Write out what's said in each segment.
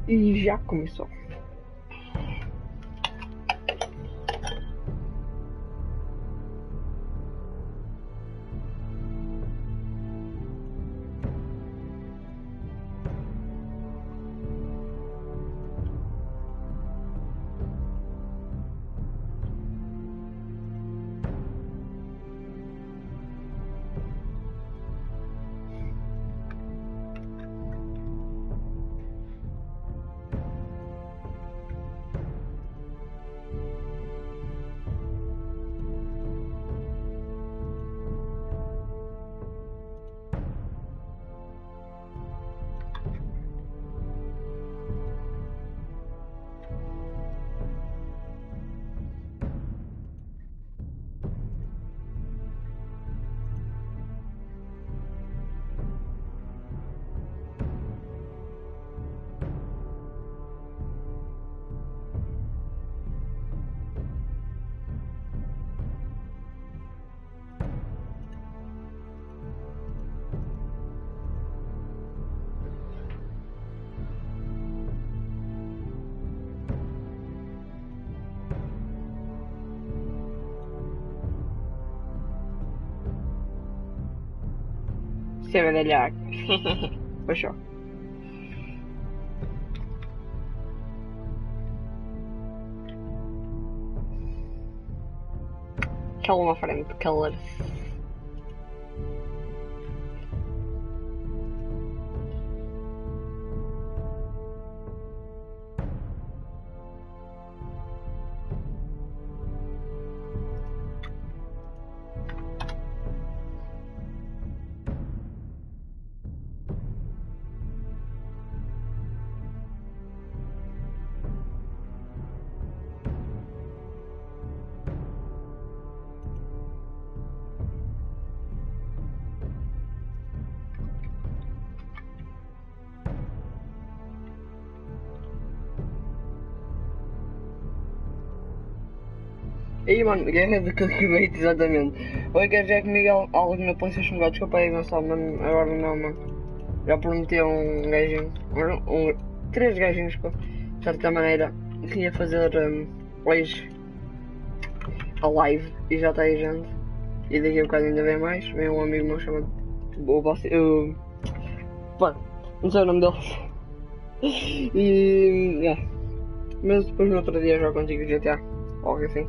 E já começou. Se medalhar. Fechou. Calma, frente, calor. Aí, mano, guerra de clickbait, exatamente. Oi, quer dizer comigo algo na PlayStation 4? Desculpa aí, Gonçalo, mano, agora não, mano. Já prometi a um gajinho, três gajinhos, pô, de certa maneira, que ia fazer hoje a live e já está aí gente. E daqui a bocado ainda vem mais, vem um amigo meu chamado, pá, não sei o nome dele. E, yeah. Mas depois no outro dia jogo contigo GTA, algo assim.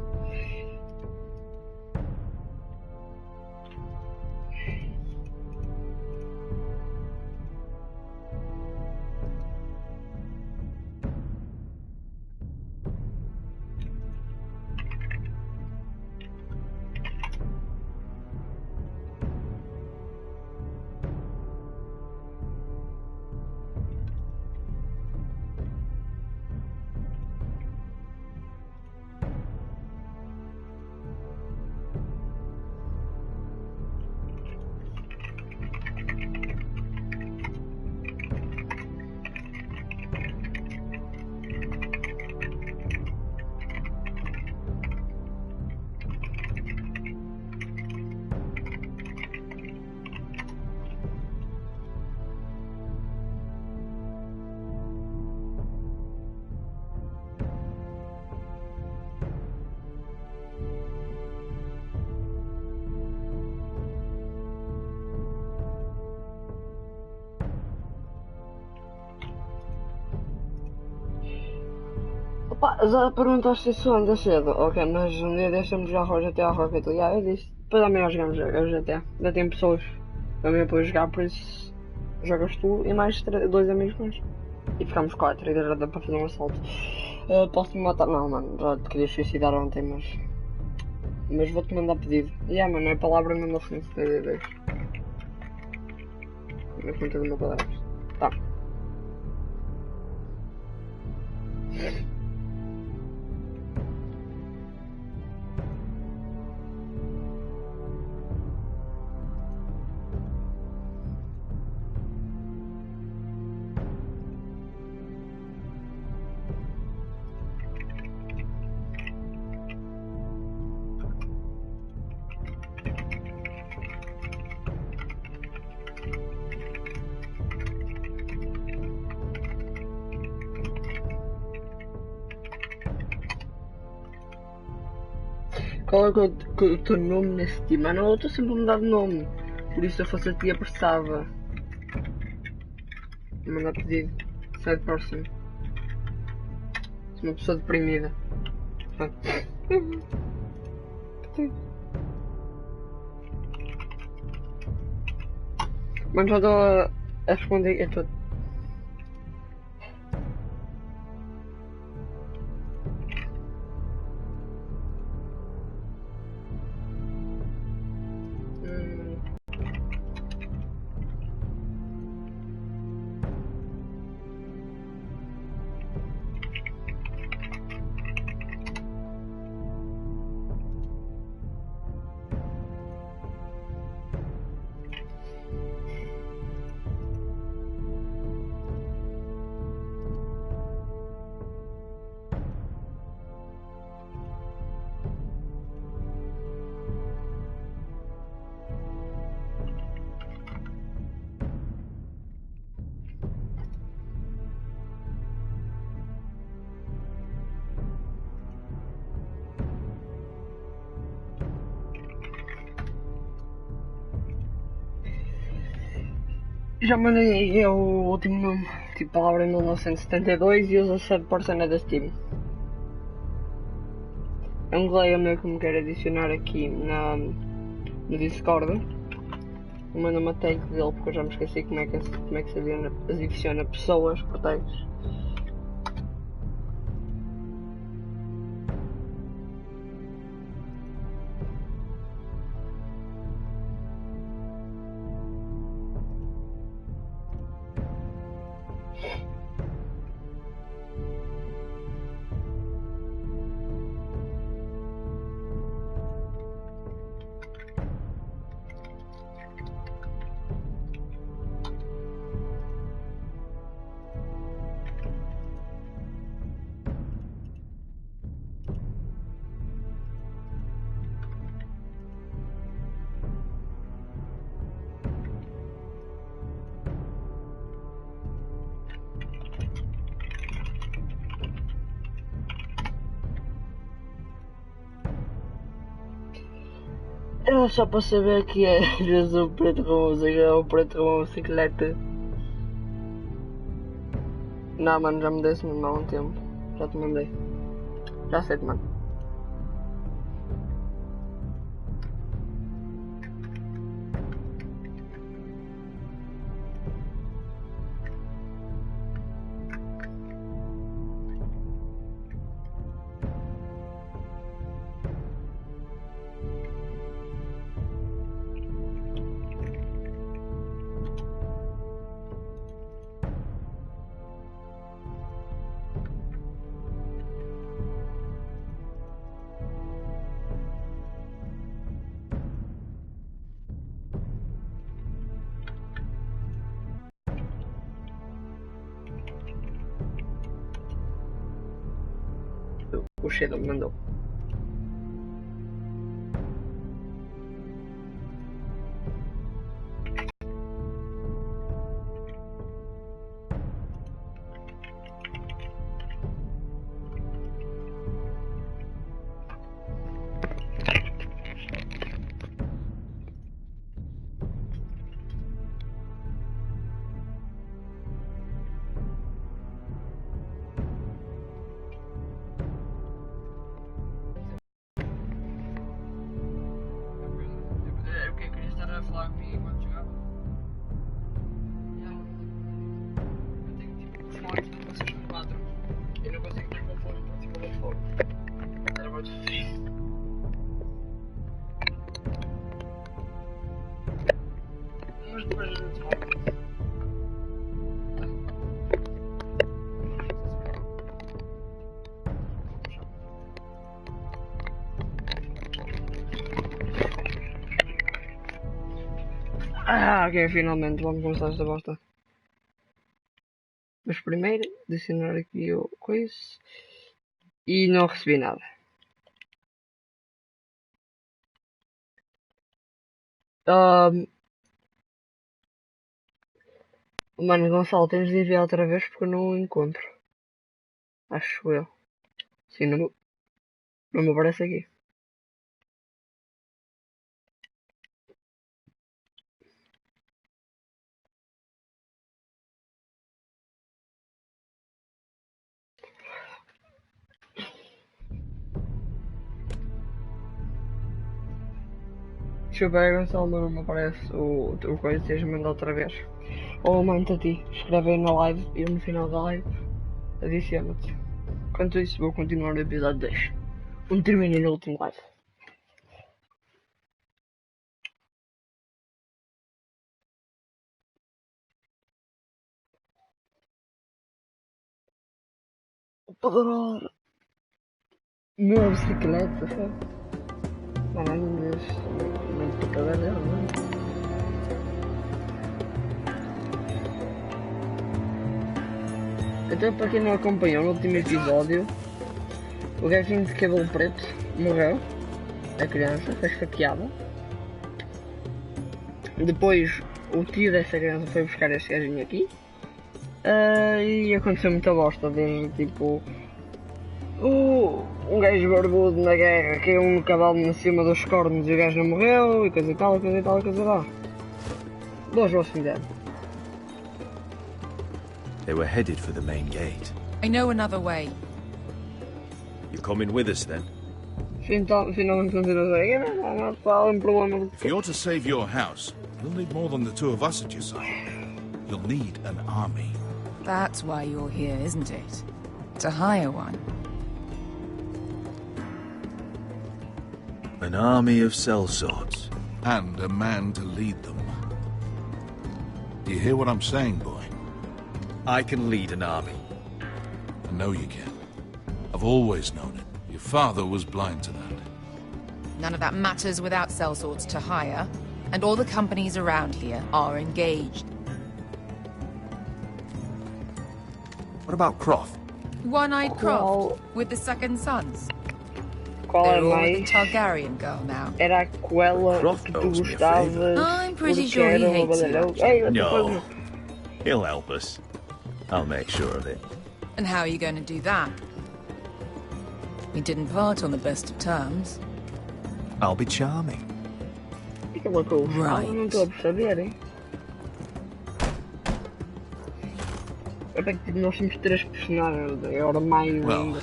Opa, já perguntaste isso antes cedo, ok, mas um dia deixamos já o GTA Rocket League. Eu disse, depois amanhã jogamos o GTA. Ainda tem pessoas também para jogar, por isso jogas tu e mais dois amigos meus. E ficamos quatro e já dá para fazer um assalto. Posso-me matar? Não, mano, já te queria suicidar ontem, mas vou-te mandar pedido. E yeah, mano, é palavra mesmo assim, se na conta do meu padrasto. Tá. Qual é que o teu nome nesse time? Mano, eu estou sempre a mudar de nome. Por isso eu fosse a ti apressava. Mandar pedido. Sad person. Sou uma pessoa deprimida. Mas já estou a responder a tudo. Já mandei o último nome, tipo palavra em 1972 e usa 7% da Steam. É um colega meu que me quer adicionar aqui no Discord. Manda uma tag dele porque eu já me esqueci como é que se adiciona pessoas por tags. Era só para saber que é o preto com música, o preto com a bicicleta. Não, mano, já me dei esse nome há um tempo. Já te mandei. Já sei, mano. O Shadow me mandou. O que é que queria estar a falar comigo enquanto jogava? Eu tenho tipo os fones do PlayStation 4. Eu não consigo ter o fone por cima do fone. Era muito frio. Mas depois a gente fala. Ok, finalmente vamos começar esta bosta. Mas primeiro, adicionar aqui o coisa. E não recebi nada. Mano, Gonçalo, tens de enviar outra vez porque eu não o encontro. Acho eu. Sim, não me aparece aqui. Desculpa, Gonçalo, mas não me aparece o coisa que tens mandado outra vez. Ou manda a ti, escreve aí na live e eu no final da live adiciona-te. Quanto isso, vou continuar no episódio 10. Onde terminei no último live. Poderoso. Meu bicicleta, sabe? Caralho, mas não tem cada dela, não é? Então, para quem não acompanhou no último episódio, o gajinho de cabelo preto morreu. A criança foi esfaqueada. Depois, o tio dessa criança foi buscar este gajinho aqui. E aconteceu muita bosta, desde tipo. Um gajo barbudo na guerra caiu um cavalo em cima dos cornos e o gajo não morreu, e coisa e tal, coisa e tal, coisa e tal. Boas vozes fizeram. They were headed for the main gate. I know another way. You coming with us then? Finalmente continua a dizer, não há um problema. If you're to save your house, you'll need more than the two of us at your side. You'll need an army. That's why you're here, isn't it? To hire one. An army of sellswords. And a man to lead them. Do you hear what I'm saying, boy? I can lead an army. I know you can. I've always known it. Your father was blind to that. None of that matters without sellswords to hire, and all the companies around here are engaged. What about Croft? One-eyed Croft, with the second sons. Qual é They're all with mais? the Targaryen girl now. Era aquela Croft que tu owes me a gostavas. I'm pretty porque sure he era uma hates you, badalhão. actually. Ei, what the No. fuck? He'll help us. I'll make sure of it. And how are you going to do that? We didn't part on the best of terms. I'll be charming. Fica uma coisa. Right. Não estou a perceber, hein? É bem que nós temos 3 personagens, agora mais Well, ainda.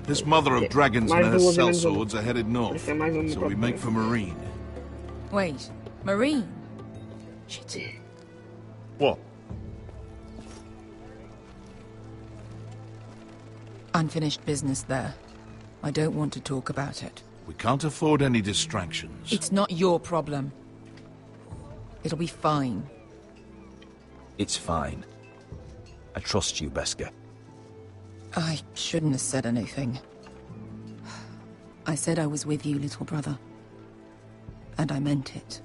this mother of dragons and Mais her duas e menos sellswords are headed north, Esse é mais um so we make for Marine. Wait, Marine? Shit. What? Unfinished business there. I don't want to talk about it. We can't afford any distractions. It's not your problem. It'll be fine. It's fine. I trust you, Beskar. I shouldn't have said anything. I said I was with you, little brother. And I meant it.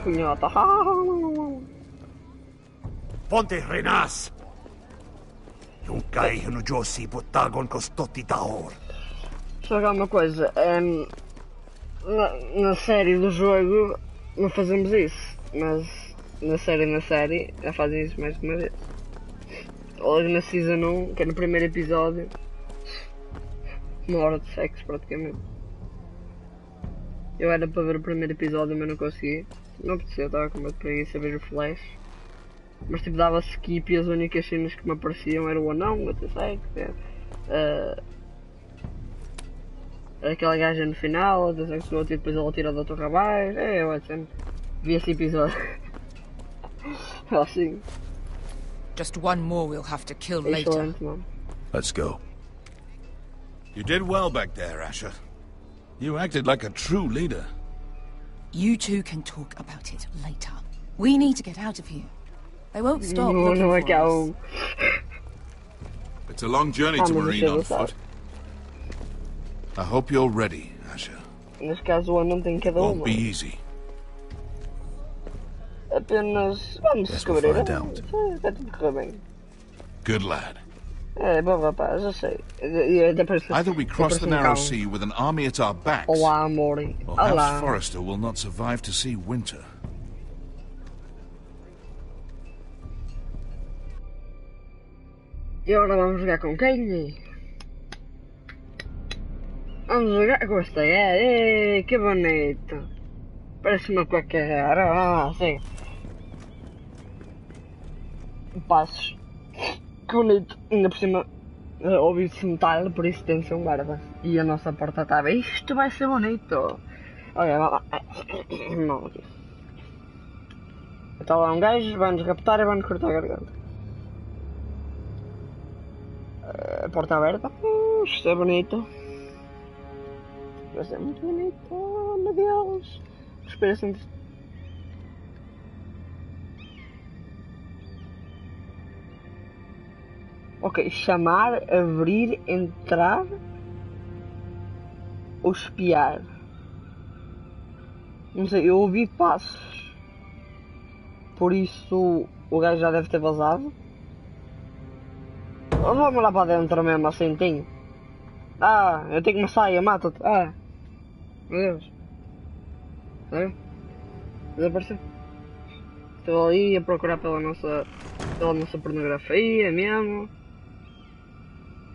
Punhota. Ponte Renas! Yung kaihin no Josi putagon kostotti taor. Só que há uma coisa. Na série do jogo não fazemos isso. Mas na série já fazem isso mais de uma vez. Logo na Season 1, que é no primeiro episódio. Uma hora de sexo praticamente. Eu era para ver o primeiro episódio, mas não consegui. Não apetecia, estava com medo de preguiça a ver o Flash. Mas tipo dava skip e as únicas cenas que me apareciam era o anão, até sexo. Aquela gaja no final, até sexo do outro e depois ela tira da torre abaixo. Eu sempre vi esse episódio. Assim. Just one more we'll have to kill later. Excelente, mano. Let's go. You did well back there, Asher. You acted like a true leader. You two can talk about it later. We need to get out of here. They won't stop Não, looking não é for que há us. It's a long journey to mas Marine isso é on verdade. foot. I hope you're ready, Asher. Neste caso o anão tem cada Won't uma. be easy. Apenas vamos Yes, descobrir. we'll find out. Está tudo correr bem. Good lad. É, bom rapaz, eu sei. E até parece- Either we cross parece the um narrow cão. sea with an army at our backs, Olá, amor. or Olá. House Forrester will not survive to see winter. E agora vamos jogar com quem? Vamos jogar com esta é, que bonito. Parece uma cueca rara, sim. Passos. Que bonito, ainda por cima Ouvi-se metal, por isso tem de ser um guarda. E a nossa porta estava. Isto vai ser bonito. Olha, vai lá. Não, aqui. Está lá um gajo, vai-nos raptar e vai-nos cortar a garganta. A porta aberta. Isto é bonito. Vai ser muito bonito. Oh, meu Deus. Espera sempre. Ok, chamar, abrir, entrar ou espiar. Não sei, eu ouvi passos. Por isso o gajo já deve ter vazado. Ou vamos lá para dentro mesmo assim, tenho. Ah, eu tenho uma saia, mata-te. Ah, meu Deus. Sabe? Desapareceu. Estou ali a procurar pela nossa pornografia mesmo.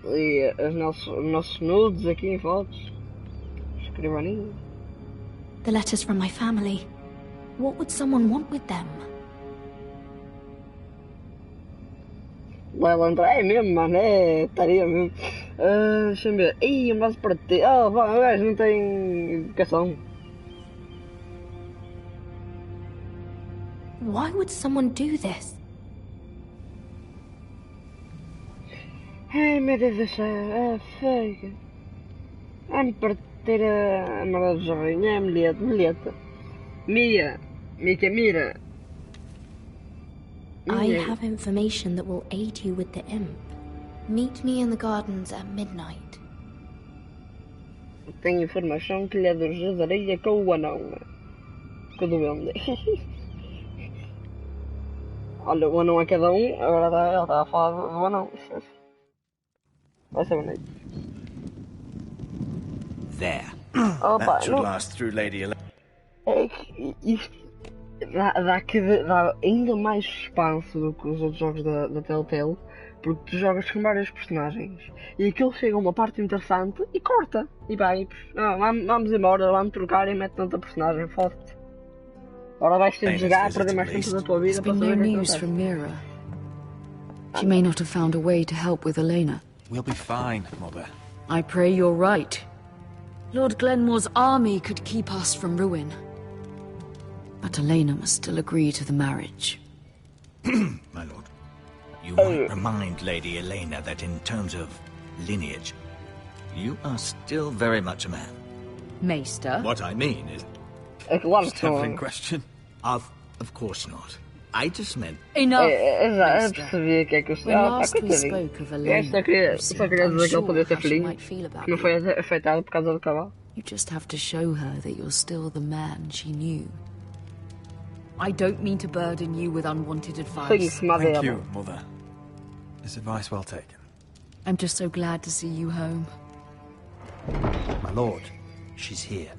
E os nossos nudes aqui em fotos. Escrivaninho. The letters from my family. What would someone want with them? Vai lá entrar, é mesmo, mano, estaria mesmo. Deixa-me ver. Ih, um braço para ti. Oh, o gajo não tem educação. Why would someone do this? Ai, meu Deus do céu, feio. Vai-me partir a merda do jarrinho. É milheta. Mia. Mira. I have information that will aid you with the imp. Meet me in the gardens at midnight. Tenho informação que lhe ajudaria com o anão. Com o duende. Olha, o anão a cada um, agora ela está a falar do anão. Vai ser bonito. There. Opa, That should não. last through Lady Elena. É que isto dá ainda mais suspense do que os outros jogos da Telltale, porque tu jogas com vários personagens e aquilo chega a uma parte interessante e corta. E vai, vamos embora, vamos trocar e mete outra personagem, foda-te. Agora vais ter de jogar, perder mais tempo da tua vida There's para been saber no o que é que news acontece. from Mira. She may not have found a way to help with Elena. We'll be fine, Mother. I pray you're right. Lord Glenmore's army could keep us from ruin. But Elena must still agree to the marriage. My lord. You might remind Lady Elena that in terms of lineage, you are still very much a man. Maester? What I mean is... É claro que Just have in não. question? Of course not. I just meant... Enough! Eu percebi o que é que eu estou. When Ah, last we coitadinho. spoke of Eu Elena, só queria you dizer seemed que ele unsure podia ter how she filhinho, might feel about que não you. foi afetado por causa do cavalo. You just have to show her that you're still the man she knew. I don't mean to burden you with unwanted Sim, advice. se madeira. Thank you, Mother. This advice well taken. I'm just so glad to see you home. My lord, she's here.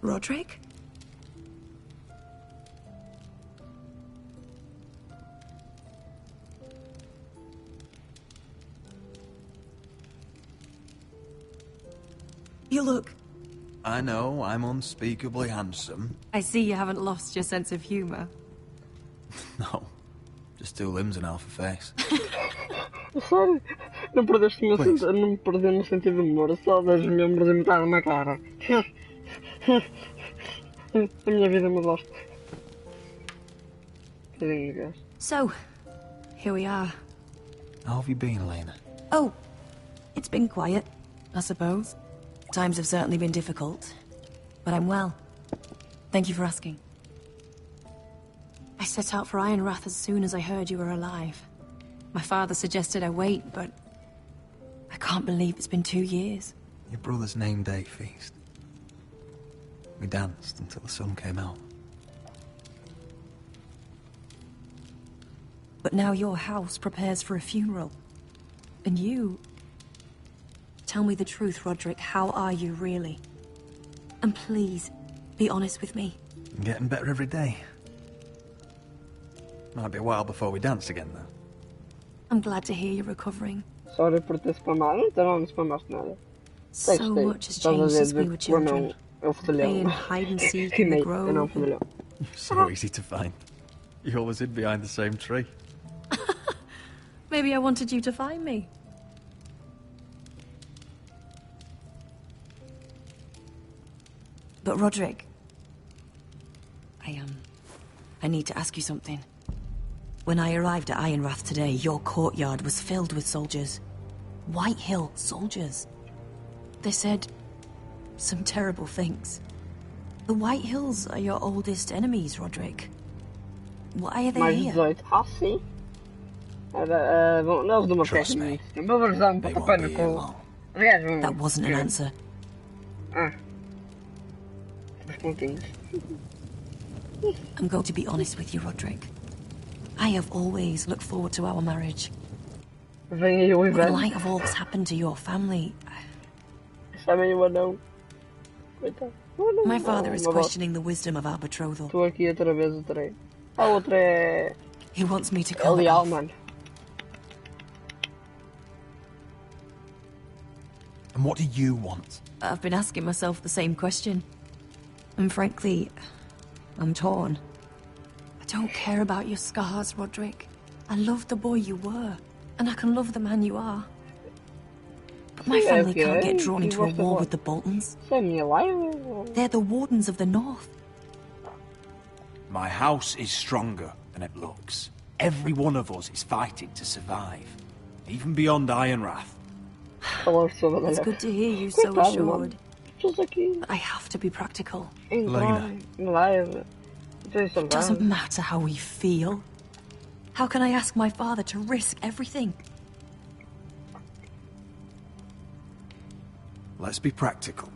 Roderick? You look... I know I'm unspeakably handsome. I see you haven't lost your sense of humor. No, just two limbs and half a face. Sério? Não perdeste o meu sentido, não me perdeu no sentido de humor, só das membros e metade na cara. A minha vida me gosta. So, here we are. How have you been, Elena? Oh, it's been quiet, I suppose. Times have certainly been difficult, but I'm well. Thank you for asking. I set out for Ironrath as soon as I heard you were alive. My father suggested I wait, but I can't believe it's been 2 years. Your brother's name day feast. We danced until the sun came out. But now your house prepares for a funeral. And you... Tell me the truth, Roderick. How are you, really? And please, be honest with me. I'm getting better every day. Might be a while before we dance again, though. I'm glad to hear you're recovering. Sorry por ter spamado, então não spamaste nada. So Gostei. much has Estás a changed since dizer we were que o anão children. É o Playing fodalhão. hide and seek in the Teammate, grove. não o fodalhão. So easy to find. You always hid behind the same tree. Maybe I wanted you to find me. But Roderick, I need to ask you something. When I arrived at Ironrath today, your courtyard was filled with soldiers. White Hill soldiers. They said some terrible things. The White Hills are your oldest enemies, Roderick. Why are they Mais here? 18. Ah, sim. Era, bom, eles de uma Trust peça. me. Uma versão They para won't pano be here com. long. Aliás, That wasn't an answer. Ah. Os pontinhos. I'm going to be honest with you, Roderick. I have always looked forward to our marriage. Vem aí o But in inverno. light of all that's happened to your family, Chamem o anão. Coitado. O anão. my father is Uma bosta. questioning the wisdom of our betrothal. Estou aqui outra vez o trem. A outra é. He wants me to É call it leal, off. mano. And what do you want? I've been asking myself the same question. And frankly, I'm torn. I don't care about your scars, Roderick. I love the boy you were, and I can love the man you are. But my family can't get drawn into a war with the Boltons. Isso é a minha live? They're the Wardens of the North. My house is stronger than it looks. Every one of us is fighting to survive. Even beyond Ironrath. Falar sobre It's good to hear you so Coitado, mano. assured. Pessoas aqui. But I have to be practical. Entrarem em live. Então isso It doesn't matter how we feel. How can I ask my father to risk everything? Let's be practical.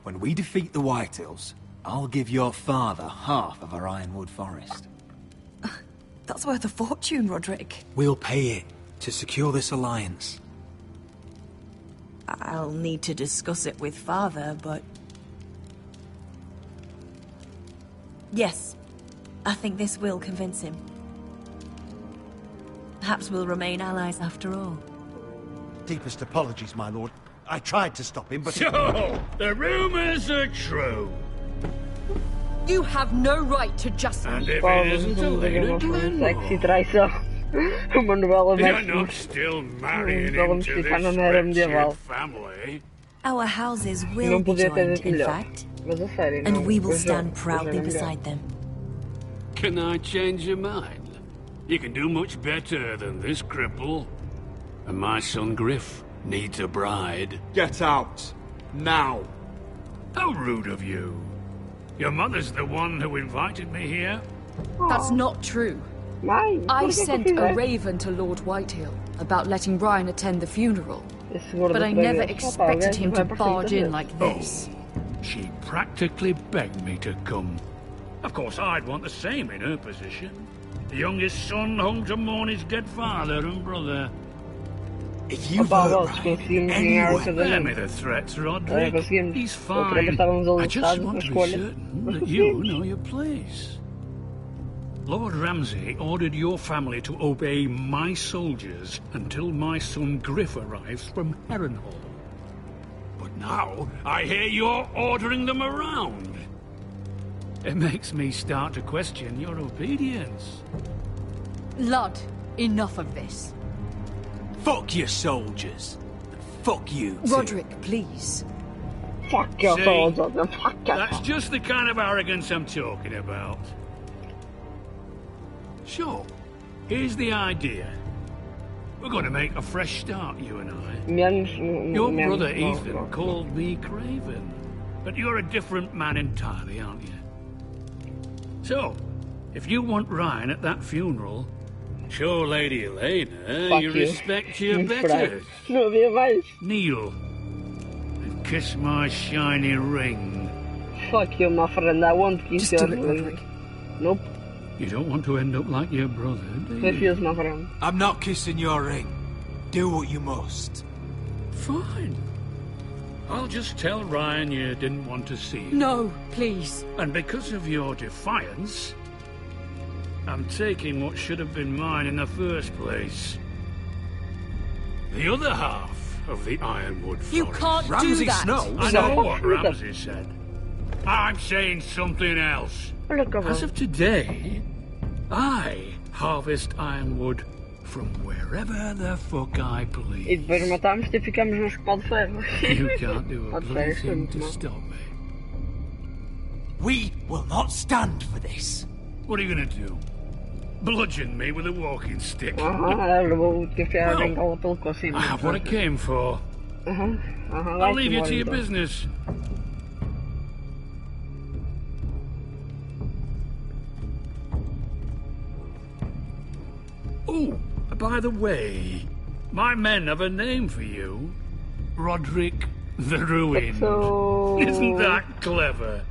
When we defeat the Whitehills, I'll give your father half of our Ironwood forest. That's worth a fortune, Roderick. We'll pay it to secure this alliance. I'll need to discuss it with father, but... Yes, I think this will convince him. Perhaps we'll remain allies after all. Deepest apologies, my lord. I tried to stop him, but... So, the rumors are true. You have no right to just... And if it isn't Elena Sexy Glenmore, traição. Uma novela you're mexicana. not still marrying Novela into this mexicana não era medieval. wretched family. Our houses will Não be podia ter joined, dito in melhor. fact, Mas a sério, não. and we will Eu stand jogo. proudly Eu jogo melhor. beside them. Can I change your mind? You can do much better than this cripple. And my son Griff needs a bride. Get out! Now! How rude of you. Your mother's the one who invited me here? That's not true. Mãe, I por que sent que a fizeste? raven to Lord Whitehill about letting Ryan attend the funeral, Esse gordo but I outra never vez. expected him to Vai para barge frente, in vai. like this. She practically begged me to come. Of course, I'd want the same in her position. The youngest son home to mourn his dead father and brother. If you Opa, hurt vamos, Ryan conseguimos ganhar o anywhere, Spare me casamento. the threats, É, Roderick. conseguimos. He's Outra vez fine. estávamos I just alustados na want to be escolha. certain Mas that you conseguimos. know your place. Lord Ramsay ordered your family to obey my soldiers until my son Griff arrives from Harrenhal. But now, I hear you're ordering them around. It makes me start to question your obedience. Lud, enough of this. fuck your soldiers. And fuck you too. Roderick, please. Fuck your See, soldiers, fuck your That's just the kind of arrogance I'm talking about. So, here's the idea. We're going to make a fresh start, you and I. Menos, Your menos, brother não, Ethan não. called me Craven, but you're a different man entirely, aren't you? So, if you want Ryan at that funeral, show Lady Elena Fuck you you. respect your Muito fraco. betters. Não havia mais. Kneel and kiss my shiny ring. Fuck you, my friend. I won't kiss Just your do it, ring. Roderick. Nope. You don't want to end up like your brother, do you? Refuse, my friend. I'm not kissing your ring. Do what you must. Fine. I'll just tell Ryan you didn't want to see him. No, please. And because of your defiance, I'm taking what should have been mine in the first place. The other half of the Ironwood Forest. You can't Ramsay do that! Snow? I know what Ramsay said. I'm saying something else. As of today, I harvest ironwood from wherever the fuck I please. E depois matamos-te e ficamos nos pau de ferro. You can't do a Pau de bloody ferro, thing to não. stop me. We will not stand for this. What are you gonna do? Bludgeon me with a walking stick? Eu vou-te enfiar a bengala pelo cocinho. I have what I came for. I'll leave you to your business. Oh, by the way, my men have a name for you. Roderick the Ruined. So... Isn't that clever?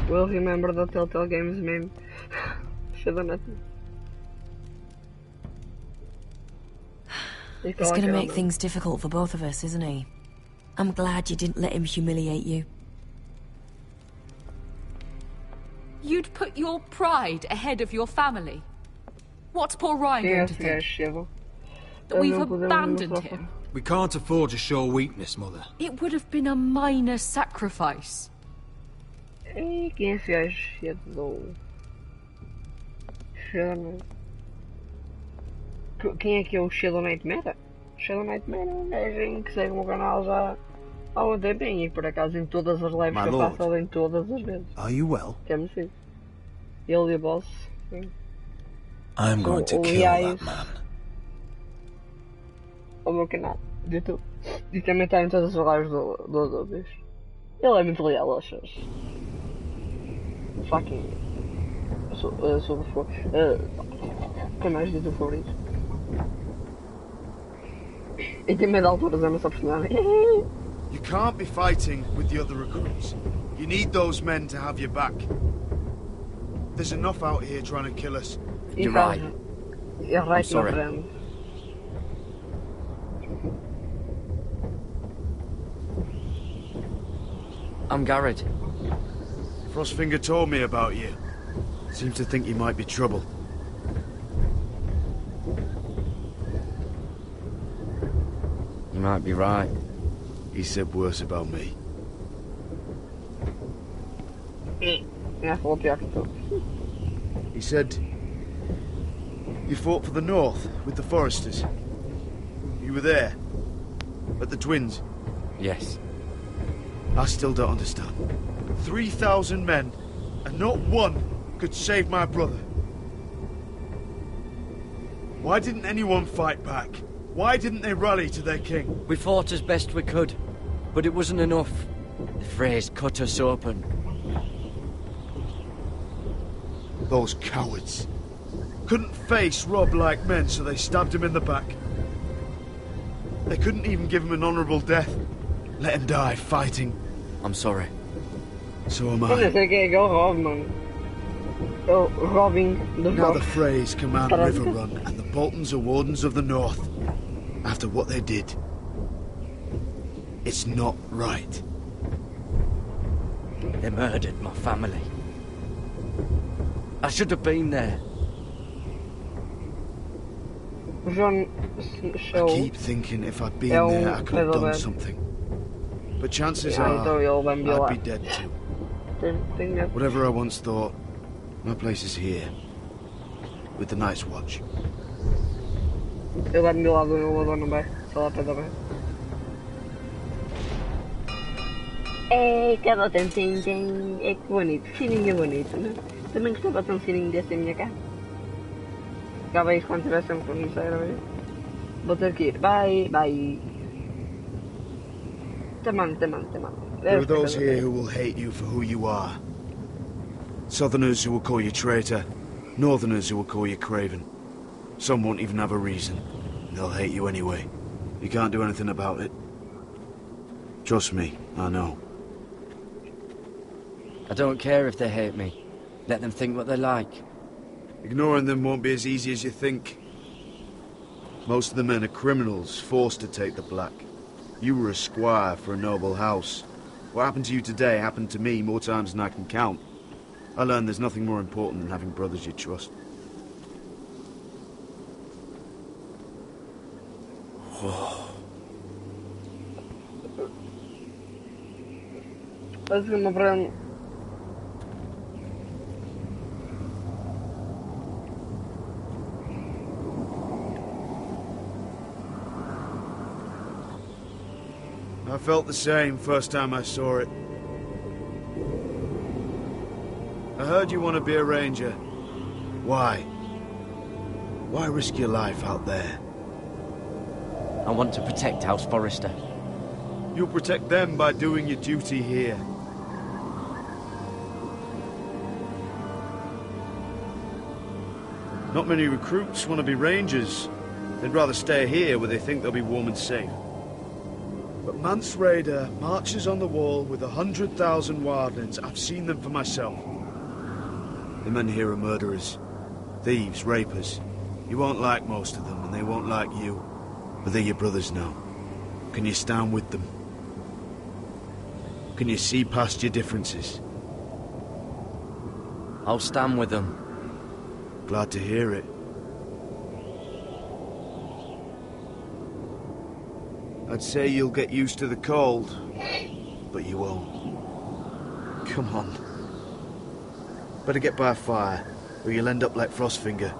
We'll remember the Telltale Games meme. Should have He's gonna make things difficult for both of us, isn't he? I'm glad you didn't let him humiliate you. You'd put your pride ahead of your family. What's poor Ryan going to think? That we've abandoned him? We can't afford to show weakness, Mother. It would have been a minor sacrifice. Quem é esse gajo do... Quem é que é o Shadow Nightmare? Shadow Nightmare é um gajo que segue o meu canal já há um tempinho e por acaso em todas as lives que eu faço ele em todas as vezes. Are you well? Temos isso. Ele e o boss. Sim. I'm going to kill that man. O meu canal de YouTube. E também está em todas as lives do bicho. Ele é muito legal, achas? Fucking. Sobre fogo. Quem mais diz o favorito? E tem medo de alturas, é uma só personagem. You can't be fighting with the other recruits. You need those men to have your back. There's enough out here trying to kill us. You're right. You're right, my friend. I'm Garrett. Frostfinger told me about you. Seems to think you might be trouble. You might be right. He said worse about me. He said you fought for the North with the Foresters. You were there at the Twins. Yes. I still don't understand. 3,000 men, and not one could save my brother. Why didn't anyone fight back? Why didn't they rally to their king? We fought as best we could, but it wasn't enough. The Freys cut us open. Those cowards. Couldn't face Rob like men, so they stabbed him in the back. They couldn't even give him an honourable death. Let him die fighting. I'm sorry. So am Eu não I. sei quem é que é o Rob, mano. O Robin do Now Rob. the Freys command Riverrun, and the Boltons are Wardens of the North. After what they did. It's not right. They murdered my family. I should have been there. John show. I keep thinking if I'd been there, I could have done something. But chances are, I'd be dead too. Whatever I once thought, my place is here. With the Night's Watch. Ele vai me lá do elevador, não vai? Só lá para também. É, cada tem. É que bonito. Sininho é bonito, né? Também gostava de ter um sininho desse em minha casa. Ficava isso quando tivesse sempre no cérebro. Vou ter que ir. Bye. Tamam. There are those here who will hate you for who you are. Southerners who will call you traitor. Northerners who will call you craven. Some won't even have a reason. They'll hate you anyway. You can't do anything about it. Trust me, I know. I don't care if they hate me. Let them think what they like. Ignoring them won't be as easy as you think. Most of the men are criminals, forced to take the black. You were a squire for a noble house. What happened to you today happened to me more times than I can count. I learned there's nothing more important than having brothers you trust. Parece que my friend. I felt the same first time I saw it. I heard you want to be a ranger. Why? Why risk your life out there? I want to protect House Forrester. You'll protect them by doing your duty here. Not many recruits want to be rangers. They'd rather stay here where they think they'll be warm and safe. But Mance Raider marches on the wall with 100,000 wildlings. I've seen them for myself. The men here are murderers, thieves, rapers. You won't like most of them, and they won't like you. But they're your brothers now. Can you stand with them? Can you see past your differences? I'll stand with them. Glad to hear it. I'd say you'll get used to the cold, but you won't. Come on. Better get by a fire, or you'll end up like Frostfinger.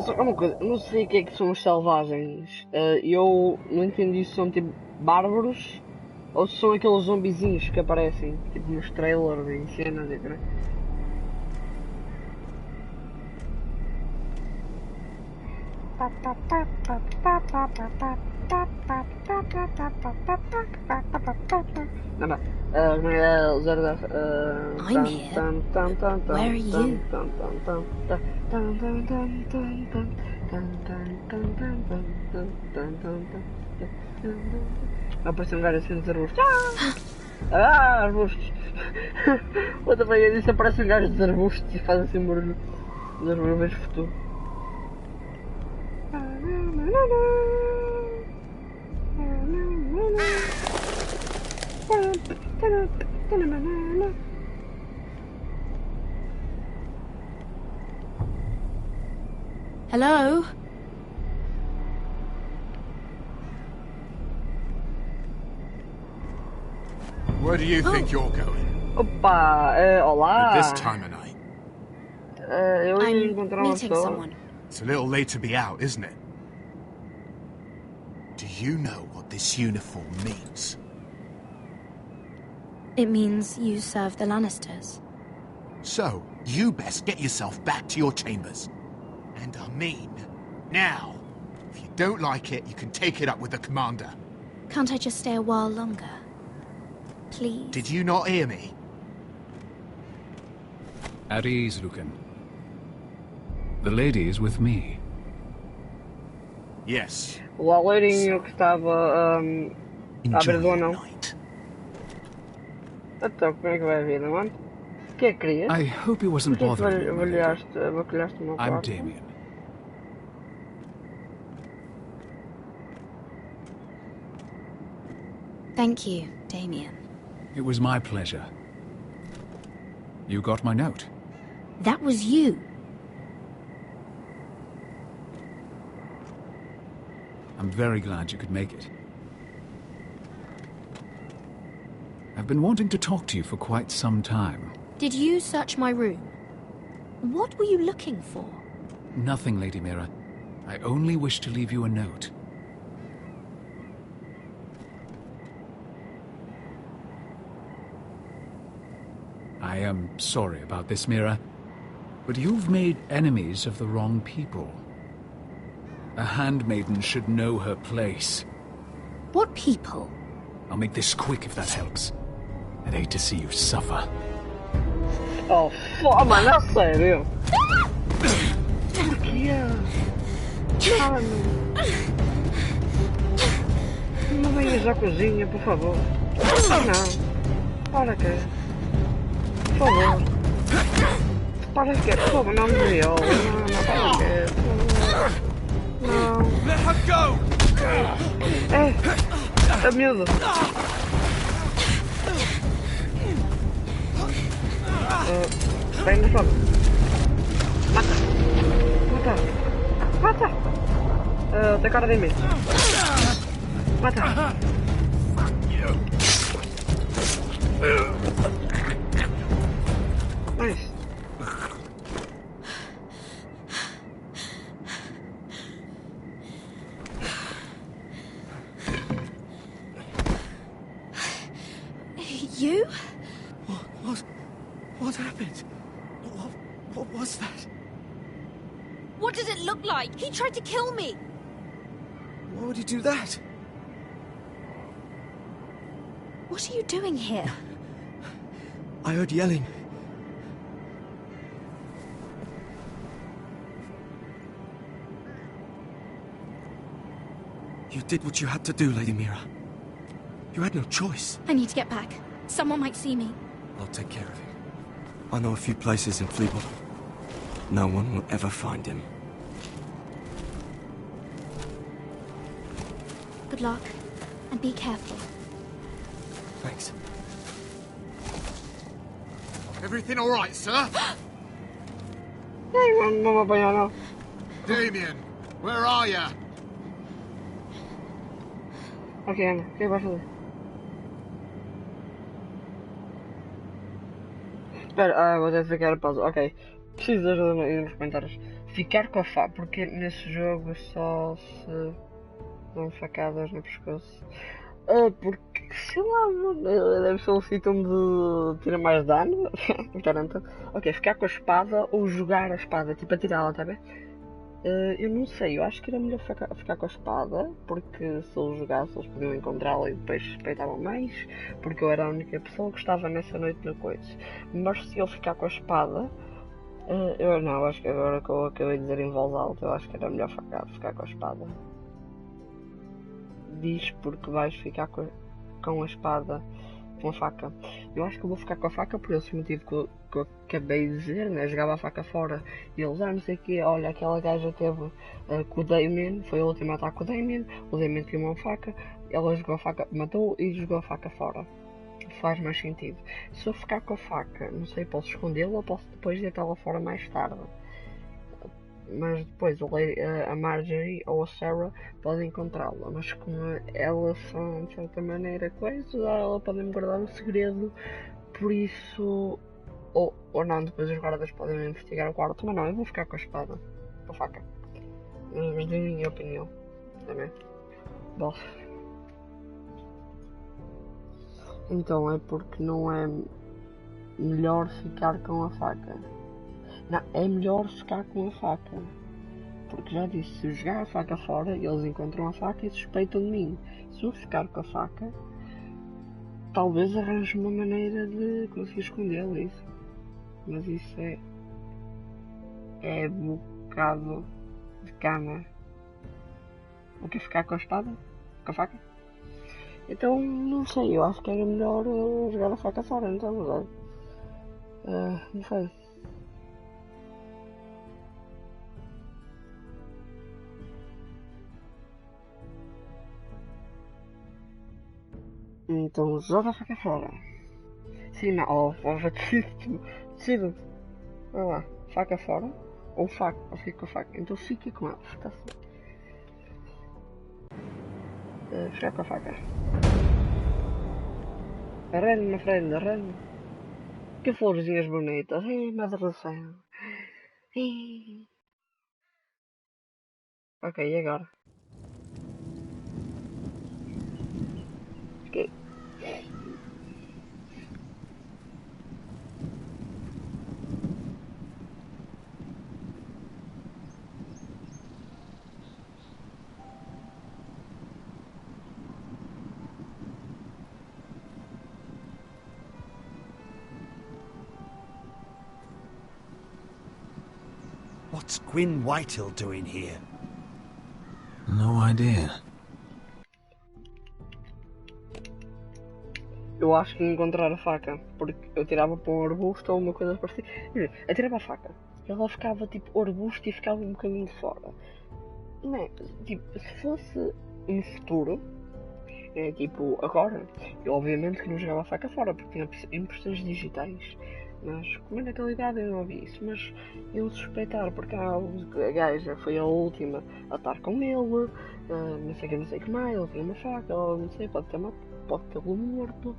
Só uma coisa, eu não sei o que é que são os selvagens. Eu não entendi se são tipo bárbaros ou se são aqueles zombizinhos que aparecem, tipo nos trailers e cenas e tal. Não, I'm here. Where are you? Apareceu um gajo assim dos arbustos. Ah, arbustos! Outra vez disse aparece um gajo dos arbustos e faz assim barulho. Dos arbustos futuro. Hello? Where do you think you're going? Opa, olá! At this time of night? Eu ia I'm encontrar uma meeting pessoa. someone. It's a little late to be out, isn't it? Do you know what this uniform means? It means you serve the Lannisters. So, you best get yourself back to your chambers. And I mean, now. If you don't like it, you can take it up with the commander. Can't I just stay a while longer? Please? Did you not hear me? At ease, Lucan. The lady is with me. Yes. O loirinho que estava a abrir do anão. Então, como é que vai a vida, mano? O que é que querias? I hope he wasn't Por que bothering you, my lady. avacalhaste o meu I'm quarto? Damien. Thank you, Damien. It was my pleasure. You got my note. That was you. I'm very glad you could make it. I've been wanting to talk to you for quite some time. Did you search my room? What were you looking for? Nothing, Lady Mira. I only wish to leave you a note. I am sorry about this, Mira, but you've made enemies of the wrong people. A handmaiden should know her place. What people? I'll make this quick if that helps. I'd hate to see you suffer. Oh, fuck, mano, a sério? Porquê? Não venhas à cozinha, por favor. Não. Para que? Por favor. Para que? Por favor, não me viola. Não, para que? Por favor. Não. Let her go! É miúdo. Vai no chão. Mata! Mata! Tem cara de mim. Mata! Nice. You? What happened? What was that? What did it look like? He tried to kill me! Why would he do that? What are you doing here? I heard yelling. You did what you had to do, Lady Mira. You had no choice. I need to get back. Someone might see me. I'll take care of it. I know a few places in Fleetwood. No one will ever find him. Good luck, and be careful. Thanks. Everything all right, sir? Damien, where are you? Ok, Ana, o que vai fazer? Espera, vou ter de ficar a pausa. Ok. Preciso de ajuda aí nos comentários. Ficar com a faca, porque nesse jogo só se dão facadas no pescoço. Porque, sei lá, deve ser um sítio onde tira mais dano. Ok, ficar com a espada ou jogar a espada, tipo atirá-la, tá bem? Eu não sei, eu acho que era melhor ficar com a espada, porque se eles jogassem eles podiam encontrá-la e depois respeitavam mais, porque eu era a única pessoa que estava nessa noite na coisa. Mas se eu ficar com a espada, eu não, acho que agora que eu acabei de dizer em voz alta, eu acho que era melhor ficar com a espada. Diz porque vais ficar com a espada, com a faca. Eu acho que eu vou ficar com a faca por esse motivo que eu acabei de dizer, né? Jogava a faca fora e eles, não sei o que, olha, aquela gaja teve com o Damien, foi a última ataque com o Damien tinha uma faca, ela jogou a faca, matou e jogou a faca fora. Faz mais sentido. Se eu ficar com a faca, não sei, posso escondê-la ou posso depois deitá-la fora mais tarde. Mas depois a Marjorie ou a Sarah podem encontrá-la, mas como elas são de certa maneira coisas, ela podem guardar o segredo, por isso ou não, depois os guardas podem investigar o quarto, mas não, eu vou ficar com a espada, com a faca, mas de minha opinião também. Bom, então é porque não é melhor ficar com a faca. Não, é melhor ficar com a faca. Porque já disse, se eu jogar a faca fora, eles encontram a faca e suspeitam de mim. Se eu ficar com a faca, talvez arranje uma maneira de conseguir escondê-la, isso. Mas isso é bocado de cama. O que é ficar com a espada? Com a faca? Então, não sei, eu acho que era melhor jogar a faca fora, então, verdade. Não sei. Então joga a faca fora. Sim, não, decido. Vai lá, faca fora. Ou fica com a faca. Então fica com ela, está assim. Ficar com a faca. Arrende, minha frente, arrende. Que florzinhas bonitas. Ai, madre do céu. Ai. Ok, e agora? Ok. What's Gwyn Whitehill doing here? No idea. Eu acho que encontrar a faca, porque eu tirava para um arbusto ou uma coisa parecida. Eu tirava a faca, ela ficava tipo arbusto e ficava um bocadinho de fora. Não é? Tipo, se fosse no futuro, tipo agora, eu obviamente que não jogava a faca fora, porque tinha impressões digitais. mas como naquela idade eu não ouvi isso, mas eu suspeitar, porque a gaja foi a última a estar com ele, não sei o que mais, ele tinha uma faca, ou não sei, pode tê-lo morto,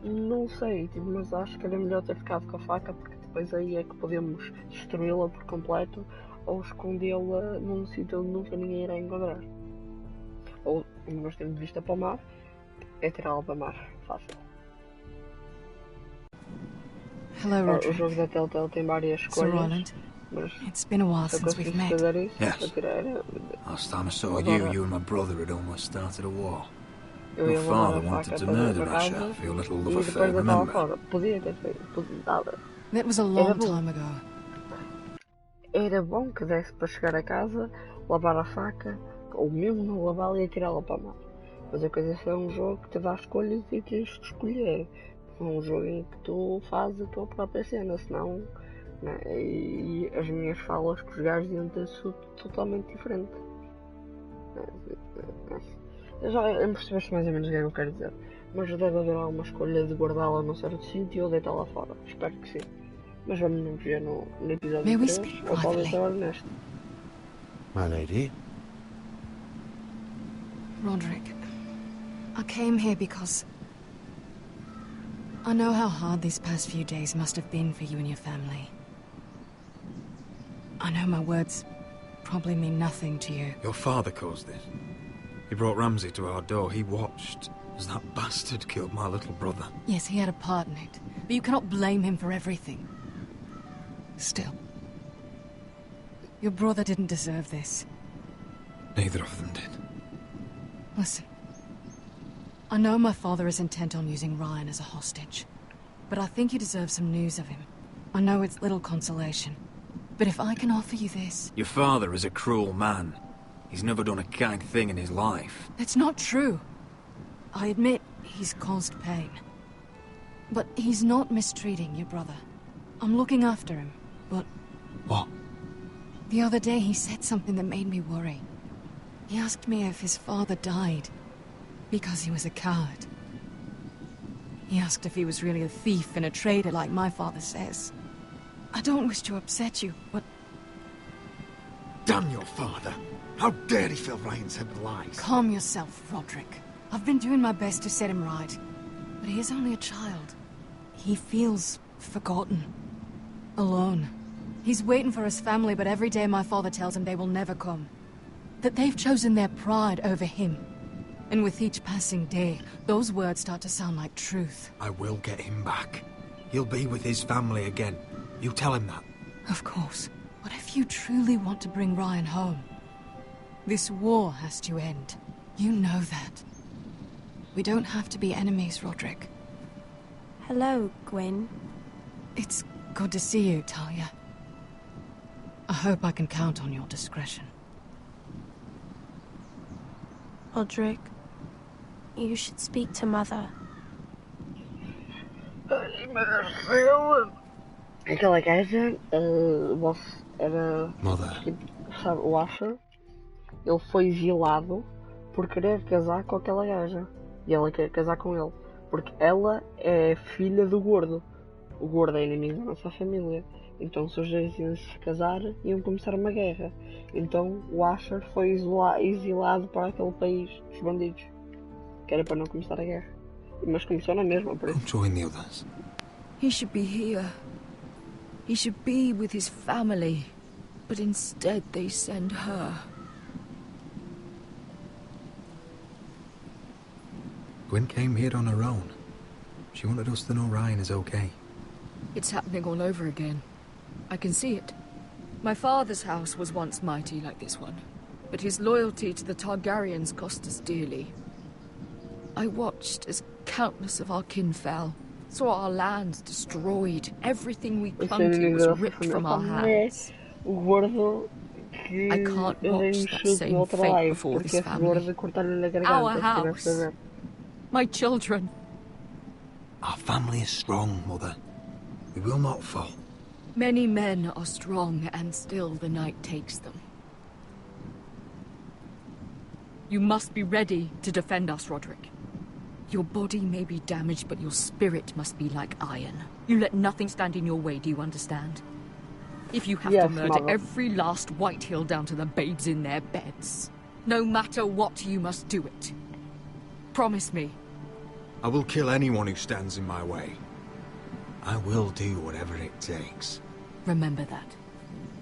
não sei, tipo, mas acho que era melhor ter ficado com a faca, porque depois aí é que podemos destruí-la por completo, ou escondê-la num sítio onde nunca ninguém irá encontrar. Ou, como nós temos de vista para o mar, é tirá-la para o mar, fácil. Hello, Roderick. O jogo da Telltale tem várias Sir escolhas, Roland. mas It's been a while se eu since we've conseguisse met. fazer isso, Yes. eu tirar, Last time I saw Agora- you and my brother had almost started a war. eu Your ia levar father a faca wanted to para murder dentro da Usher casa for your little e love depois affair, deitá-la remember? fora. Podia ter feito, nada. That was a Era long bom. time ago. Era bom que desse para chegar a casa, lavar a faca, ou mesmo não lavá-la e atirá-la para o mar. Mas a coisa é um jogo que te dá escolhas e tens de escolher. É um jogo em que tu fazes a tua própria cena, senão. Né? E as minhas falas com os gajos iam ter sido totalmente diferente. Eu percebeste mais ou menos o que é que eu quero dizer. Mas deve haver alguma escolha de guardá-la num certo sítio ou deitá-la fora. Espero que sim. Mas vamos nos ver no episódio May we 3 speak ou talvez privately? agora neste. My lady? Roderick, I came here because I know how hard these past few days must have been for you and your family. I know my words probably mean nothing to you. Your father caused this. He brought Ramsay to our door. He watched as that bastard killed my little brother. Yes, he had a part in it, but you cannot blame him for everything. Still, your brother didn't deserve this. Neither of them did. Listen, I know my father is intent on using Ryan as a hostage, but I think you deserve some news of him. I know it's little consolation, but if I can offer you this... Your father is a cruel man. He's never done a kind thing in his life. That's not true. I admit he's caused pain. But he's not mistreating your brother. I'm looking after him, but... What? The other day he said something that made me worry. He asked me if his father died because he was a coward. He asked if he was really a thief and a traitor like my father says. I don't wish to upset you, but... Damn your father! How dare he fill Ryan's head with lies? Calm yourself, Roderick. I've been doing my best to set him right, but he is only a child. He feels forgotten. Alone. He's waiting for his family, but every day my father tells him they will never come. That they've chosen their pride over him. And with each passing day, those words start to sound like truth. I will get him back. He'll be with his family again. You tell him that. Of course. But if you truly want to bring Ryan home, this war has to end. You know that. We don't have to be enemies, Roderick. Hello, Gwyn. It's good to see you, Talia. I hope I can count on your discretion. Roderick, you should speak to Mother. Aquela gaja, era... Mother. Sabe, o Asher, ele foi violado por querer casar com aquela gaja. E ela quer casar com ele. Porque ela é filha do gordo. O gordo é inimigo da nossa família. Então se os dois iam se casar, iam começar uma guerra. Então o Asher foi exilado para aquele país dos bandidos. Que era para não começar a guerra. Mas começou na mesma, por isso. Join the others. He should be here. He should be with his family. But instead they send her. Gwen came here on her own. She wanted us to know Ryan is okay. It's happening all over again. I can see it. My father's house was once mighty like this one, but his loyalty to the Targaryens cost us dearly. I watched as countless of our kin fell, saw our lands destroyed, everything we clung to was ripped from our hands. I can't watch that same fate before this family. Our house. My children. Our family is strong, Mother. We will not fall. Many men are strong, and still the night takes them. You must be ready to defend us, Roderick. Your body may be damaged, but your spirit must be like iron. You let nothing stand in your way, do you understand? If you have to murder every last Whitehill down to the babes in their beds, no matter what, you must do it. Promise me. I will kill anyone who stands in my way. I will do whatever it takes. Remember that.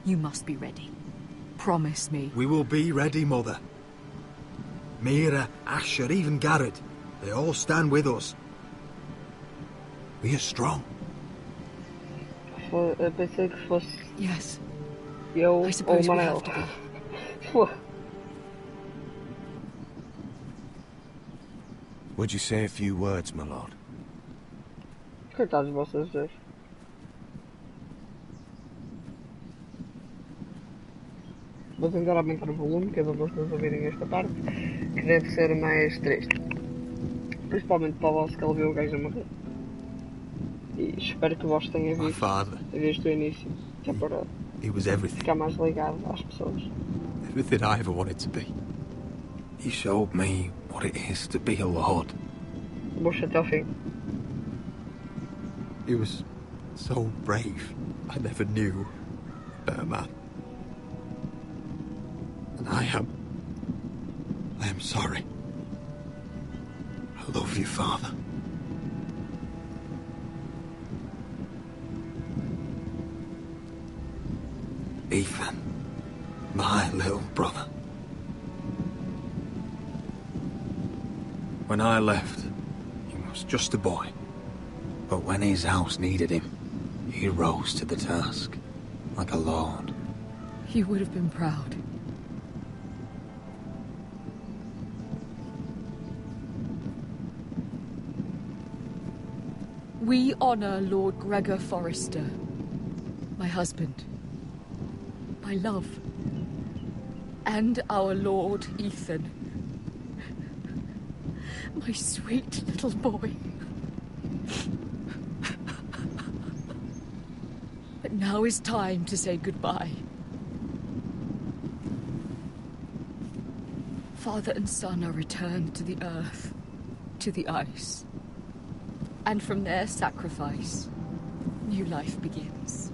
You must be ready. Promise me. We will be ready, Mother. Mira, Asher, even Garrett. They all stand with us. We are strong. Eu pensei que fosse yes. Eu ou o Manel. Would you say a few words, my lord? Coitados de vocês dois. Vou tentar aumentar o volume, que é para vocês ouvirem esta parte, que deve ser mais triste. Principalmente para o vosso que ele viu o gajo a morrer. E espero que o vosso tenha visto o início, que é para ficar mais ligado às pessoas. Everything I ever wanted to be. He showed me what it is to be a lord. Bush até ao fim. He was so brave. I never knew a better man. And I am sorry. I love you, Father. Ethan, my little brother. When I left, he was just a boy. But when his house needed him, he rose to the task, like a lord. You would have been proud. We honor Lord Gregor Forrester, my husband, my love, and our Lord Ethan, my sweet little boy. But now is time to say goodbye. Father and son are returned to the earth, to the ice. And from their sacrifice, new life begins.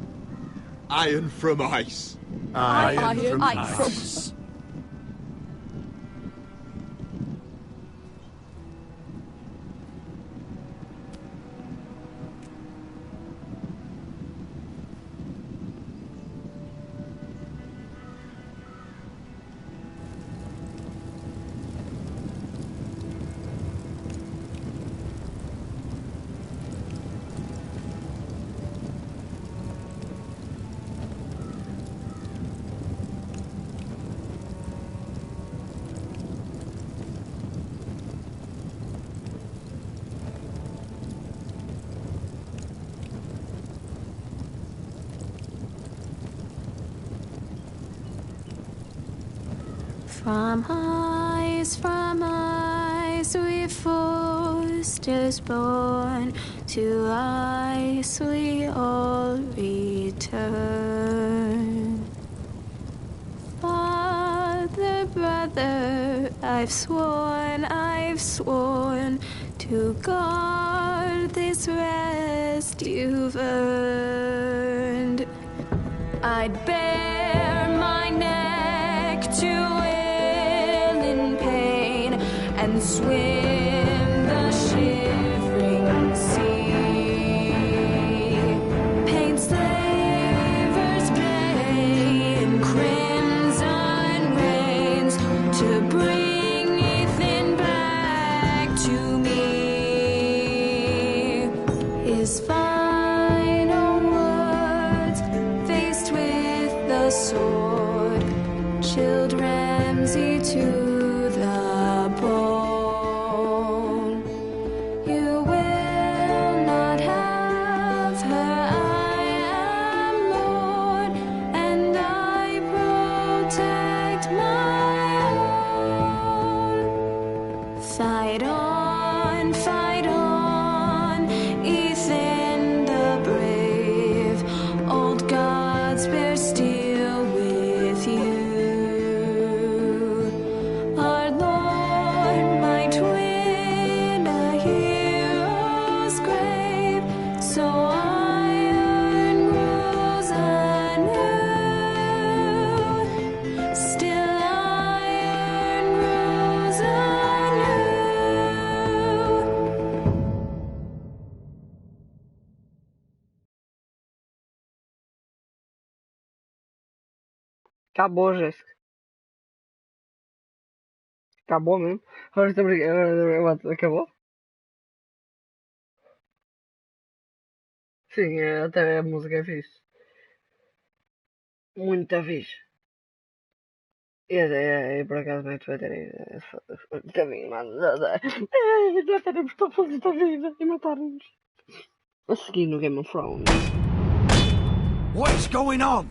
Iron from ice. Iron from ice. From ice, we Forsters born, to ice we all return. Father, brother, I've sworn to guard this rest you've earned. I'd bare my neck to and swim the shivering sea. Paint slavers gray in crimson rains to bring Ethan back to me. His final words, faced with the sword, chilled Ramsay to fight on, Ethan the brave, old gods bear steel with you. Acabou, Jéssica. Acabou mesmo. Agora acabou? Sim, até a música é fixe. Muito fixe. Por acaso bem Twitter também, mano. Já teremos para fazer da vida e matar-nos. A seguir no Game of Thrones. What's going on?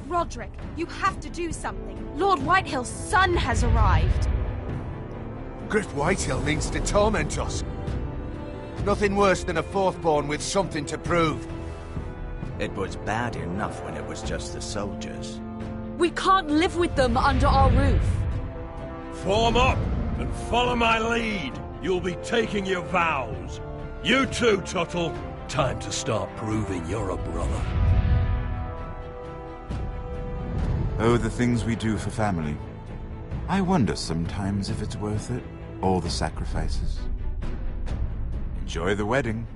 Roderick, you have to do something. Lord Whitehill's son has arrived. Griff Whitehill means to torment us. Nothing worse than a fourthborn with something to prove. It was bad enough when it was just the soldiers. We can't live with them under our roof. Form up and follow my lead. You'll be taking your vows. You too, Tuttle. Time to start proving you're a brother. Oh, the things we do for family. I wonder sometimes if it's worth it. All the sacrifices. Enjoy the wedding.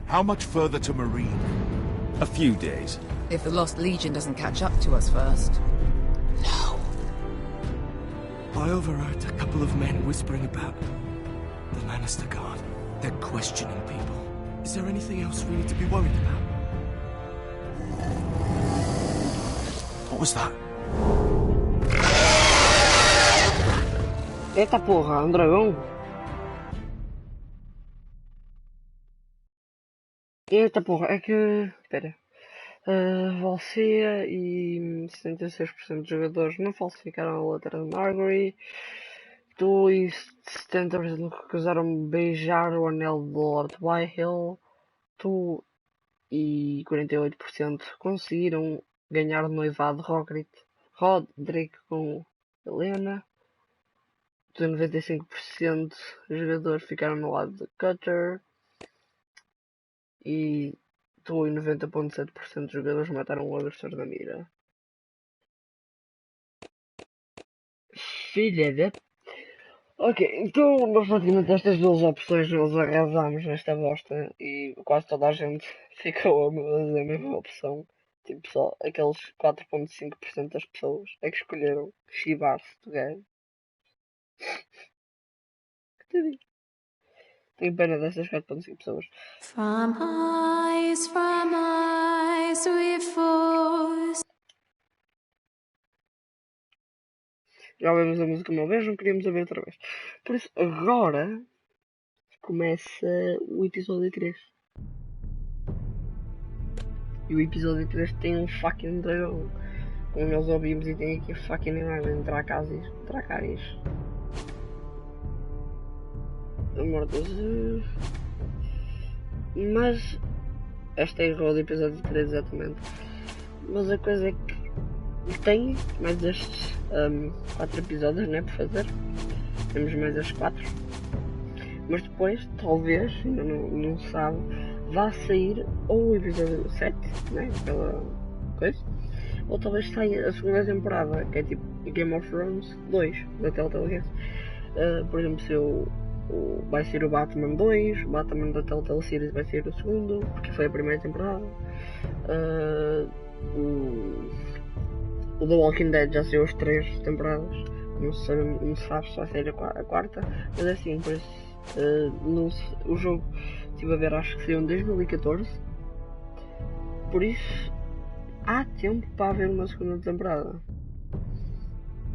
How much further to Marine? A few days. If the Lost Legion doesn't catch up to us first. No. I overheard a couple of men whispering about the Lannister Guard. They're questioning people. Is there anything else we need to be worried about? What was that? Eita porra, um dragão? Eita porra, é que... Espera. Você e 76% dos jogadores não falsificaram a letra de Margaery. Tu e 70% recusaram beijar o anel de Lord Whitehill. Tu e 48% conseguiram ganhar o noivado de Roderick com Helena. Tu e 95% dos jogadores ficaram no lado de Cutter. E tu e 90,7% dos jogadores mataram o agressor da mira. Filha de... Ok, então nós praticamente estas duas opções nós arrasamos nesta bosta e quase toda a gente ficou a fazer a mesma opção. Tipo, só aqueles 4,5% das pessoas é que escolheram chivar-se do gajo. Tenho pena dessas 4,5 pessoas. From eyes we force. Já ouvimos a música uma vez, não queríamos ouvir outra vez. Por isso, agora começa o episódio 3. E o episódio 3 tem um fucking dragão. Como nós ouvimos, e tem aqui fucking imagem de Dracarys. Amor de Deus. Mas esta é a rua do episódio 3 exatamente. Mas a coisa é que tem mais estes 4 episódios, né, por fazer. Temos mais estes 4. Mas depois, talvez, ainda não se sabe, vá sair ou o episódio 7, né, pela coisa, ou talvez saia a segunda temporada, que é tipo Game of Thrones 2, da Telltale. Por exemplo, se vai ser o Batman 2, o Batman da Telltale Series vai ser o segundo, porque foi a primeira temporada. O The Walking Dead já saiu as 3 temporadas, não se sabe se vai sair a quarta, mas é assim, por isso, o jogo, estive a ver, acho que saiu em 2014, por isso há tempo para haver uma segunda temporada.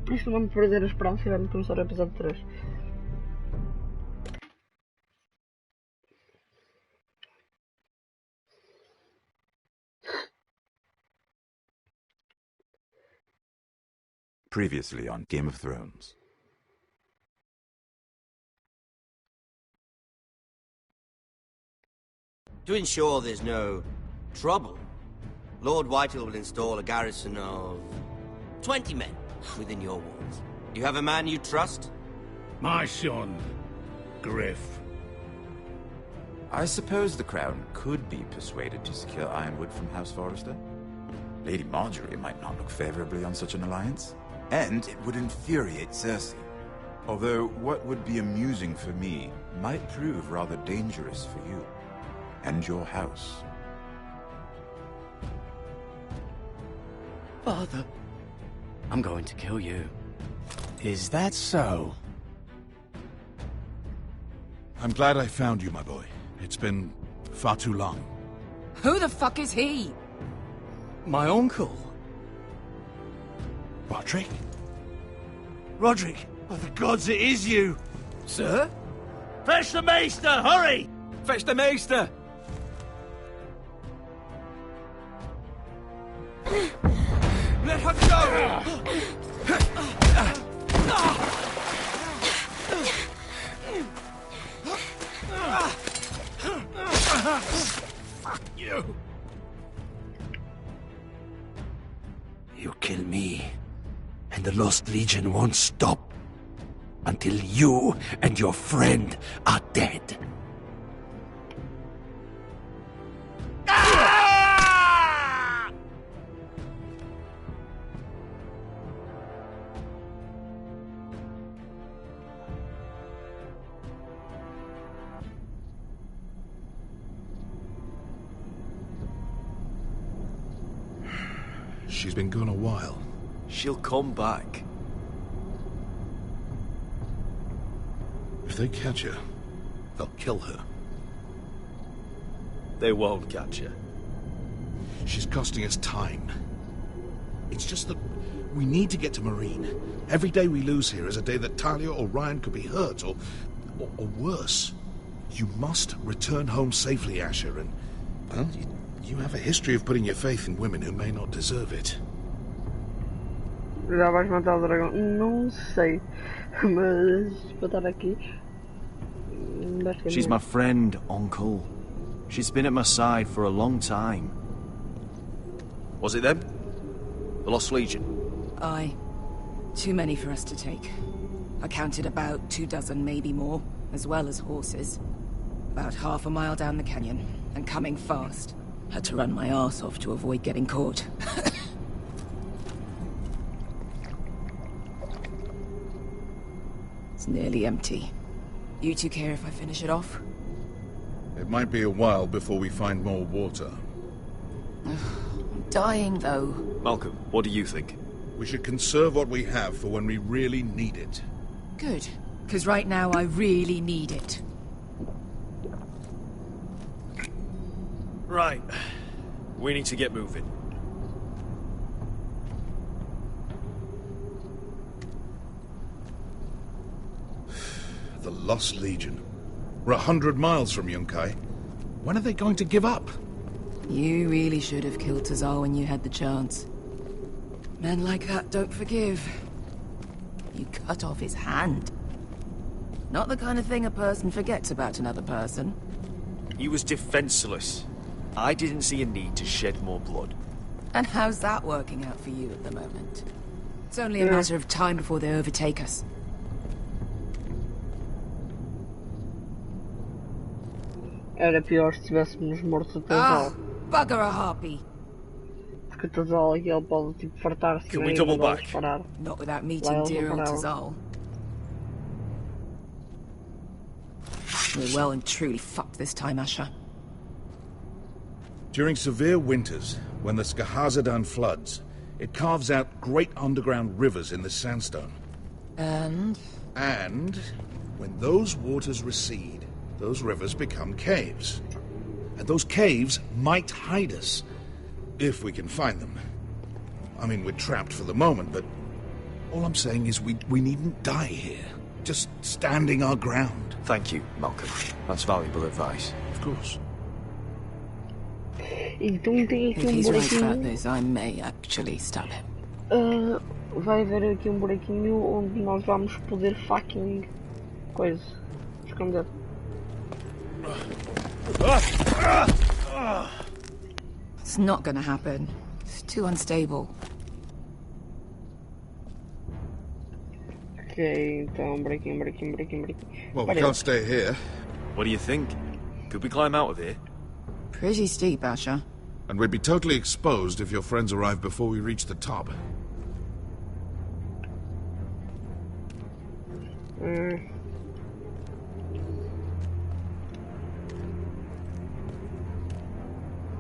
Por isso não vamos perder a esperança e vamos começar o episódio 3. Previously on Game of Thrones. To ensure there's no trouble, Lord Whitehill will install a garrison of 20 men within your walls. You have a man you trust? My son, Griff. I suppose the Crown could be persuaded to secure Ironwood from House Forrester. Lady Marjorie might not look favorably on such an alliance. And it would infuriate Cersei. Although what would be amusing for me might prove rather dangerous for you and your house. Father, I'm going to kill you. Is that so? I'm glad I found you, my boy. It's been far too long. Who the fuck is he? My uncle. Roderick? Roderick, by the gods, it is you! Sir? Fetch the maester, hurry! Fetch the maester! Let her go! Fuck you! You kill me, and the Lost Legion won't stop until you and your friend are dead. She's been gone a while. She'll come back. If they catch her, they'll kill her. They won't catch her. She's costing us time. It's just that we need to get to Marine. Every day we lose here is a day that Talia or Ryan could be hurt, or worse. You must return home safely, Asher, and, well, you have a history of putting your faith in women who may not deserve it. Já vais matar o dragão? Não sei, mas vou estar aqui. She's my friend, Uncle. She's been at my side for a long time. Was it them? The Lost Legion? Aye. Too many for us to take. I counted about 24, maybe more, as well as horses. About half a mile down the canyon, and coming fast. Had to run my arse off to avoid getting caught. It's nearly empty. You two care if I finish it off? It might be a while before we find more water. I'm dying, though. Malcolm, what do you think? We should conserve what we have for when we really need it. Good. Because right now I really need it. Right. We need to get moving. The Lost Legion. We're 100 miles from Yunkai. When are they going to give up? You really should have killed Tazal when you had the chance. Men like that don't forgive. You cut off his hand. Not the kind of thing a person forgets about another person. He was defenseless. I didn't see a need to shed more blood. And how's that working out for you at the moment? It's only a matter of time before they overtake us. Era pior se tivéssemos morto o Tazal. Bugger a harpy. Porque o Tazal aqui ele pode tipo fartar-se. Can we double back? Not without meeting dear old Tazal. We're well and truly fucked this time, Asher. During severe winters, when the Skahazadan floods, it carves out great underground rivers in the sandstone. And? And when those waters recede, those rivers become caves. And those caves might hide us, if we can find them. I mean, we're trapped for the moment, but all I'm saying is we needn't die here. Just standing our ground. Thank you, Malcolm. That's valuable advice. Of course. Então tem aqui If he's right about buraquinho. this, I may actually stab him. Vai haver aqui buraquinho onde nós vamos poder fucking coisa. Esconder. It's not gonna happen. It's too unstable. Ok, então buraquinho. Well, we can't stay here. What do you think? Could we climb out of here? Pretty steep, Asher. And we'd be totally exposed if your friends arrive before we reach the top.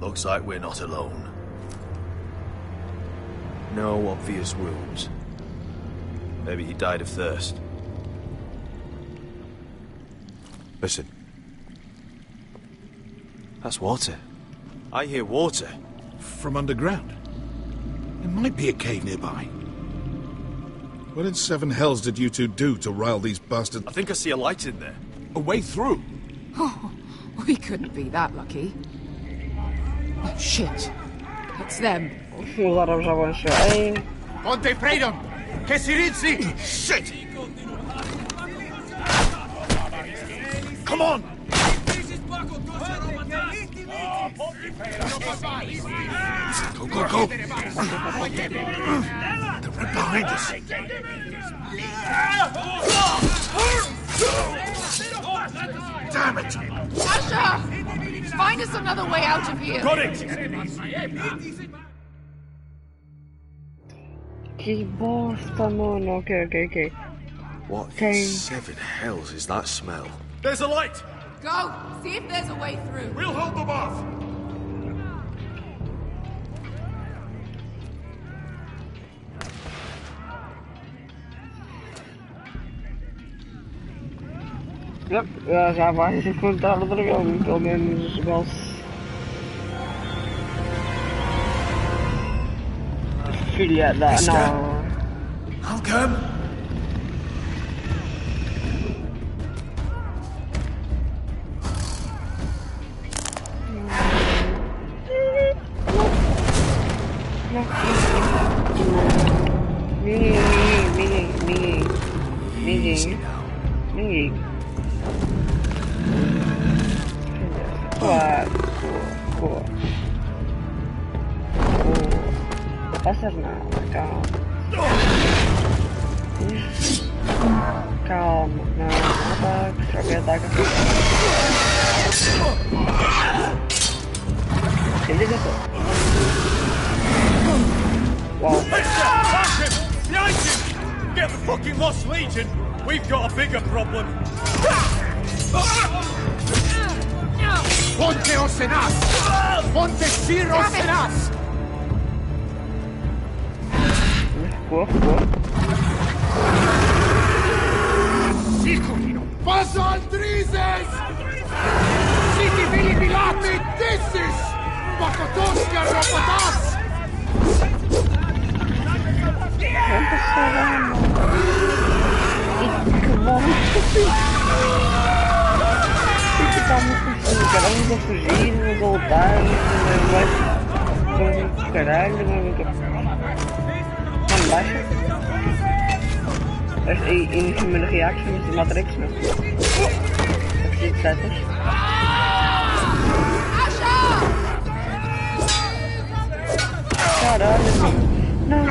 Looks like we're not alone. No obvious wounds. Maybe he died of thirst. Listen. That's water. I hear water. From underground? There might be a cave nearby. What in seven hells did you two do to rile these bastards? I think I see a light in there. A way through? Oh, we couldn't be that lucky. Oh, shit. It's them. Agora já vão chegar. Ponte freedom! Que si rizzi! Shit! Come on! Go, go, go! They're right behind us. Damn it! Asha! Find us another way out of here! Got it! Que bosta, mano. Okay. What Okay. seven hells is that smell? There's a light! Go! See if there's a way through. We'll hold them off! Yep, já vais encontrar o dragão, pelo menos igual-se. Filha da... não... I'll come! Ninguém. Claro, boa. Não passas nada, calma. Calma, não ataca, joga e ataca. Ele já Wow. Behind you! Get the fucking Lost Legion! We've got a bigger problem! Ponte Osenas! Ponte Sir Osenas! Paso al Drises! Siti Vili Pilati Dissis! Pakotoska Ropotas! Vamos a fugir, vamos a voltar, vamos a caralho, vamos baixo. E no primeiro reaction, no Matrix, não. Aqui de setas. Caralho, não.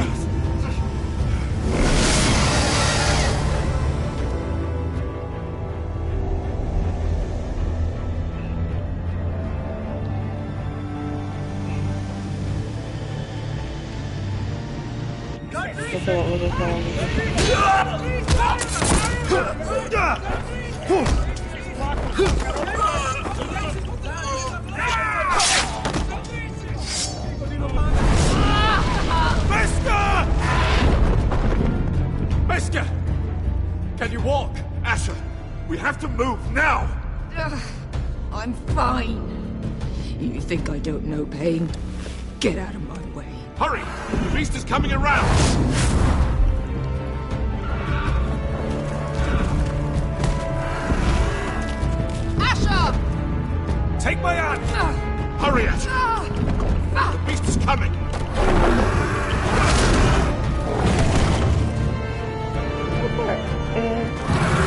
Mister! Can you walk? Asher, we have to move now! I'm fine. You think I don't know pain? Get out of my way. Hurry! The beast is coming around! Asher! Take my hand! Hurry, Asher! The beast is coming!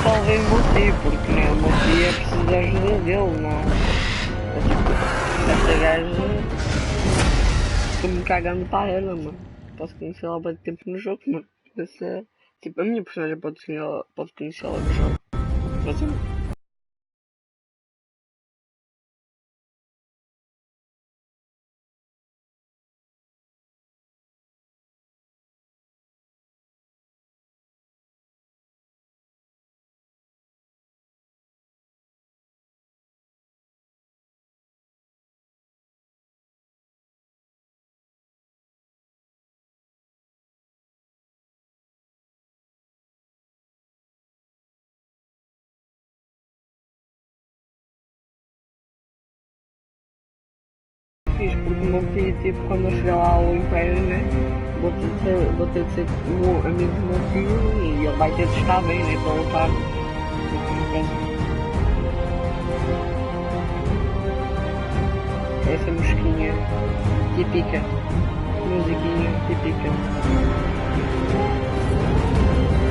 Talvez morrer, porque não, morrer é preciso da ajuda dele, não. Esta gaja estou-me cagando para ela, mano. Posso conhecer ela há bastante tempo no jogo, mano. Esse é, tipo, a minha personagem pode conhecer ela no jogo. Mas eu fixe, porque o meu filho, tipo, quando eu chegar lá ao Império, né? Vou ter de ser amigo do meu filho e ele vai ter de estar bem, né? Para lutar. Essa musiquinha típica. Musiquinha típica.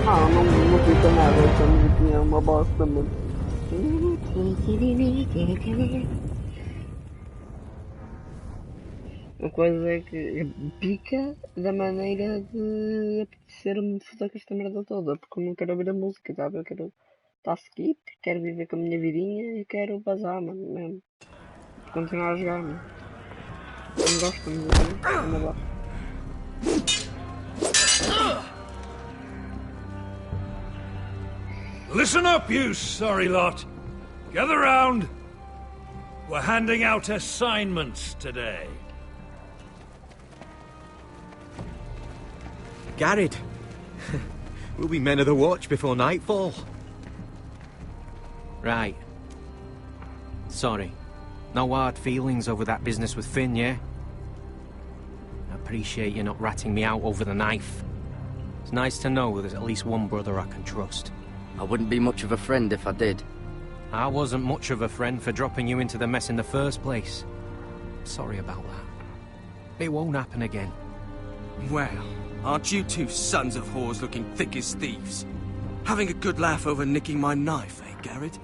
Não fica nada, essa musiquinha é uma bosta mesmo. A coisa é que pica da maneira de apetecer-me foder com esta merda toda, porque eu não quero ouvir a música, sabe? Eu quero estar skip, quero viver com a minha vidinha e quero vazar, mano, mesmo. Continuar a jogar, mano. Não gosto de música, anda lá. Listen up, you sorry lot. Gather round. We're handing out assignments today. Garrett. We'll be men of the watch before nightfall. Right. Sorry. No hard feelings over that business with Finn, yeah? I appreciate you not ratting me out over the knife. It's nice to know there's at least one brother I can trust. I wouldn't be much of a friend if I did. I wasn't much of a friend for dropping you into the mess in the first place. Sorry about that. It won't happen again. Well, aren't you two sons of whores looking thick as thieves? Having a good laugh over nicking my knife, eh, Garrett?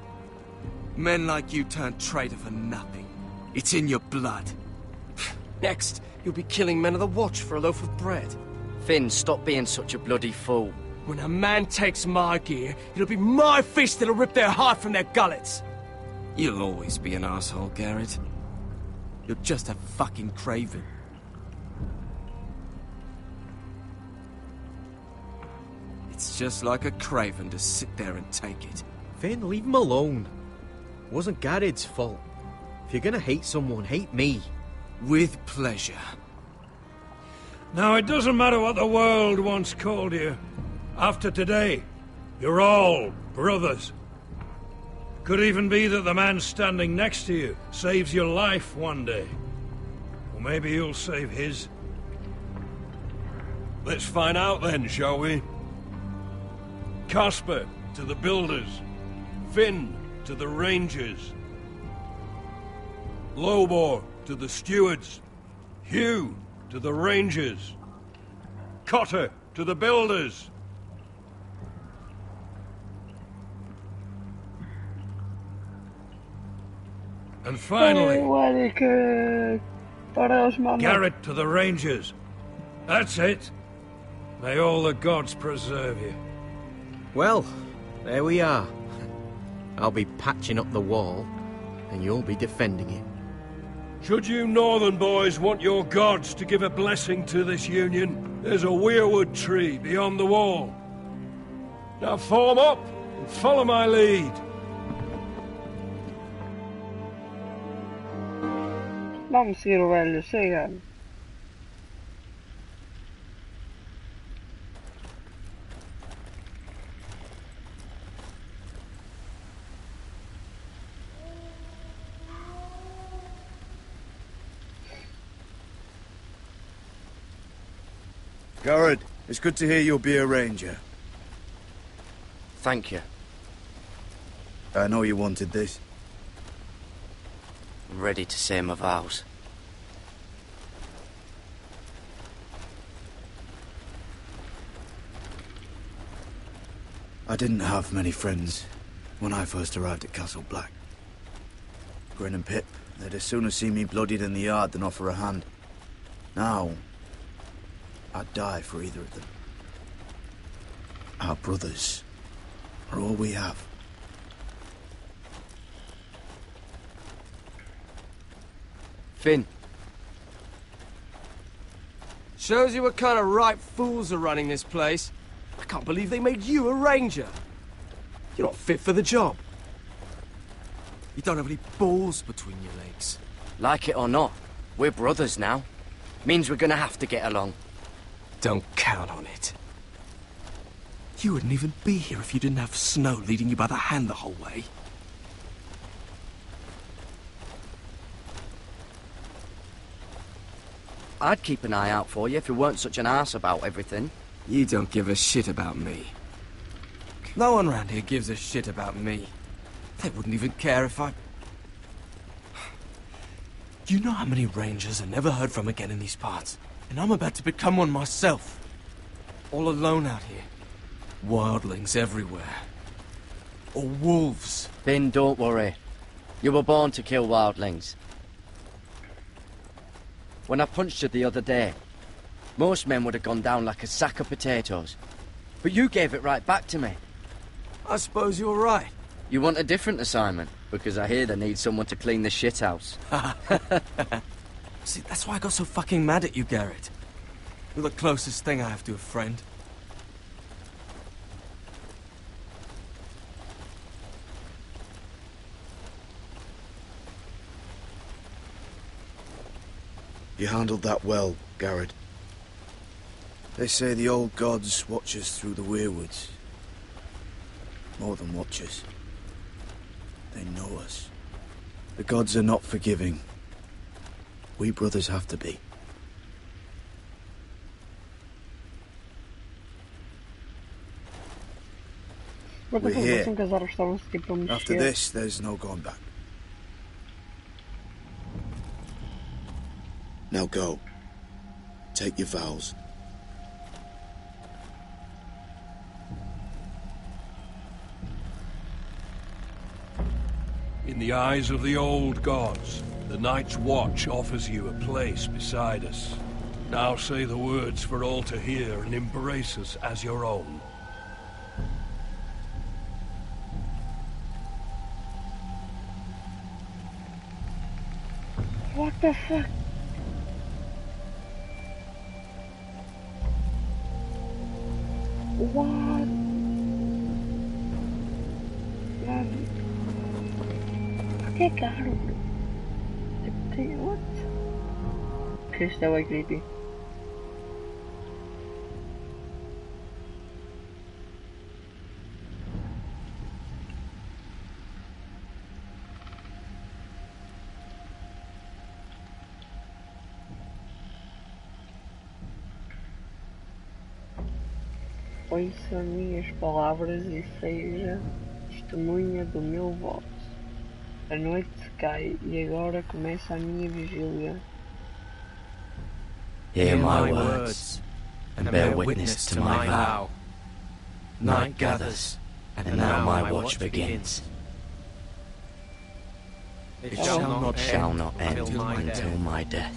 Men like you turn traitor for nothing. It's in your blood. Next, you'll be killing men of the watch for a loaf of bread. Finn, stop being such a bloody fool. When a man takes my gear, it'll be my fist that'll rip their heart from their gullets. You'll always be an asshole, Garrett. You're just a fucking craven. It's just like a craven to sit there and take it. Finn, leave him alone. It wasn't Garrett's fault. If you're gonna hate someone, hate me. With pleasure. Now, it doesn't matter what the world once called you. After today, you're all brothers. Could even be that the man standing next to you saves your life one day. Or maybe you'll save his. Let's find out then, shall we? Casper to the builders. Finn to the rangers. Lobor to the stewards. Hugh to the rangers. Cotter to the builders. And finally, Garrett to the Rangers. That's it. May all the gods preserve you. Well, there we are. I'll be patching up the wall, and you'll be defending it. Should you northern boys want your gods to give a blessing to this union, there's a weirwood tree beyond the wall. Now form up and follow my lead. Vamos seguir o velho, chega. Garrett, it's good to hear you'll be a ranger. Thank you. I know you wanted this. I'm ready to say my vows. I didn't have many friends when I first arrived at Castle Black. Grin and Pip, they'd as soon see me bloodied in the yard than offer a hand. Now, I'd die for either of them. Our brothers are all we have. Finn. Shows you what kind of ripe fools are running this place. I can't believe they made you a ranger. You're not fit for the job. You don't have any balls between your legs. Like it or not, we're brothers now. Means we're gonna have to get along. Don't count on it. You wouldn't even be here if you didn't have Snow leading you by the hand the whole way. I'd keep an eye out for you if you weren't such an arse about everything. You don't give a shit about me. No one around here gives a shit about me. They wouldn't even care if I... You know how many rangers I never heard from again in these parts? And I'm about to become one myself. All alone out here. Wildlings everywhere. Or wolves. Finn, don't worry. You were born to kill wildlings. When I punched you the other day, most men would have gone down like a sack of potatoes. But you gave it right back to me. I suppose you're right. You want a different assignment, because I hear they need someone to clean the shithouse. See, that's why I got so fucking mad at you, Garrett. You're the closest thing I have to a friend. You handled that well, Garrett. They say the old gods watch us through the weirwoods. More than watch us. They know us. The gods are not forgiving. We brothers have to be. We're here. After this, there's no going back. Now go. Take your vows. In the eyes of the old gods, the Night's Watch offers you a place beside us. Now say the words for all to hear and embrace us as your own. What the fuck? What? Que caro. What? Okay, está bem creepy. Ouça minhas palavras e seja testemunha do meu voto. A noite cai e agora começa a minha vigília. Hear my words, and bear witness to my vow. Night gathers, and now my watch begins. It shall not end until my death.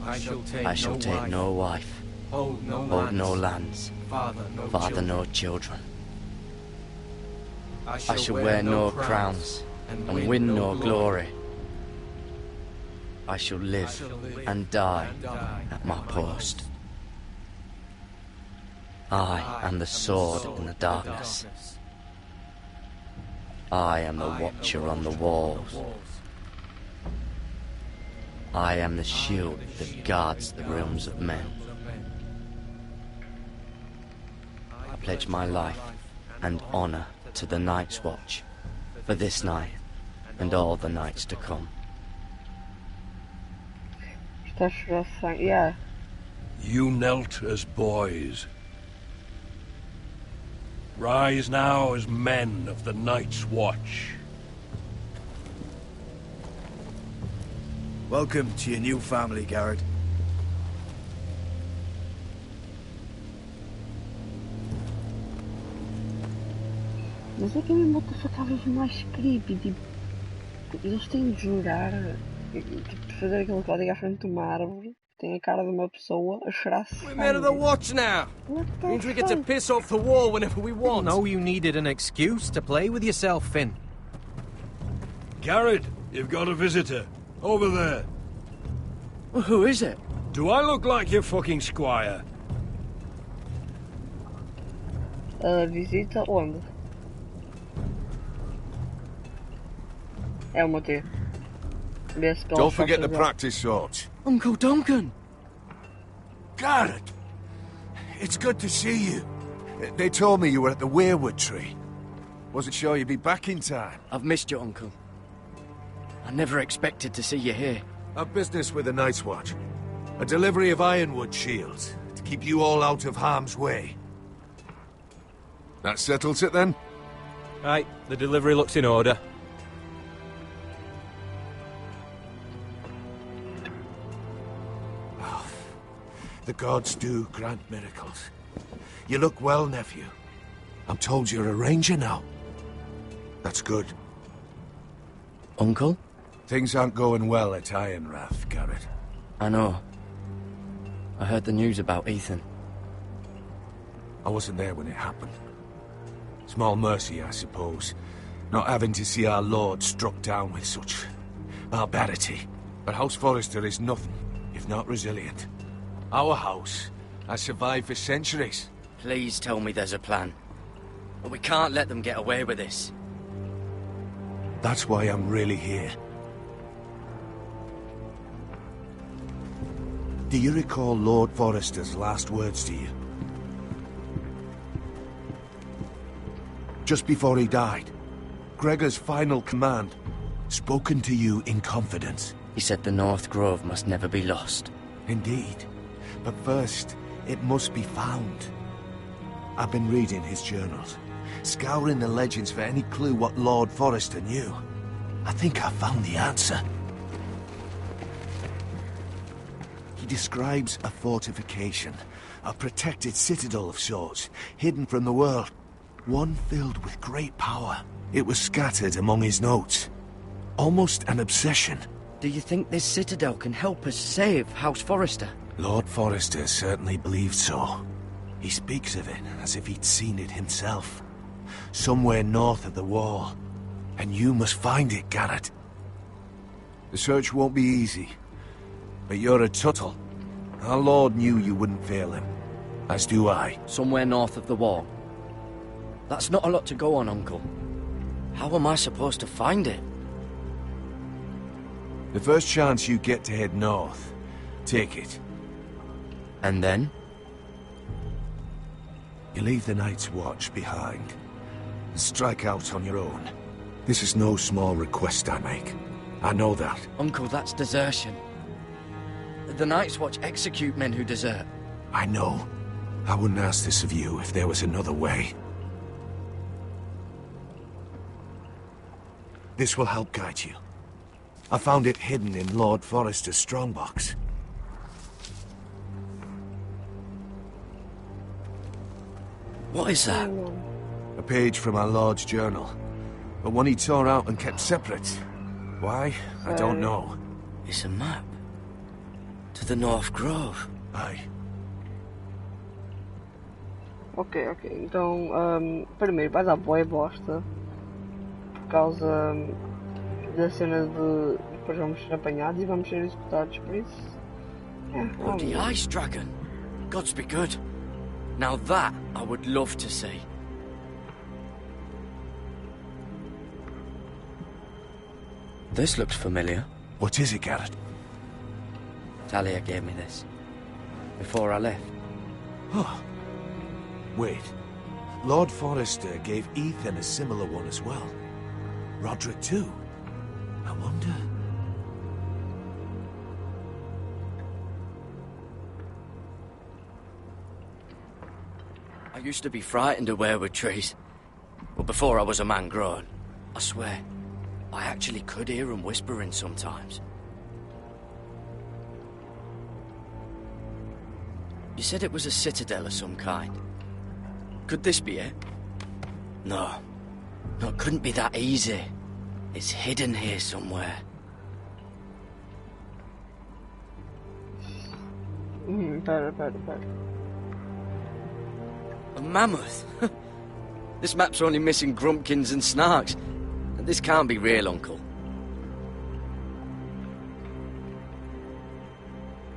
I shall take no wife, hold no lands, father no children. I shall wear no crowns, and win no glory. I shall live and die at my post. I am the sword in the darkness. I am the watcher on the walls. I am the shield that guards the realms of men. I pledge my life and honor to the Night's Watch for this night and all the nights to come. Yeah. You knelt as boys. Rise now as men of the Night's Watch. Welcome to your new family, Garrett. Mas é que a mim bota cada vez mais creepy, tipo, eles têm de jurar, tipo, fazer aquele código à frente de uma árvore, tem a cara de uma pessoa a chorar sangue. We're men of the watch now! Means we get to piss off the wall whenever we want. No, you needed an excuse to play with yourself, Finn. Garrett, you've got a visitor. Over there. Well, who is it? Do I look like your fucking squire? Visita onde? É o meu tio. Don't forget the practice swords. Uncle Duncan! Garrett! It's good to see you. They told me you were at the weirwood tree. Wasn't sure you'd be back in time. I've missed you, Uncle. I never expected to see you here. Our business with the Night's Watch. A delivery of ironwood shields, to keep you all out of harm's way. That settles it then? Right, the delivery looks in order. Oh, the gods do grant miracles. You look well, nephew. I'm told you're a ranger now. That's good. Uncle? Things aren't going well at Ironrath, Garrett. I know. I heard the news about Ethan. I wasn't there when it happened. Small mercy, I suppose, not having to see our lord struck down with such barbarity. But House Forrester is nothing if not resilient. Our house has survived for centuries. Please tell me there's a plan. But we can't let them get away with this. That's why I'm really here. Do you recall Lord Forrester's last words to you? Just before he died, Gregor's final command, spoken to you in confidence. He said the North Grove must never be lost. Indeed. But first, it must be found. I've been reading his journals, scouring the legends for any clue what Lord Forrester knew. I think I found the answer. He describes a fortification, a protected citadel of sorts, hidden from the world. One filled with great power. It was scattered among his notes. Almost an obsession. Do you think this citadel can help us save House Forrester? Lord Forrester certainly believed so. He speaks of it as if he'd seen it himself. Somewhere north of the wall. And you must find it, Garrett. The search won't be easy. But you're a Tuttle. Our Lord knew you wouldn't fail him. As do I. Somewhere north of the wall. That's not a lot to go on, Uncle. How am I supposed to find it? The first chance you get to head north, take it. And then? You leave the Night's Watch behind, and strike out on your own. This is no small request I make. I know that. Uncle, that's desertion. The Night's Watch execute men who desert. I know. I wouldn't ask this of you if there was another way. This will help guide you. I found it hidden in Lord Forrester's strongbox. What is that? A page from our Lord's journal. But one he tore out and kept separate. Why? I don't know. It's a map. To the North Grove. Aye. Ok. Então, primeiro vai dar boa bosta. Por causa da cena de depois vamos ser apanhados e vamos ser executados, por isso. Bloody Ice Dragon. Gods be good. Now that I would love to see. This looks familiar. What is it, Garrett? Talia gave me this. Before I left. Oh. Wait. Lord Forrester gave Ethan a similar one as well. Roderick too. I wonder... I used to be frightened of weirwood trees. But before I was a man grown, I swear, I actually could hear them whispering sometimes. You said it was a citadel of some kind. Could this be it? No. No, it couldn't be that easy. It's hidden here somewhere. Pera. A mammoth? This map's only missing grumpkins and snarks. And this can't be real, Uncle.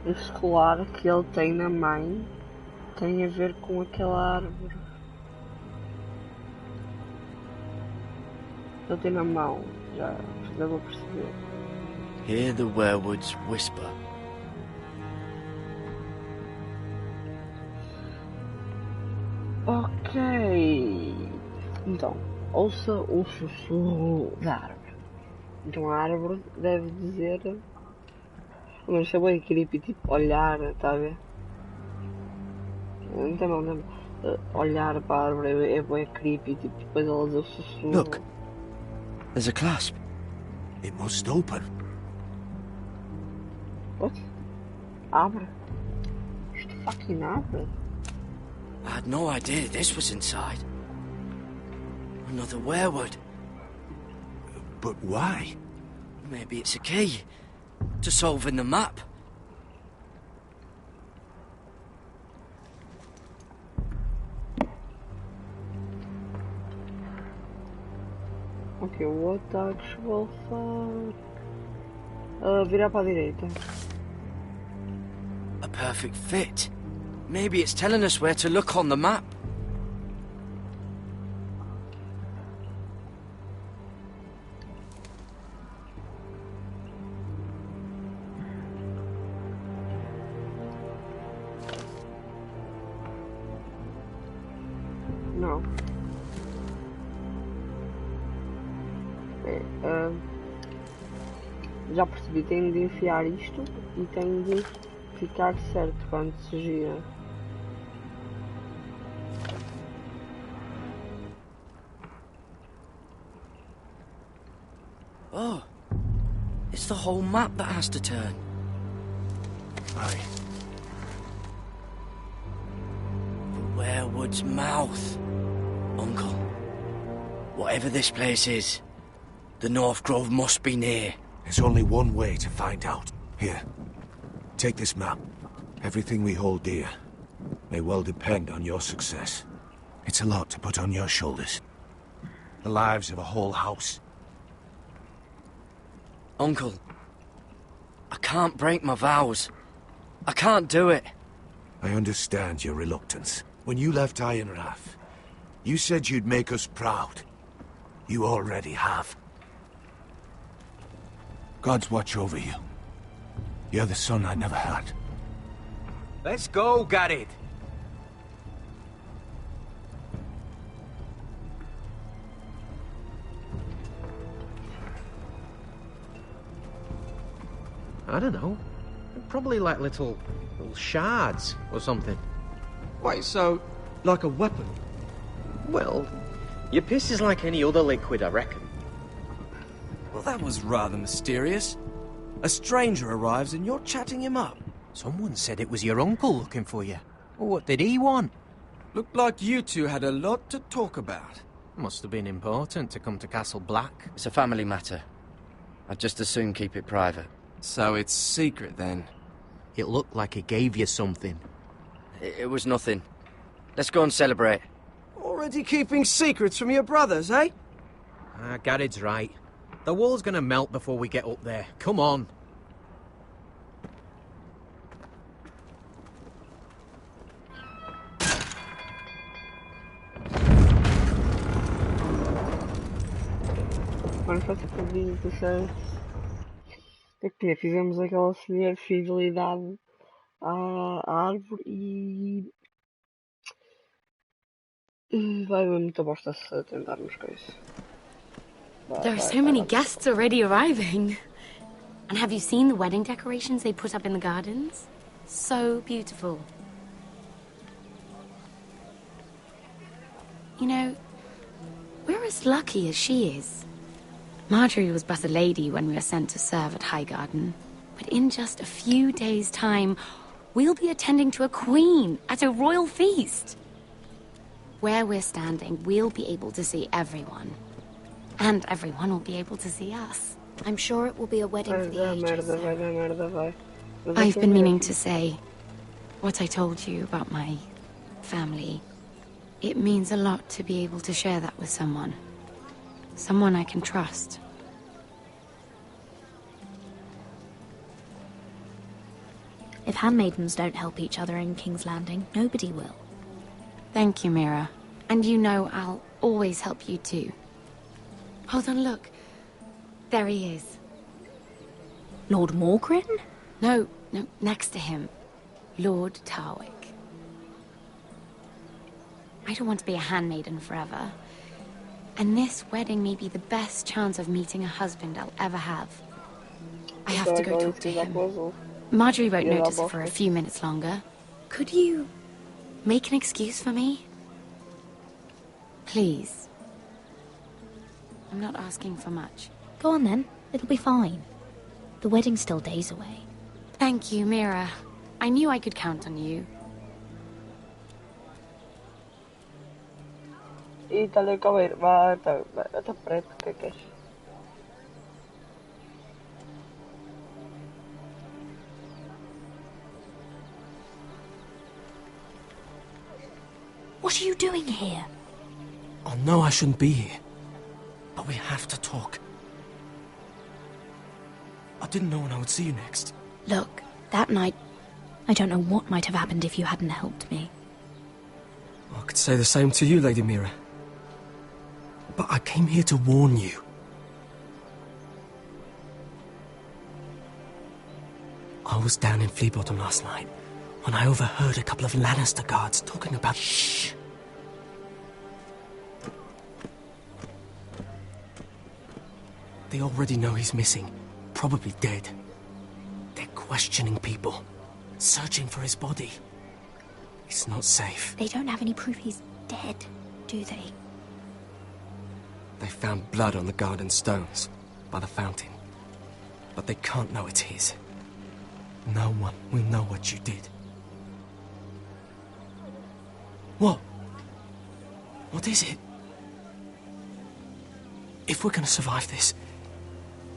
Esse colar que ele tem na mãe tem a ver com aquela árvore. Ele tem na mão, já vou perceber. Hear the weirwoods whisper. Ok. Então, ouça o sussurro da árvore. Então a árvore deve dizer Mas isso é bem creepy, tipo, olhar, está a ver? Não tem mal, não. Olhar para a árvore é bem creepy, tipo, depois elas o sussurro. Look, there's a clasp. It must open. What? Abre? Isto fucking abre? I had no idea this was inside. Another werewood. But why? Maybe it's a key to solving the map. Ok, what the actual fuck? Virar para a direita. A perfect fit. Maybe it's telling us where to look on the map. Não. Já percebi, tenho de enfiar isto e tenho de ficar certo quando se gira. Oh, it's the whole map that has to turn. Aye. The werewood's mouth. Uncle, whatever this place is, the North Grove must be near. There's only one way to find out. Here, take this map. Everything we hold dear may well depend on your success. It's a lot to put on your shoulders. The lives of a whole house. Uncle, I can't break my vows. I can't do it. I understand your reluctance. When you left Iron Wrath, you said you'd make us proud. You already have. God's watch over you. You're the son I never had. Let's go, Garrett. I don't know. Probably like little shards or something. Wait, so, like a weapon? Well, your piss is like any other liquid, I reckon. Well, that was rather mysterious. A stranger arrives and you're chatting him up. Someone said it was your uncle looking for you. What did he want? Looked like you two had a lot to talk about. Must have been important to come to Castle Black. It's a family matter. I'd just as soon keep it private. So it's secret, then? It looked like he gave you something. It was nothing. Let's go and celebrate. Already keeping secrets from your brothers, eh? Garrett's right. The wall's gonna melt before we get up there. Come on. Agora faço a apresentação. Aqui fizemos aquela semelhante fidelidade à árvore e vai muita bosta se tentarmos com isso. There are so many guests already arriving. And have you seen the wedding decorations they put up in the gardens? So beautiful. You know, we're as lucky as she is. Marjorie was but a lady when we were sent to serve at Highgarden. But in just a few days' time, we'll be attending to a queen at a royal feast. Where we're standing, we'll be able to see everyone. And everyone will be able to see us. I'm sure it will be a wedding for the ages. I've been meaning to say what I told you about my family. It means a lot to be able to share that with someone. Someone I can trust. If handmaidens don't help each other in King's Landing, nobody will. Thank you, Mira. And you know I'll always help you too. Hold on, look. There he is. Lord Morgrin? No, next to him. Lord Tarwick. I don't want to be a handmaiden forever. And this wedding may be the best chance of meeting a husband I'll ever have. I have to go talk to him. Marjorie won't Yeah, notice that for a bullshit. few minutes longer. Could you make an excuse for me? Please. I'm not asking for much. Go on then. It'll be fine. The wedding's still days away. Thank you, Mira. I knew I could count on you. E tale cover, va, está preto, que queres? What are you doing here? I know I shouldn't be here, but we have to talk. I didn't know when I would see you next. Look, that night, I don't know what might have happened if you hadn't helped me. I could say the same to you, Lady Mira. But I came here to warn you. I was down in Fleabottom last night when I overheard a couple of Lannister guards talking about... Shh! They already know he's missing, probably dead. They're questioning people, searching for his body. It's not safe. They don't have any proof he's dead, do they? They found blood on the garden stones by the fountain, but they can't know it's his. No one will know what you did. What? What is it? If we're gonna survive this,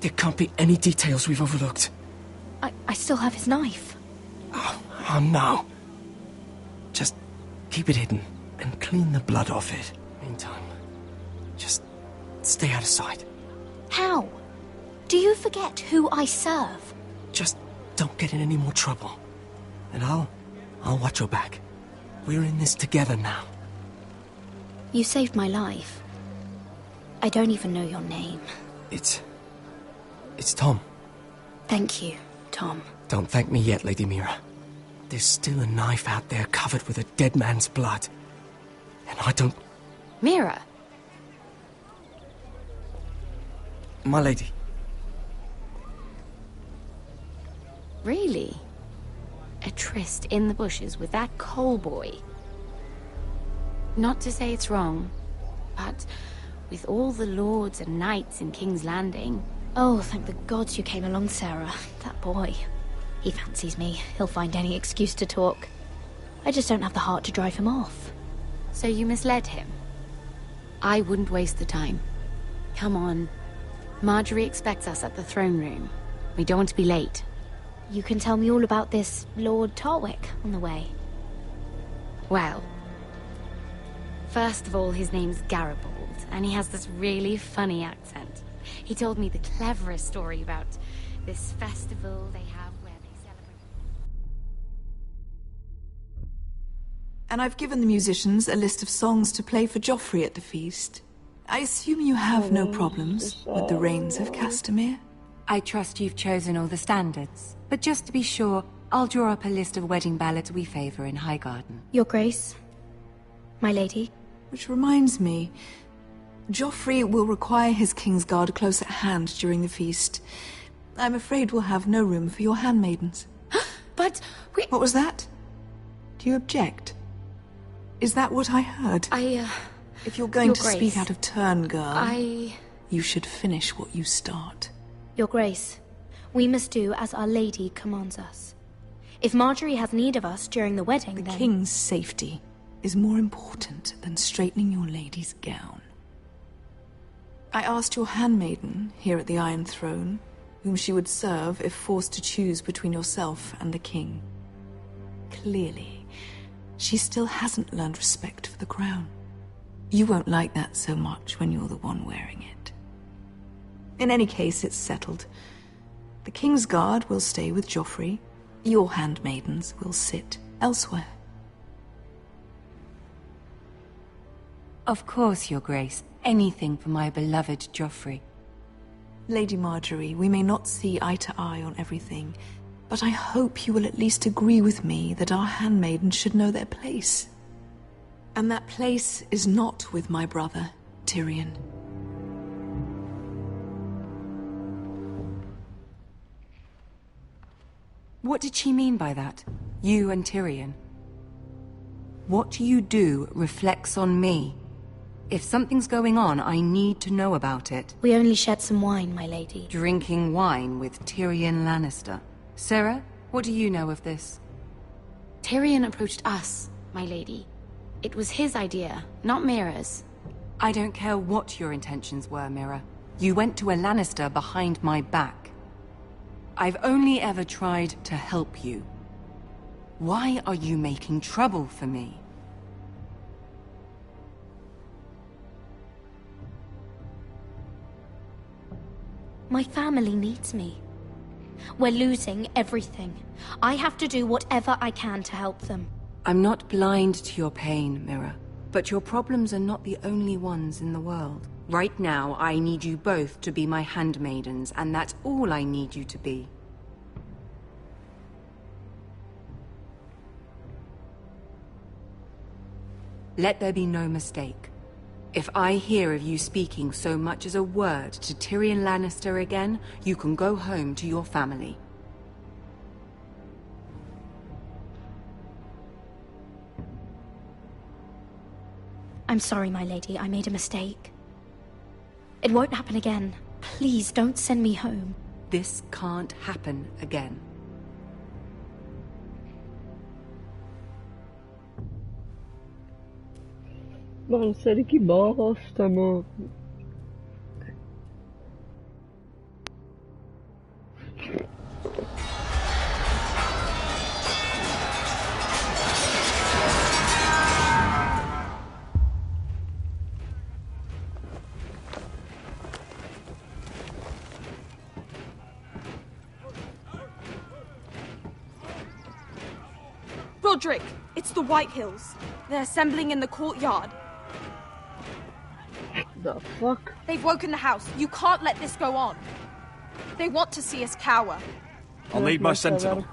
there can't be any details we've overlooked. I still have his knife. Oh no. Just keep it hidden and clean the blood off it. Meantime, just stay out of sight. How? Do you forget who I serve? Just don't get in any more trouble. And I'll watch your back. We're in this together now. You saved my life. I don't even know your name. It's Tom. Thank you, Tom. Don't thank me yet, Lady Mira. There's still a knife out there covered with a dead man's blood. And I don't... Mira! My lady. Really? A tryst in the bushes with that coal boy? Not to say it's wrong, but with all the lords and knights in King's Landing... Oh, thank the gods you came along, Sarah. That boy. He fancies me. He'll find any excuse to talk. I just don't have the heart to drive him off. So you misled him? I wouldn't waste the time. Come on. Marjorie expects us at the throne room. We don't want to be late. You can tell me all about this Lord Tarwick on the way. Well, first of all, his name's Garibald, and he has this really funny accent. He told me the cleverest story about this festival they have where they celebrate... And I've given the musicians a list of songs to play for Joffrey at the feast. I assume you have no problems with the Rains of Castamere? I trust you've chosen all the standards. But just to be sure, I'll draw up a list of wedding ballads we favor in Highgarden. Your Grace, my lady. Which reminds me, Joffrey will require his Kingsguard close at hand during the feast. I'm afraid we'll have no room for your handmaidens. But we... What was that? Do you object? Is that what I heard? If you're going to speak out of turn, girl, you should finish what you start. Your Grace, we must do as Our Lady commands us. If Marjorie has need of us during the wedding, then... The King's safety is more important than straightening your lady's gown. I asked your handmaiden here at the Iron Throne whom she would serve if forced to choose between yourself and the King. Clearly, she still hasn't learned respect for the crown. You won't like that so much when you're the one wearing it. In any case, it's settled. The Kingsguard will stay with Joffrey. Your handmaidens will sit elsewhere. Of course, Your Grace. Anything for my beloved Joffrey. Lady Marjorie, we may not see eye to eye on everything, but I hope you will at least agree with me that our handmaidens should know their place. And that place is not with my brother, Tyrion. What did she mean by that? You and Tyrion? What you do reflects on me. If something's going on, I need to know about it. We only shared some wine, my lady. Drinking wine with Tyrion Lannister. Sarah, what do you know of this? Tyrion approached us, my lady. It was his idea, not Mira's. I don't care what your intentions were, Mira. You went to a Lannister behind my back. I've only ever tried to help you. Why are you making trouble for me? My family needs me. We're losing everything. I have to do whatever I can to help them. I'm not blind to your pain, Mira. But your problems are not the only ones in the world. Right now, I need you both to be my handmaidens, and that's all I need you to be. Let there be no mistake. If I hear of you speaking so much as a word to Tyrion Lannister again, you can go home to your family. I'm sorry, my lady. I made a mistake. It won't happen again. Please don't send me home. This can't happen again. Mano, sério, que bosta, mano. Roderick, it's the White Hills. They're assembling in the courtyard. The fuck? They've woken the house. You can't let this go on. They want to see us cower. I'll need my sentinel.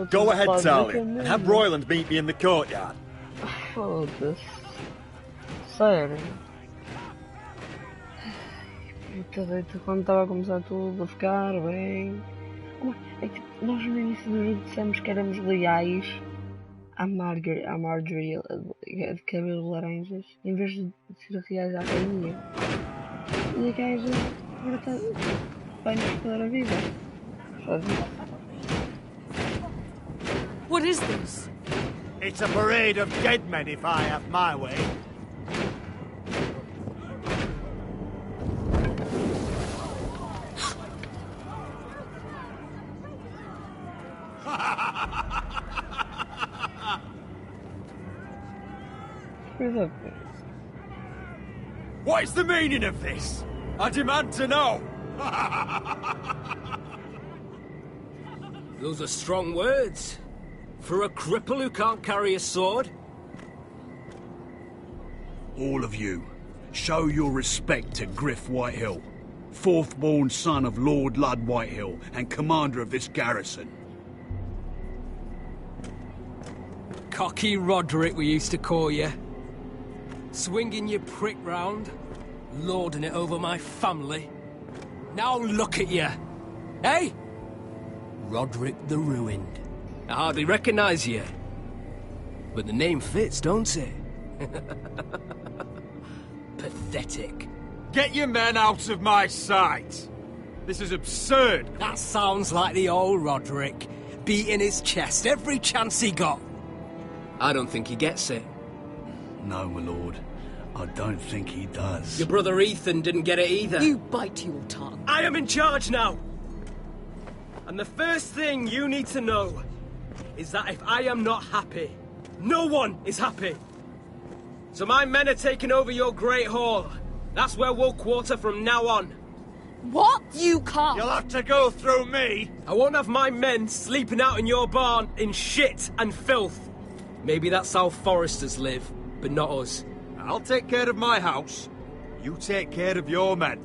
Go ahead, Talia, and have Royland meet me in the courtyard. Foda-se. Sério. Puta deita, quando estava a começar tudo a ficar bem. É que nós no início do jogo dissemos que éramos leais à Marjorie de cabelo laranjas, em vez de ser reais à rainha. E a gaja agora está bem nos foder a vida. What is this? It's a parade of dead men if I have my way. What is the meaning of this? I demand to know! Those are strong words. For a cripple who can't carry a sword? All of you, show your respect to Griff Whitehill, fourth-born son of Lord Ludd Whitehill and commander of this garrison. Cocky Roderick, we used to call you. Swinging your prick round, lording it over my family. Now look at you! Hey? Roderick the Ruined. I hardly recognise you. But the name fits, don't it? Pathetic. Get your men out of my sight! This is absurd! That sounds like the old Roderick, beating his chest every chance he got. I don't think he gets it. No, my lord. I don't think he does. Your brother Ethan didn't get it either. You bite your tongue. I am in charge now! And the first thing you need to know is that if I am not happy, no one is happy. So my men are taking over your Great Hall. That's where we'll quarter from now on. What? You can't. You'll have to go through me. I won't have my men sleeping out in your barn in shit and filth. Maybe that's how Foresters live, but not us. I'll take care of my house. You take care of your men.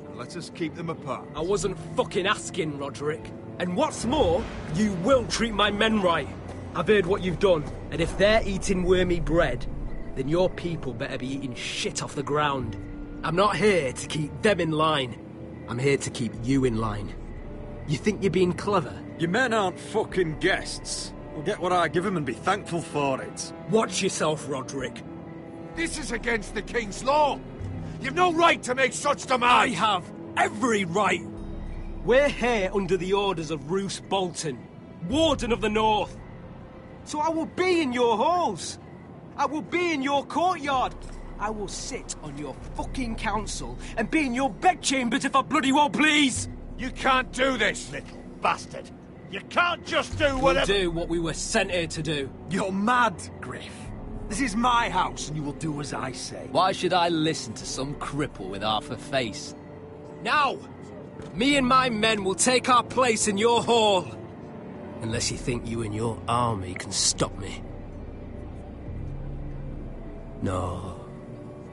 And let us keep them apart. I wasn't fucking asking, Roderick. And what's more, you will treat my men right. I've heard what you've done, and if they're eating wormy bread, then your people better be eating shit off the ground. I'm not here to keep them in line. I'm here to keep you in line. You think you're being clever? Your men aren't fucking guests. We'll get what I give them and be thankful for it. Watch yourself, Roderick. This is against the King's law. You've no right to make such demands. I have every right. We're here under the orders of Roose Bolton, Warden of the North. So I will be in your halls. I will be in your courtyard. I will sit on your fucking council and be in your bedchambers if I bloody well please. You can't do this, little bastard. You can't just do whatever... We'll do what we were sent here to do. You're mad, Griff. This is my house and you will do as I say. Why should I listen to some cripple with half a face? Now, me and my men will take our place in your hall. Unless you think you and your army can stop me. No,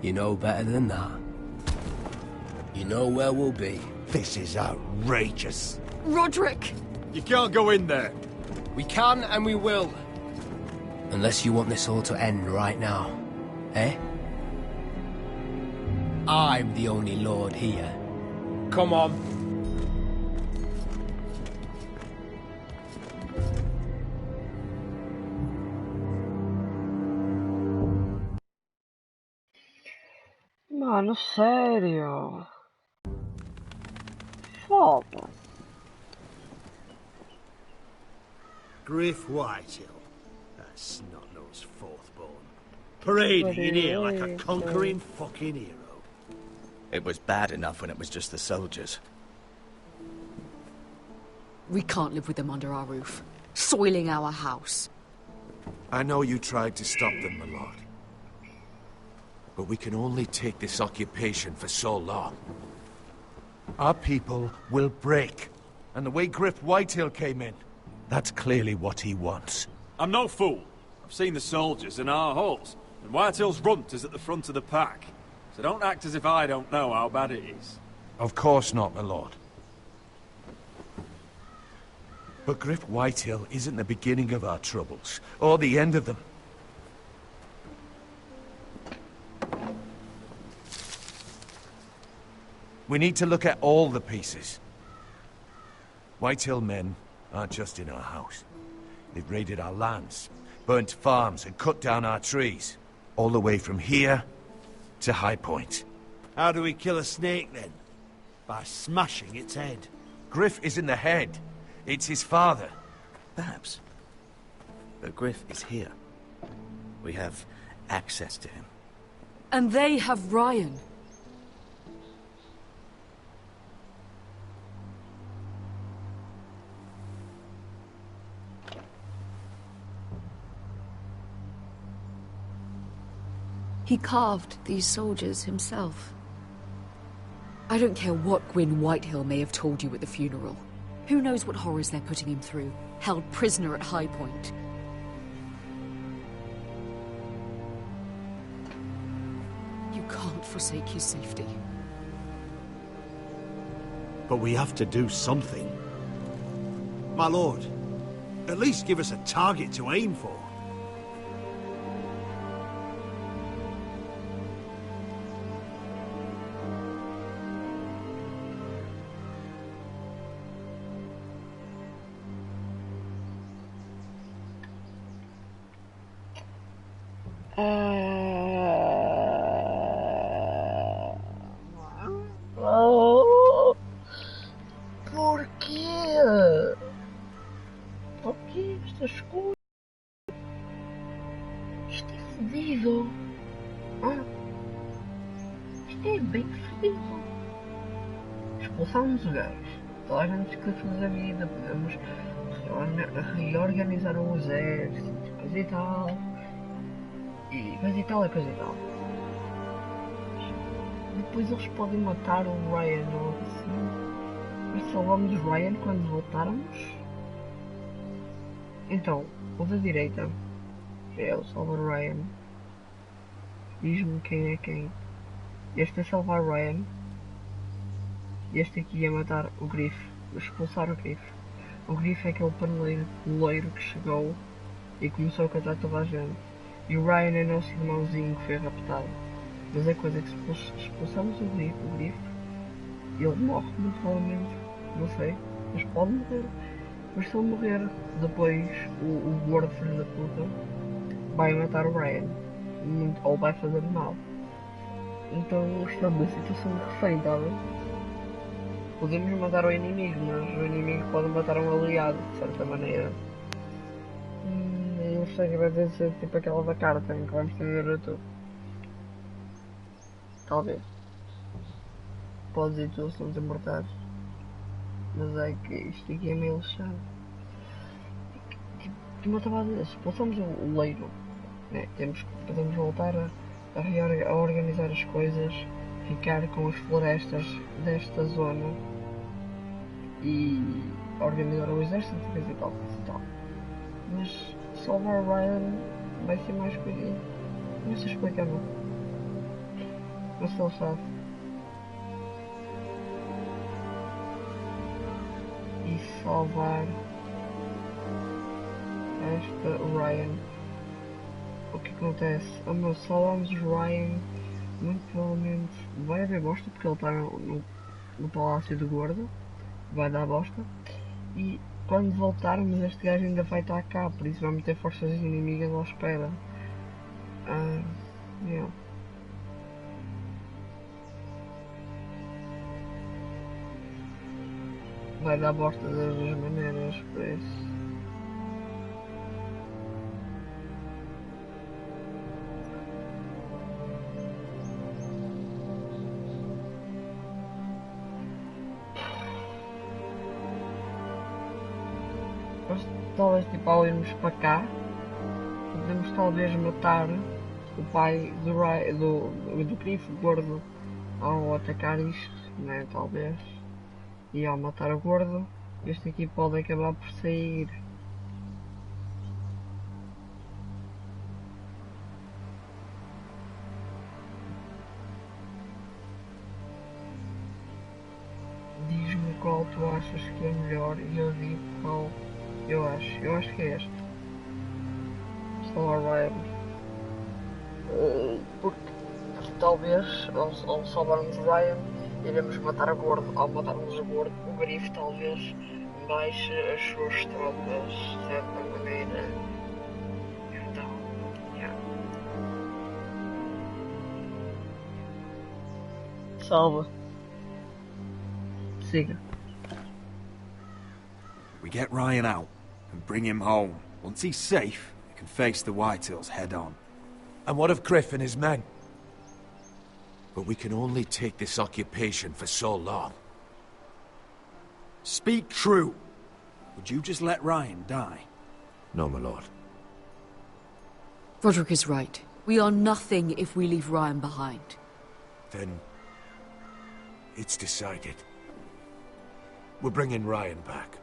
you know better than that. You know where we'll be. This is outrageous. Roderick! You can't go in there. We can and we will. Unless you want this all to end right now. Eh? I'm the only lord here. Come on. Mano, sério? Foda. Griff Whitehill. That snot-nosed fourth-born. Parading in here like a conquering fucking hero. It was bad enough when it was just the soldiers. We can't live with them under our roof, soiling our house. I know you tried to stop them, my lord. But we can only take this occupation for so long. Our people will break. And the way Griff Whitehill came in, that's clearly what he wants. I'm no fool. I've seen the soldiers in our halls, and Whitehill's runt is at the front of the pack. So don't act as if I don't know how bad it is. Of course not, my lord. But Griff Whitehill isn't the beginning of our troubles, or the end of them. We need to look at all the pieces. Whitehill men aren't just in our house. They've raided our lands, burnt farms and cut down our trees. All the way from here to High Point. How do we kill a snake, then? By smashing its head. Griff isn't the head. It's his father. Perhaps. But Griff is here. We have access to him. And they have Ryan. He carved these soldiers himself. I don't care what Gwyn Whitehill may have told you at the funeral. Who knows what horrors they're putting him through, held prisoner at High Point. You can't forsake his safety. But we have to do something. My lord, at least give us a target to aim for. Porquê? Porquê estas coisas? Isto é fodido. Isto é bem fodido. Expulsamos os gajos. Toda a gente que fazer a vida. Podemos reorganizar o exército. Coisa e tal. E coisa e tal, coisa e tal. Depois eles podem matar o Ryan ou assim. Mas salvamos o Ryan quando voltarmos. Então, o da direita é o salvar o Ryan. Diz-me quem é quem. Este é salvar o Ryan. Este aqui é matar o Griff. Expulsar o Griff. O Griff é aquele paneleiro loiro que chegou e começou a casar toda a gente. E o Ryan é nosso irmãozinho que foi raptado. Mas a coisa é que se expulsamos o Griff, ele morre muito provavelmente. Não sei. Mas pode morrer. Mas se ele morrer, depois o gordo filho da puta vai matar o Ryan. Ou vai fazer mal. Então estamos na situação de refém, tá bem? Podemos matar o inimigo, mas o inimigo pode matar um aliado, de certa maneira. Eu sei que vai ser tipo aquela da carta em que vamos ter a tu. Talvez. Podes ir tu se não te importares. Mas é que isto aqui é meio lixado. Como eu estava a dizer, se passamos o leiro, né, podemos voltar a organizar as coisas, ficar com as florestas desta zona e organizar o exército e tal. Mas salvar o Ryan vai ser mais coisa. Não sei explicar não. Mas ele sabe. E salvar Ryan. O que acontece? Salvamos Ryan, muito provavelmente vai haver bosta porque ele está no Palácio do Gordo. Vai dar bosta. E quando voltarmos este gajo ainda vai estar cá, por isso vamos ter forças inimigas à espera. Yeah. Vai dar bosta das duas maneiras, por isso. Mas talvez tipo ao irmos para cá, podemos talvez matar o pai do grifo gordo ao atacar isto, né? Talvez. E ao matar o gordo, este aqui pode acabar por sair. Diz-me qual tu achas que é melhor e eu digo qual eu acho. Eu acho que é este. Salvar Ryan. Porque talvez ao salvarmos Ryan iremos matar o gordo. Ao matarmos o gordo, o grifo talvez baixe as suas tropas de certa maneira. Então, yeah. Salva. Siga. We get Ryan out and bring him home. Once he's safe, we can face the Whitehills head on. And what of Griff and his men? But we can only take this occupation for so long. Speak true. Would you just let Ryan die? No, my lord. Roderick is right. We are nothing if we leave Ryan behind. Then it's decided. We're bringing Ryan back.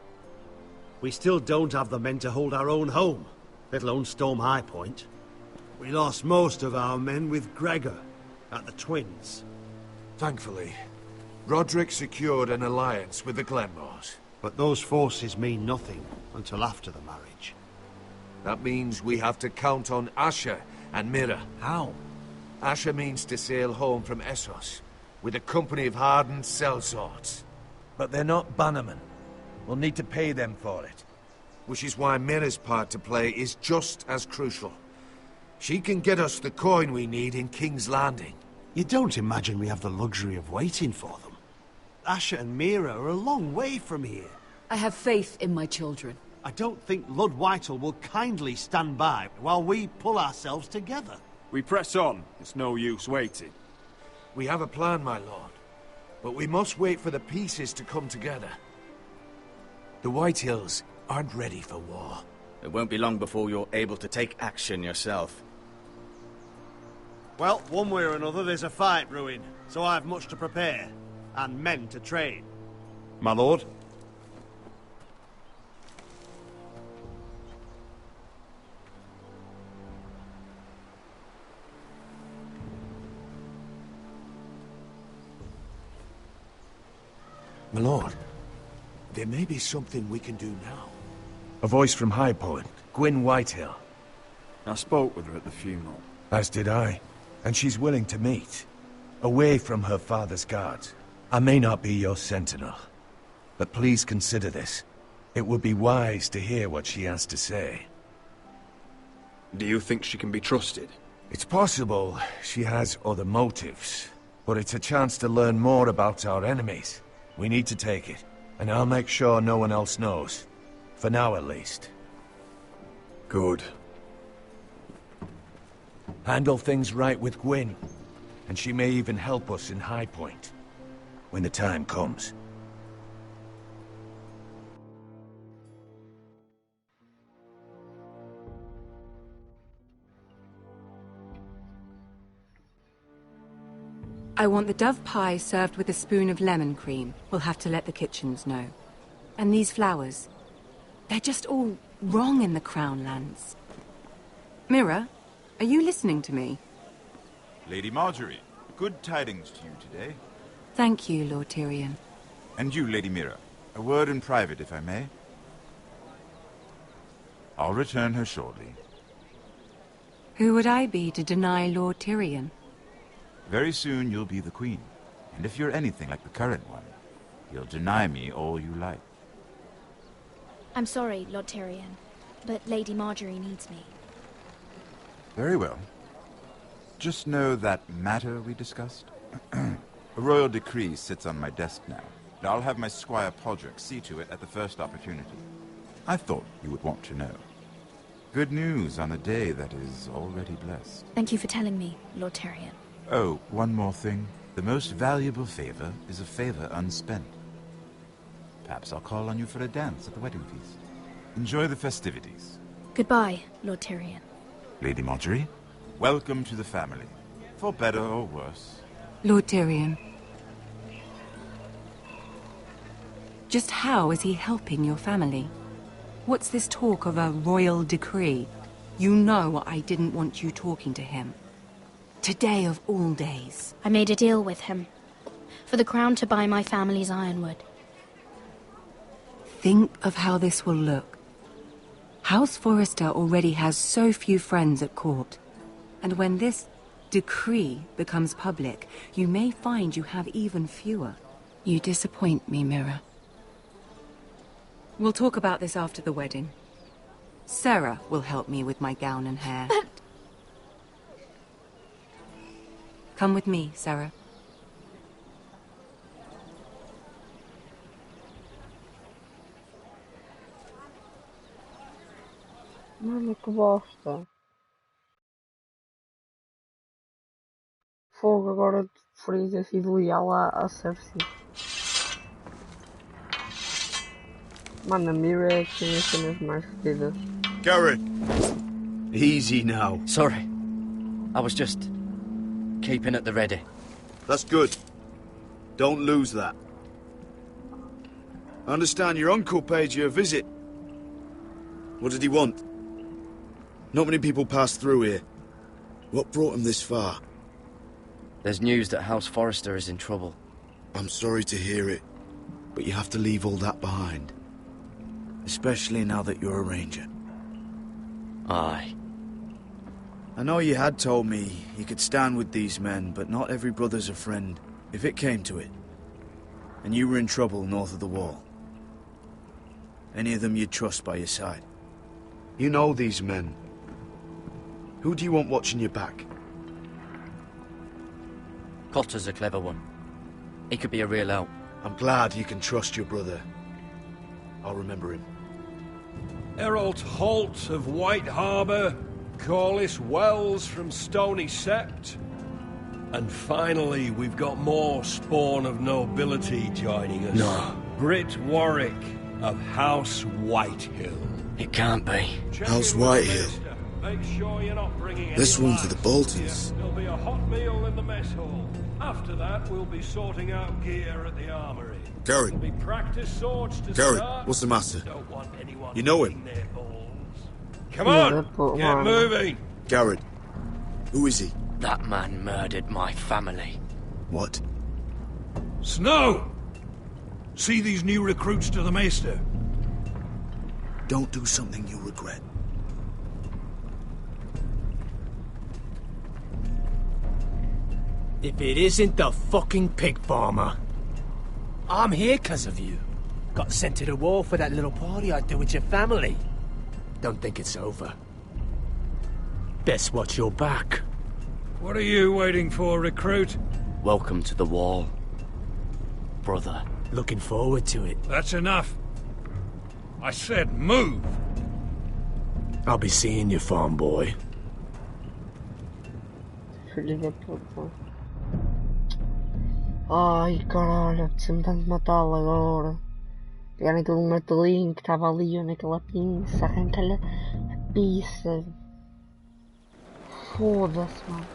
We still don't have the men to hold our own home, let alone storm High Point. We lost most of our men with Gregor at the Twins. Thankfully, Roderick secured an alliance with the Glenmores. But those forces mean nothing until after the marriage. That means we have to count on Asher and Mira. How? Asher means to sail home from Essos, with a company of hardened sellswords. But they're not bannermen. We'll need to pay them for it. Which is why Mira's part to play is just as crucial. She can get us the coin we need in King's Landing. You don't imagine we have the luxury of waiting for them? Asher and Mira are a long way from here. I have faith in my children. I don't think Lord Whitehall will kindly stand by while we pull ourselves together. We press on. It's no use waiting. We have a plan, my lord. But we must wait for the pieces to come together. The Whitehills aren't ready for war. It won't be long before you're able to take action yourself. Well, one way or another there's a fight brewing, so I've much to prepare, and men to train. My lord? My lord, there may be something we can do now. A voice from High Point, Gwyn Whitehill. I spoke with her at the funeral. As did I. And she's willing to meet. Away from her father's guards. I may not be your sentinel, But please consider this. It would be wise to hear what she has to say. Do you think she can be trusted? It's possible she has other motives, but it's a chance to learn more about our enemies. We need to take it, and I'll make sure no one else knows. For now, at least. Good. Handle things right with Gwyn, and she may even help us in High Point, when the time comes. I want the dove pie served with a spoon of lemon cream. We'll have to let the kitchens know. And these flowers. They're just all wrong in the Crown lands. Mira, are you listening to me? Lady Marjorie, good tidings to you today. Thank you, Lord Tyrion. And you, Lady Mira. A word in private, if I may. I'll return her shortly. Who would I be to deny Lord Tyrion? Very soon you'll be the queen. And if you're anything like the current one, you'll deny me all you like. I'm sorry, Lord Tyrion, but Lady Marjorie needs me. Very well. Just know that matter we discussed? A royal decree sits on my desk now. And I'll have my Squire Podrick see to it at the first opportunity. I thought you would want to know. Good news on a day that is already blessed. Thank you for telling me, Lord Tyrion. Oh, one more thing. The most valuable favor is a favor unspent. Perhaps I'll call on you for a dance at the wedding feast. Enjoy the festivities. Goodbye, Lord Tyrion. Lady Marjorie, welcome to the family. For better or worse. Lord Tyrion. Just how is he helping your family? What's this talk of a royal decree? You know I didn't want you talking to him. Today of all days. I made a deal with him. For the crown to buy my family's ironwood. Think of how this will look. House Forrester already has so few friends at court. And when this decree becomes public, you may find you have even fewer. You disappoint me, Mira. We'll talk about this after the wedding. Sarah will help me with my gown and hair. But... Come with me, Sarah. Mano, que bosta. Fogo, agora preferia ter sido leal à Cersei. Mano, a Mira é que tem as cenas mais fedidas. Garrett! Easy now. Sorry. I was just keeping at the ready. That's good. Don't lose that. I understand your uncle paid you a visit. What did he want? Not many people pass through here. What brought him this far? There's news that House Forrester is in trouble. I'm sorry to hear it, but you have to leave all that behind. Especially now that you're a ranger. Aye. I know you had told me you could stand with these men, but not every brother's a friend, if it came to it. And you were in trouble north of the wall. Any of them you'd trust by your side. You know these men. Who do you want watching your back? Cotter's a clever one. He could be a real help. I'm glad you can trust your brother. I'll remember him. Errol Holt of White Harbour, Corliss Wells from Stony Sept. And finally, we've got more spawn of nobility joining us. No. Britt Warwick of House Whitehill. It can't be. House Whitehill. Make sure you're not bringing This any one for the lads. Boltons. There'll be a hot meal in the mess hall. After that, we'll be sorting out gear at the armory. Garrett. There'll be practice swords to Garrett, start. what's the matter? Don't want anyone You know him? their balls. Come on, get moving. Garrett. Who is he? That man murdered my family. What? Snow! See these new recruits to the Maester? Don't do something you'll regret. If it isn't the fucking pig farmer. I'm here 'cause of you. Got sent to the war for that little party I do with your family. Don't think it's over. Best watch your back. What are you waiting for, recruit? Welcome to the wall, brother. Looking forward to it. That's enough. I said move. I'll be seeing you, farm boy. Ai, caralho, apetece-me tanto matá-lo agora. Pegarem todo um martelinho que estava ali naquela pinça, arrancar-lhe a pizza. Foda-se, mano.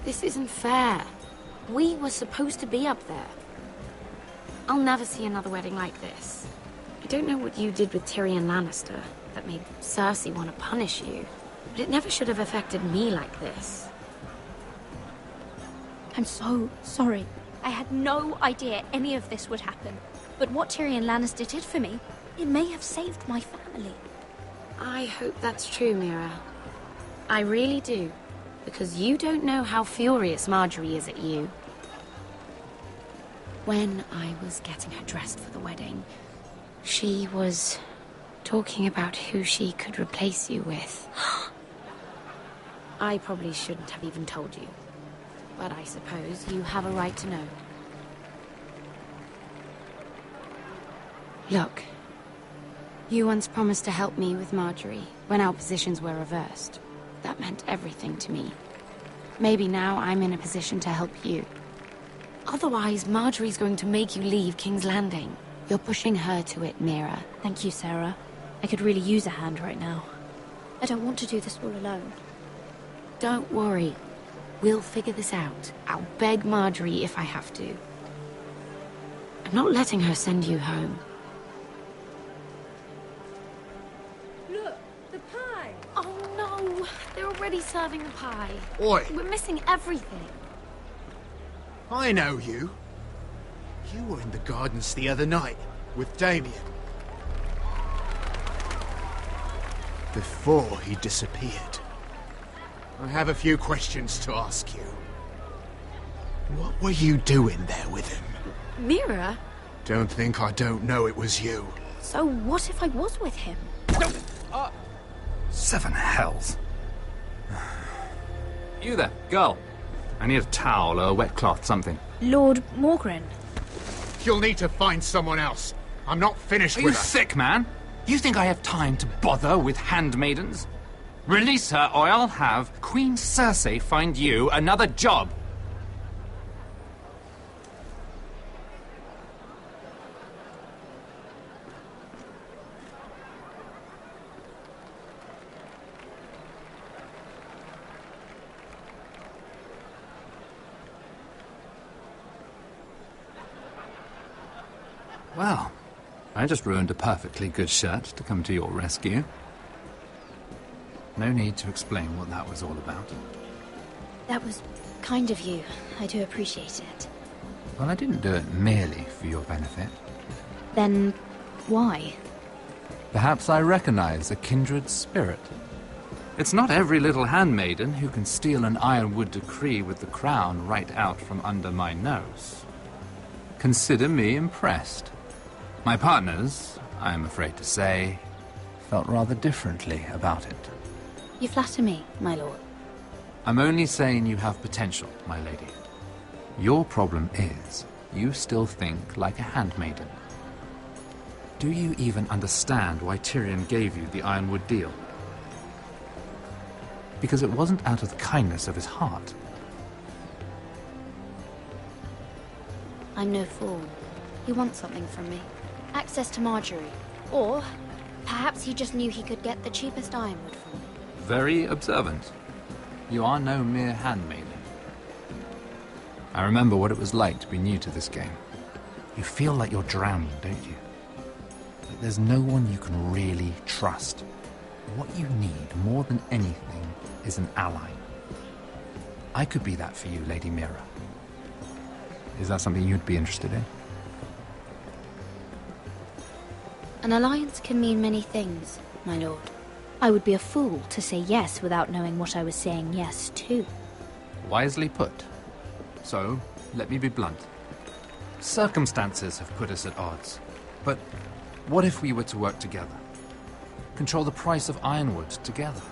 This isn't fair. We were supposed to be up there. I'll never see another wedding like this. I don't know what you did with Tyrion Lannister that made Cersei want to punish you, but it never should have affected me like this. I'm so sorry. I had no idea any of this would happen. But what Tyrion Lannister did for me, it may have saved my family. I hope that's true, Mira. I really do. Because you don't know how furious Marjorie is at you. When I was getting her dressed for the wedding, she was talking about who she could replace you with. I probably shouldn't have even told you. But I suppose you have a right to know. Look, you once promised to help me with Marjorie when our positions were reversed. That meant everything to me. Maybe now I'm in a position to help you. Otherwise, Marjorie's going to make you leave King's Landing. You're pushing her to it, Mira. Thank you, Sarah. I could really use a hand right now. I don't want to do this all alone. Don't worry. We'll figure this out. I'll beg Marjorie if I have to. I'm not letting her send you home. Look, the pie! Oh no! They're already serving the pie. Oi! We're missing everything. I know you. You were in the gardens the other night with Damien. Before he disappeared. I have a few questions to ask you. What were you doing there with him? Mira? Don't think I don't know it was you. So what if I was with him? Seven hells. You there, girl. I need a towel or a wet cloth, something. Lord Morgren. You'll need to find someone else. I'm not finished Are with you her. sick, man? You think I have time to bother with handmaidens? Release her, or I'll have Queen Cersei find you another job. Well, I just ruined a perfectly good shirt to come to your rescue. No need to explain what that was all about. That was kind of you. I do appreciate it. Well, I didn't do it merely for your benefit. Then why? Perhaps I recognize a kindred spirit. It's not every little handmaiden who can steal an ironwood decree with the crown right out from under my nose. Consider me impressed. My partners, I am afraid to say, felt rather differently about it. You flatter me, my lord. I'm only saying you have potential, my lady. Your problem is, you still think like a handmaiden. Do you even understand why Tyrion gave you the Ironwood deal? Because it wasn't out of the kindness of his heart. I'm no fool. He wants something from me. Access to Marjorie. Or perhaps he just knew he could get the cheapest ironwood from me. Very observant. You are no mere handmaiden. I remember what it was like to be new to this game. You feel like you're drowning, don't you? Like there's no one you can really trust. What you need, more than anything, is an ally. I could be that for you, Lady Mira. Is that something you'd be interested in? An alliance can mean many things, my lord. I would be a fool to say yes without knowing what I was saying yes to. Wisely put. So, let me be blunt. Circumstances have put us at odds. But what if we were to work together? Control the price of ironwood together?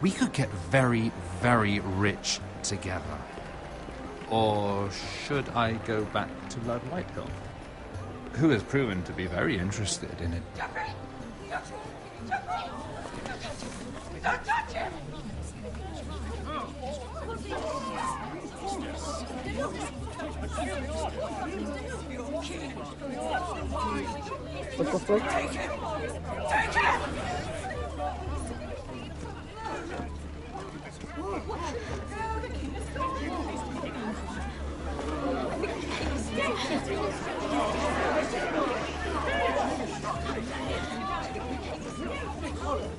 We could get very, very rich together. Or should I go back to Lord Whitehill, who has proven to be very interested in it? Don't touch him! What the fuck? Take him! Take him!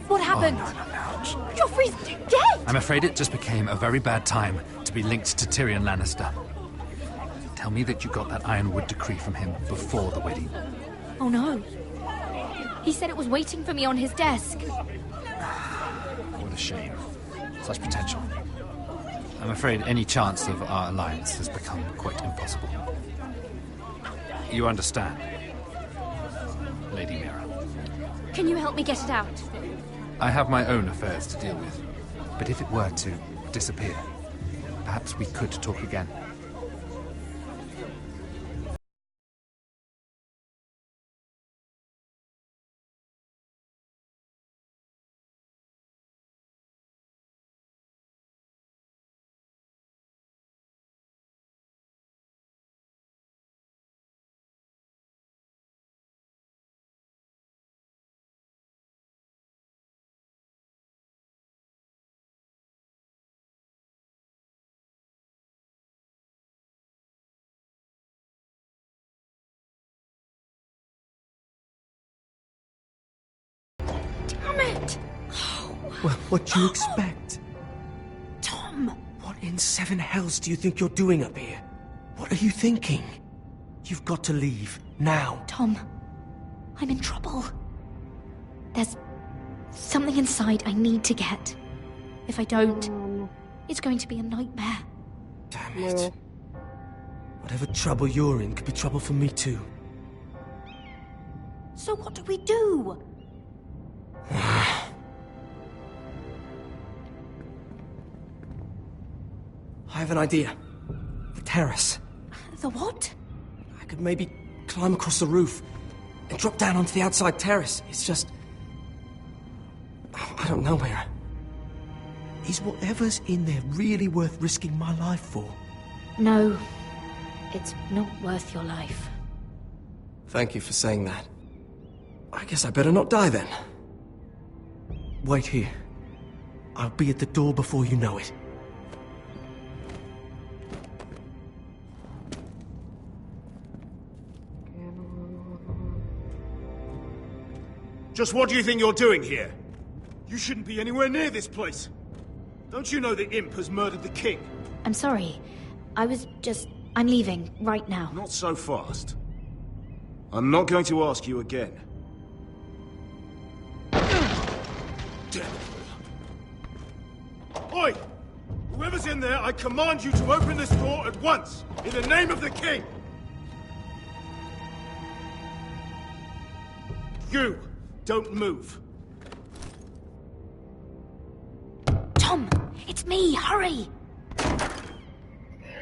What happened? Oh, no. Joffrey's dead! I'm afraid it just became a very bad time to be linked to Tyrion Lannister. Tell me that you got that Ironwood decree from him before the wedding. Oh no. He said it was waiting for me on his desk. What a shame. Such potential. I'm afraid any chance of our alliance has become quite impossible. You understand, Lady Mira? Can you help me get it out? I have my own affairs to deal with. But if it were to disappear, perhaps we could talk again. Damn it! Well, what do you expect? Tom! What in seven hells do you think you're doing up here? What are you thinking? You've got to leave, now. Tom, I'm in trouble. There's something inside I need to get. If I don't, it's going to be a nightmare. Damn it. Whatever trouble you're in could be trouble for me too. So what do we do? I have an idea. The terrace. The what? I could maybe climb across the roof and drop down onto the outside terrace. It's just... I don't know, Mira. Is whatever's in there really worth risking my life for? No, it's not worth your life. Thank you for saying that. I guess I better not die then. Wait here. I'll be at the door before you know it. Just what do you think you're doing here? You shouldn't be anywhere near this place. Don't you know the imp has murdered the king? I'm sorry. I'm leaving right now. Not so fast. I'm not going to ask you again. Oi! Whoever's in there, I command you to open this door at once, in the name of the king! You! Don't move. Tom! It's me! Hurry!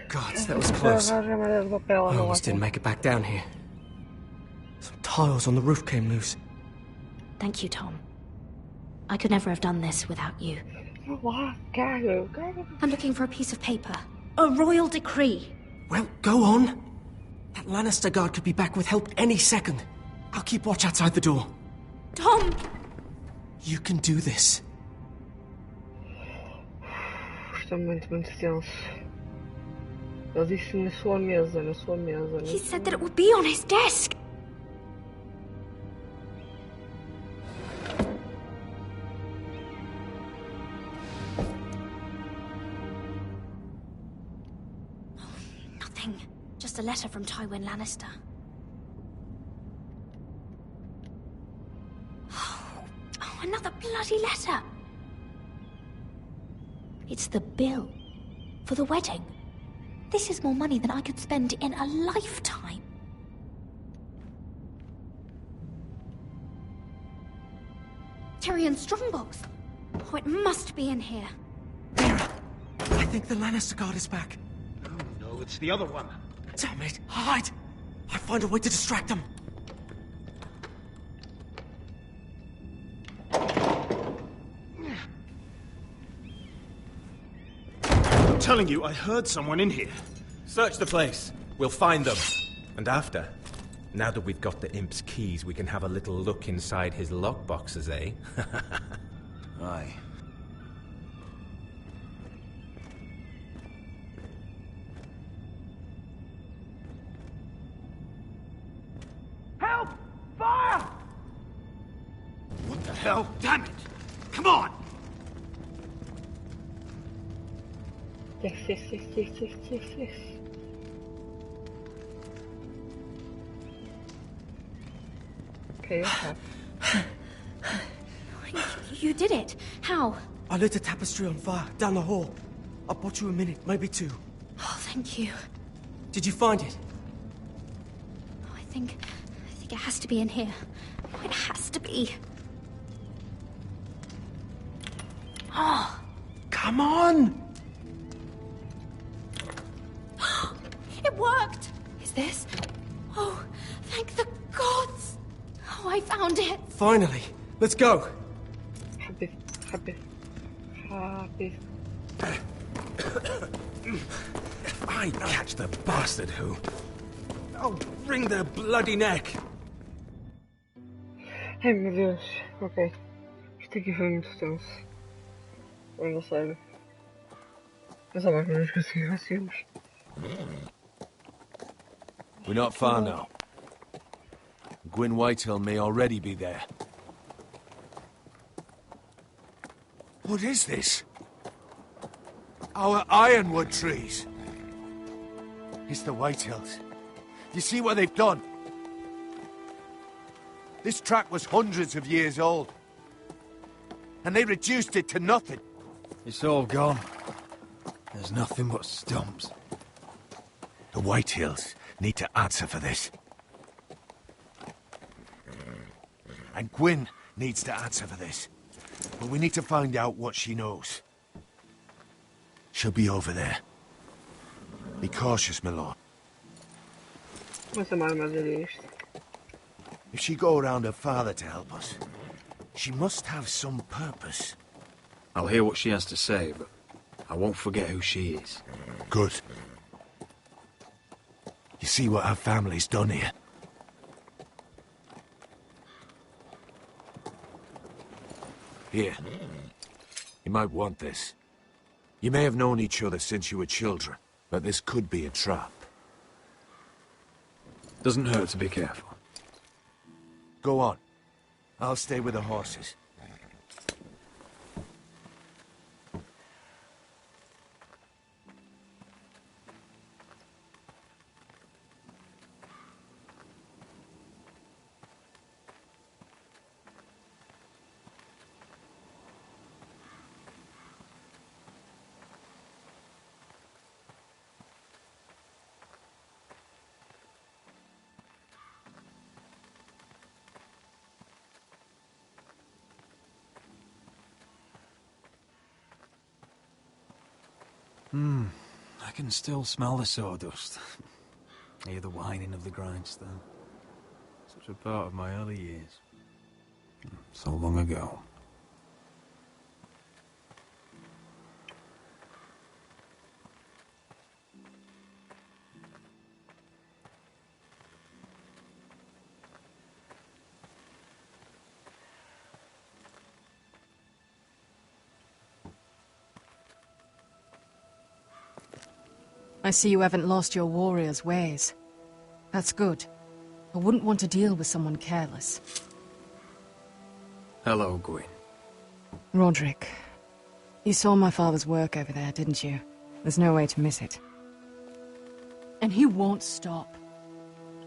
God, that was close. I almost didn't make it back down here. Some tiles on the roof came loose. Thank you, Tom. I could never have done this without you. I'm looking for a piece of paper. A royal decree. Well, go on. That Lannister guard could be back with help any second. I'll keep watch outside the door. Tom! You can do this. Isto é muito tenso. Ele disse na sua mesa, He said that it would be on his desk. Nothing. Just a letter from Tywin Lannister. Oh, another bloody letter. It's the bill for the wedding. This is more money than I could spend in a lifetime. Tyrion Strongbox. Oh, it must be in here. I think the Lannister guard is back. No, it's the other one. Damn it! Hide! I'll find a way to distract them. I'm telling you, I heard someone in here. Search the place. We'll find them. And after, now that we've got the imp's keys, we can have a little look inside his lockboxes, eh? Aye. Help! Fire! What the hell? Damn it! Come on! Yes. Okay, okay. You did it. How? I lit a tapestry on fire down the hall. I bought you a minute, maybe two. Oh, thank you. Did you find it? Oh, I think it has to be in here. Oh, it has to be. Oh. Come on! It worked! Is this? Oh, thank the gods! Oh, I found it! Finally! Let's go! Happy. If I catch the bastard who... I'll wring their bloody neck! Ai meu Deus, ok. Isto aqui foi muito tenso. Não sério. Pensava que não nos conseguíssemos. We're not far now. Gwyn Whitehill may already be there. What is this? Our ironwood trees. It's the Whitehills. You see what they've done? This track was hundreds of years old. And they reduced it to nothing. It's all gone. There's nothing but stumps. The Whitehills need to answer for this. And Gwyn needs to answer for this. But we need to find out what she knows. She'll be over there. Be cautious, my lord. What's the matter with isto? If she go around her father to help us, she must have some purpose. I'll hear what she has to say, but I won't forget who she is. Good. You see what our family's done here? Here. You might want this. You may have known each other since you were children, but this could be a trap. Doesn't hurt to be careful. Go on. I'll stay with the horses. I can still smell the sawdust. Hear the whining of the grindstone. Such a part of my early years. So long ago. I see you haven't lost your warrior's ways. That's good. I wouldn't want to deal with someone careless. Hello, Gwyn. Roderick, you saw my father's work over there, didn't you? There's no way to miss it. And he won't stop.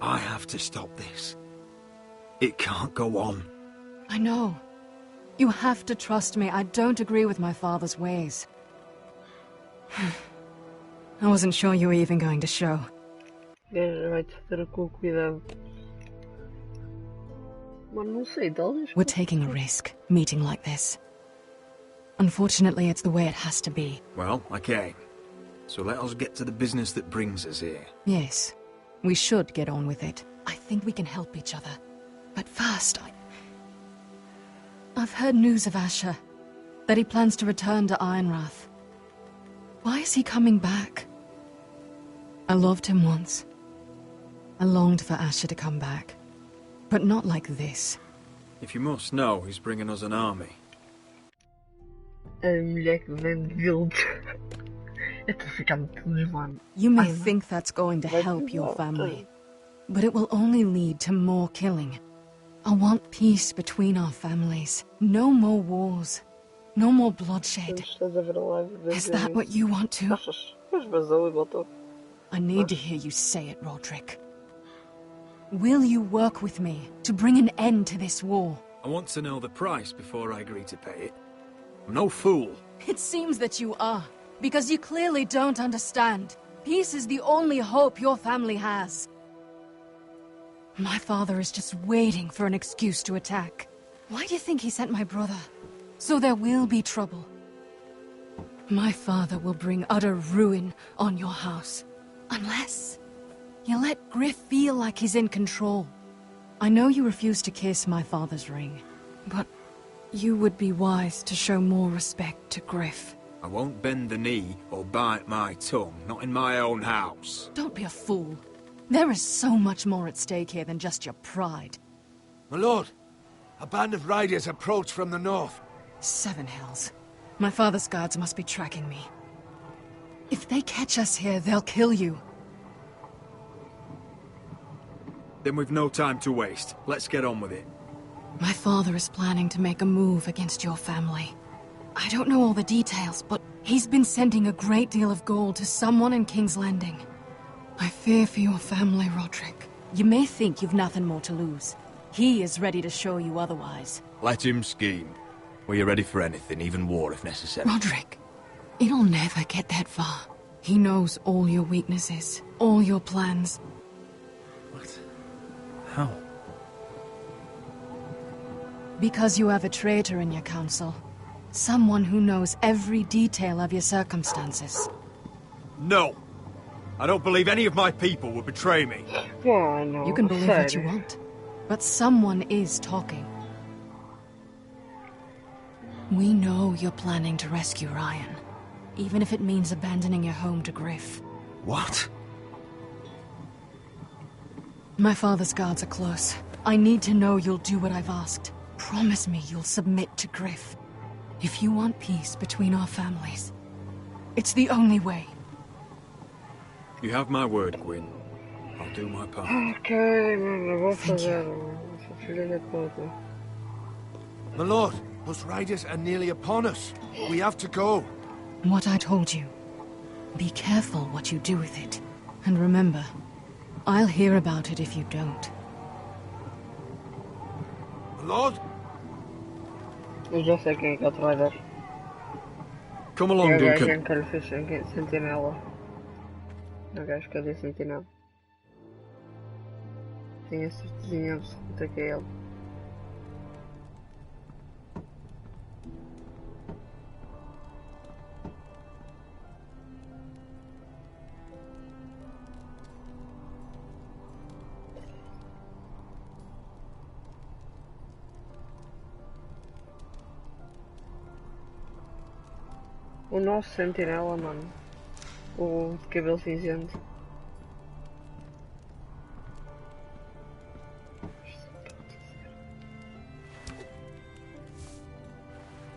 I have to stop this. It can't go on. I know. You have to trust me. I don't agree with my father's ways. I wasn't sure you were even going to show. Gajo vai-te ter com cuidado. Mas não sei, talvez. We're taking a risk, meeting like this. Unfortunately, it's the way it has to be. Well, I came. So let us get to the business that brings us here. Yes, we should get on with it. I think we can help each other. But first, I've heard news of Asher. That he plans to return to Ironrath. Why is he coming back? I loved him once. I longed for Asher to come back. But not like this. If you must know, he's bringing us an army. A mulher que vem de vild. Eu tô ficando desmano. You may think that's going to help your family. But it will only lead to more killing. I want peace between our families. No more wars. No more bloodshed. Is that what you want to? I need to hear you say it, Roderick. Will you work with me to bring an end to this war? I want to know the price before I agree to pay it. I'm no fool. It seems that you are, because you clearly don't understand. Peace is the only hope your family has. My father is just waiting for an excuse to attack. Why do you think he sent my brother? So there will be trouble. My father will bring utter ruin on your house. Unless you let Griff feel like he's in control. I know you refuse to kiss my father's ring, but you would be wise to show more respect to Griff. I won't bend the knee or bite my tongue, not in my own house. Don't be a fool. There is so much more at stake here than just your pride. My lord, a band of riders approach from the north. 7 Hills. My father's guards must be tracking me. If they catch us here, they'll kill you. Then we've no time to waste. Let's get on with it. My father is planning to make a move against your family. I don't know all the details, but he's been sending a great deal of gold to someone in King's Landing. I fear for your family, Roderick. You may think you've nothing more to lose. He is ready to show you otherwise. Let him scheme. We're ready for anything, even war if necessary. Roderick, it'll never get that far. He knows all your weaknesses, all your plans. What? How? Because you have a traitor in your council. Someone who knows every detail of your circumstances. No! I don't believe any of my people would betray me. Oh, no. You can believe what you want, but someone is talking. We know you're planning to rescue Ryan, even if it means abandoning your home to Griff. What? My father's guards are close. I need to know you'll do what I've asked. Promise me you'll submit to Griff. If you want peace between our families, it's the only way. You have my word, Gwyn. I'll do my part. Ok, mano, vou fazer. Filha da puta. My lord, those riders are nearly upon us. We have to go. What I told you. Be careful what you do with it. And remember, I'll hear about it if you don't. My lord? Eu já sei quem é que é o traidor. Come along, é o gajo Duncan. em que ele fez sentinela. É o gajo que eu dei sentinela. Tenho a certezinha absoluta que é ele. O nosso sentinela, mano. O de cabelo cinzento.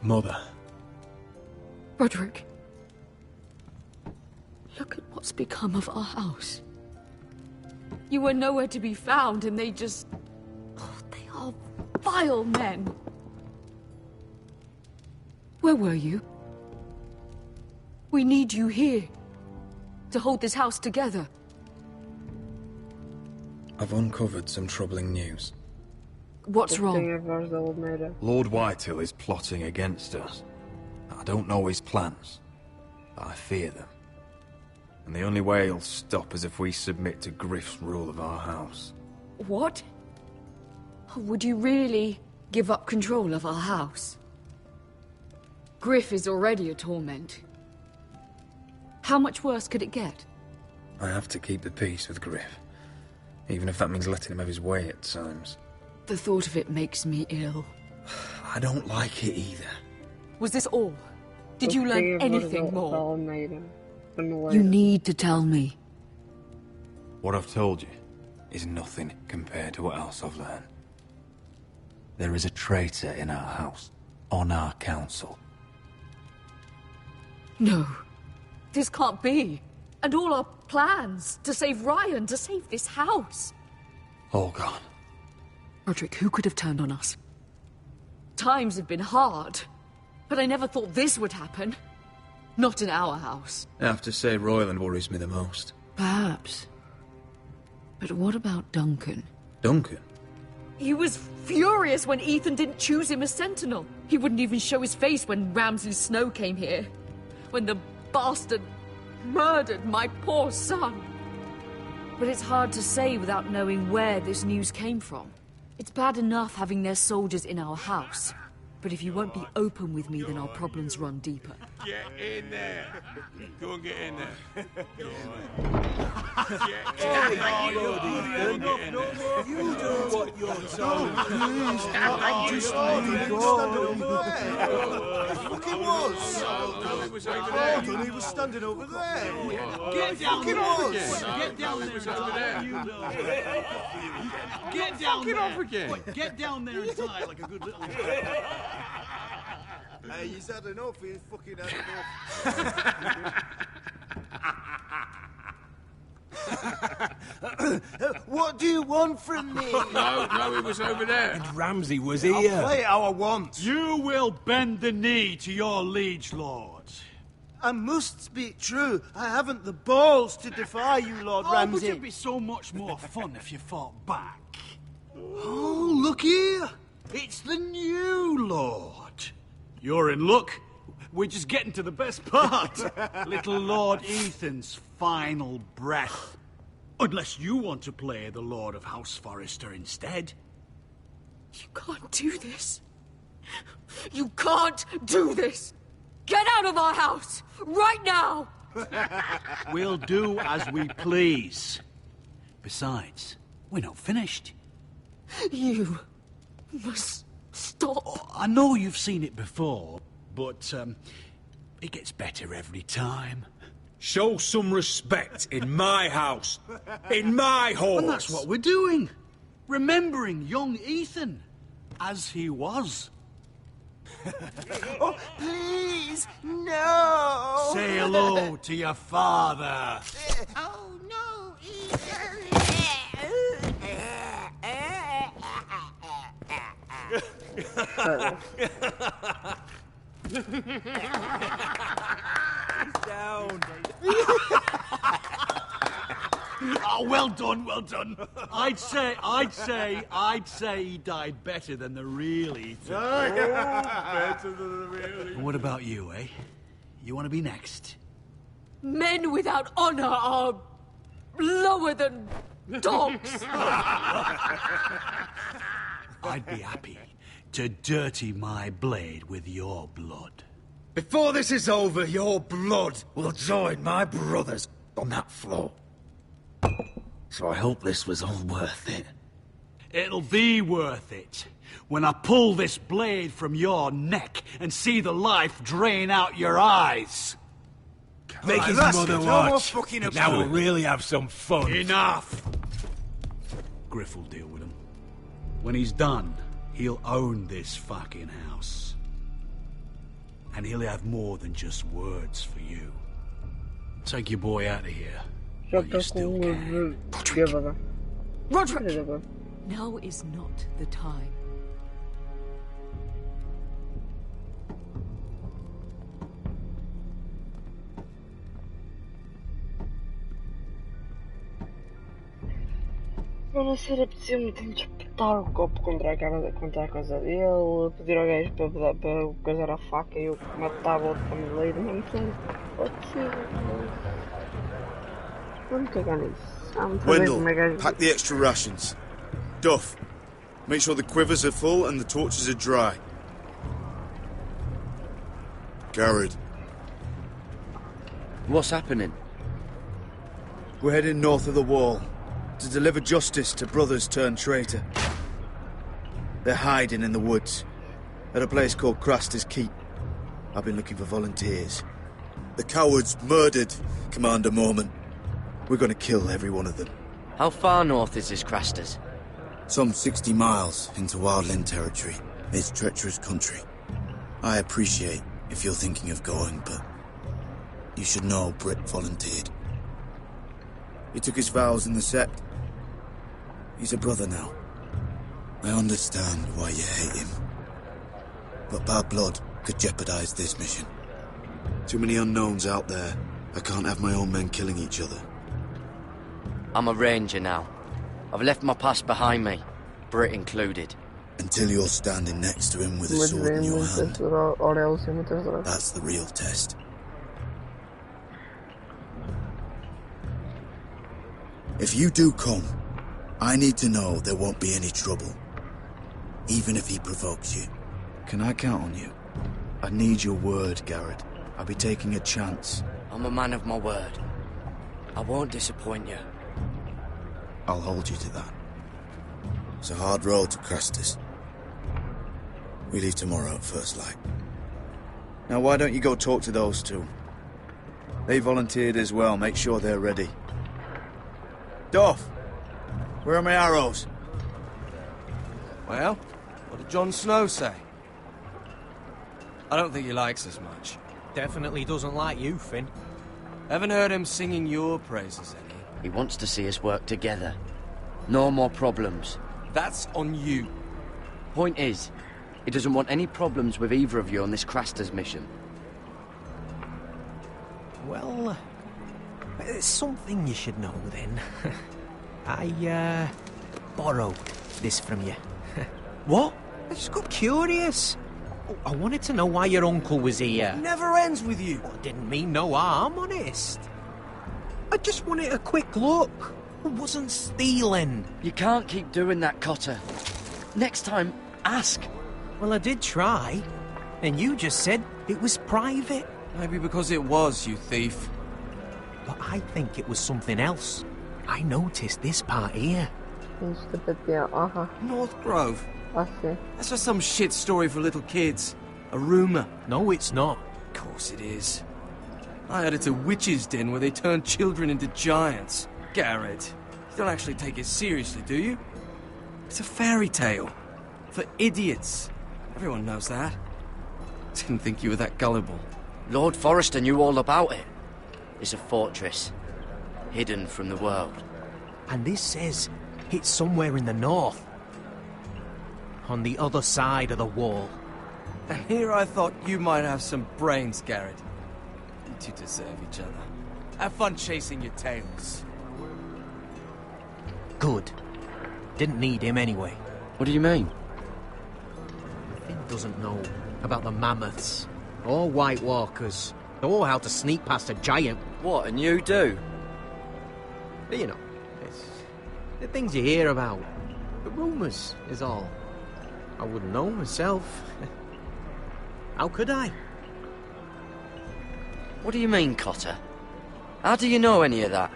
Mother. Roderick. Look at what's become of our house. You were nowhere to be found and they just... Oh, they are vile men. Where were you? We need you here. To hold this house together. I've uncovered some troubling news. What's wrong? Lord Whitehill is plotting against us. I don't know his plans, but I fear them. And the only way he'll stop is if we submit to Griff's rule of our house. What? Would you really give up control of our house? Griff is already a torment. How much worse could it get? I have to keep the peace with Griff, even if that means letting him have his way at times. The thought of it makes me ill. I don't like it either. Was this all? Did you learn anything more? You need to tell me. What I've told you is nothing compared to what else I've learned. There is a traitor in our house, on our council. No. This can't be. And all our plans to save Ryan, to save this house. All gone. Roderick, who could have turned on us? Times have been hard, but I never thought this would happen. Not in our house. I have to say Royland worries me the most. Perhaps. But what about Duncan? Duncan? He was furious when Ethan didn't choose him as Sentinel. He wouldn't even show his face when Ramsay Snow came here. When the bastard murdered my poor son. But it's hard to say without knowing where this news came from. It's bad enough having their soldiers in our house. But if you won't be open with me, then our problems run deeper. Get in there. Go and get in there. Go on. You do what you're told. Just stand over there. He fucking was. He was standing over there. Get down there. Get down there. Get down there. Off again. Get down there and die like a good little. Hey, he's had enough. He's fucking had enough. What do you want from me? No, it was over there. And Ramsay was I'll here. play how I want. You will bend the knee to your liege lord. I must speak true. I haven't the balls to defy you, Lord Ramsay. But it'd be so much more fun if you fought back. Oh, look here. It's the new lord. You're in luck. We're just getting to the best part. Little Lord Ethan's final breath. Unless you want to play the Lord of House Forrester instead. You can't do this. You can't do this. Get out of our house, right now! We'll do as we please. Besides, we're not finished. You must stop. I know you've seen it before, but it gets better every time. Show some respect in my house. In my halls. And that's what we're doing. Remembering young Ethan as he was. Oh, please, no! Say hello to your father. Oh, no, Down. Oh, well done, well done. I'd say he died better than the real Ethan. Better than the real. And what about you, eh? You want to be next? Men without honor are lower than dogs. I'd be happy to dirty my blade with your blood. Before this is over, your blood will join my brother's on that floor. So I hope this was all worth it. It'll be worth it when I pull this blade from your neck and see the life drain out your eyes. Make his mother watch. Now we'll really have some fun. Enough! Griff will deal with him. When he's done, he'll own this fucking house. And he'll have more than just words for you. Take your boy out of here. Roderick! Now is not the time. Buonasera, apetecia-me tentar espetar o copo contra a casa dele, pedir ao gajo para coisar a faca e eu matava o outro paneleiro, não sei. Vamos cagar nisso. Vamos fazer Wendell, como é que pack the extra rations. Duff, make sure the quivers are full and the torches are dry. Garrett. What's happening? We're heading north of the wall to deliver justice to brothers turned traitor. They're hiding in the woods at a place called Craster's Keep. I've been looking for volunteers. The cowards murdered Commander Mormon. We're gonna kill every one of them. How far north is this Craster's? Some 60 miles into wildland territory. It's treacherous country. I appreciate if you're thinking of going, but you should know Britt volunteered. He took his vows in the sect. He's a brother now. I understand why you hate him. But bad blood could jeopardize this mission. Too many unknowns out there. I can't have my own men killing each other. I'm a ranger now. I've left my past behind me, Britt included. Until you're standing next to him with a sword in your hand. That's the real test. If you do come, I need to know there won't be any trouble. Even if he provokes you. Can I count on you? I need your word, Garrett. I'll be taking a chance. I'm a man of my word. I won't disappoint you. I'll hold you to that. It's a hard road to Craster's. We leave tomorrow at first light. Now why don't you go talk to those two? They volunteered as well. Make sure they're ready. Duff! Where are my arrows? Well, what did Jon Snow say? I don't think he likes us much. Definitely doesn't like you, Finn. Haven't heard him singing your praises any. He wants to see us work together. No more problems. That's on you. Point is, he doesn't want any problems with either of you on this Craster's mission. Well, there's something you should know then. I, borrowed this from you. What? I just got curious. I wanted to know why your uncle was here. Never ends with you. I didn't mean no harm, honest. I just wanted a quick look. I wasn't stealing. You can't keep doing that, Cotter. Next time, ask. Well, I did try. And you just said it was private. Maybe because it was, you thief. But I think it was something else. I noticed this part here. North Grove. I see. That's just some shit story for little kids. A rumour. No, it's not. Of course it is. I heard it's a witch's den where they turn children into giants. Garrett, you don't actually take it seriously, do you? It's a fairy tale. For idiots. Everyone knows that. Didn't think you were that gullible. Lord Forrester knew all about it. It's a fortress. Hidden from the world. And this says it's somewhere in the north. On the other side of the wall. And here I thought you might have some brains, Garrett. You two deserve each other. Have fun chasing your tails. Good. Didn't need him anyway. What do you mean? Finn doesn't know about the mammoths, or White Walkers, or how to sneak past a giant. What, and you do? But you know, it's the things you hear about. The rumours is all. I wouldn't know myself. How could I? What do you mean, Cotter? How do you know any of that?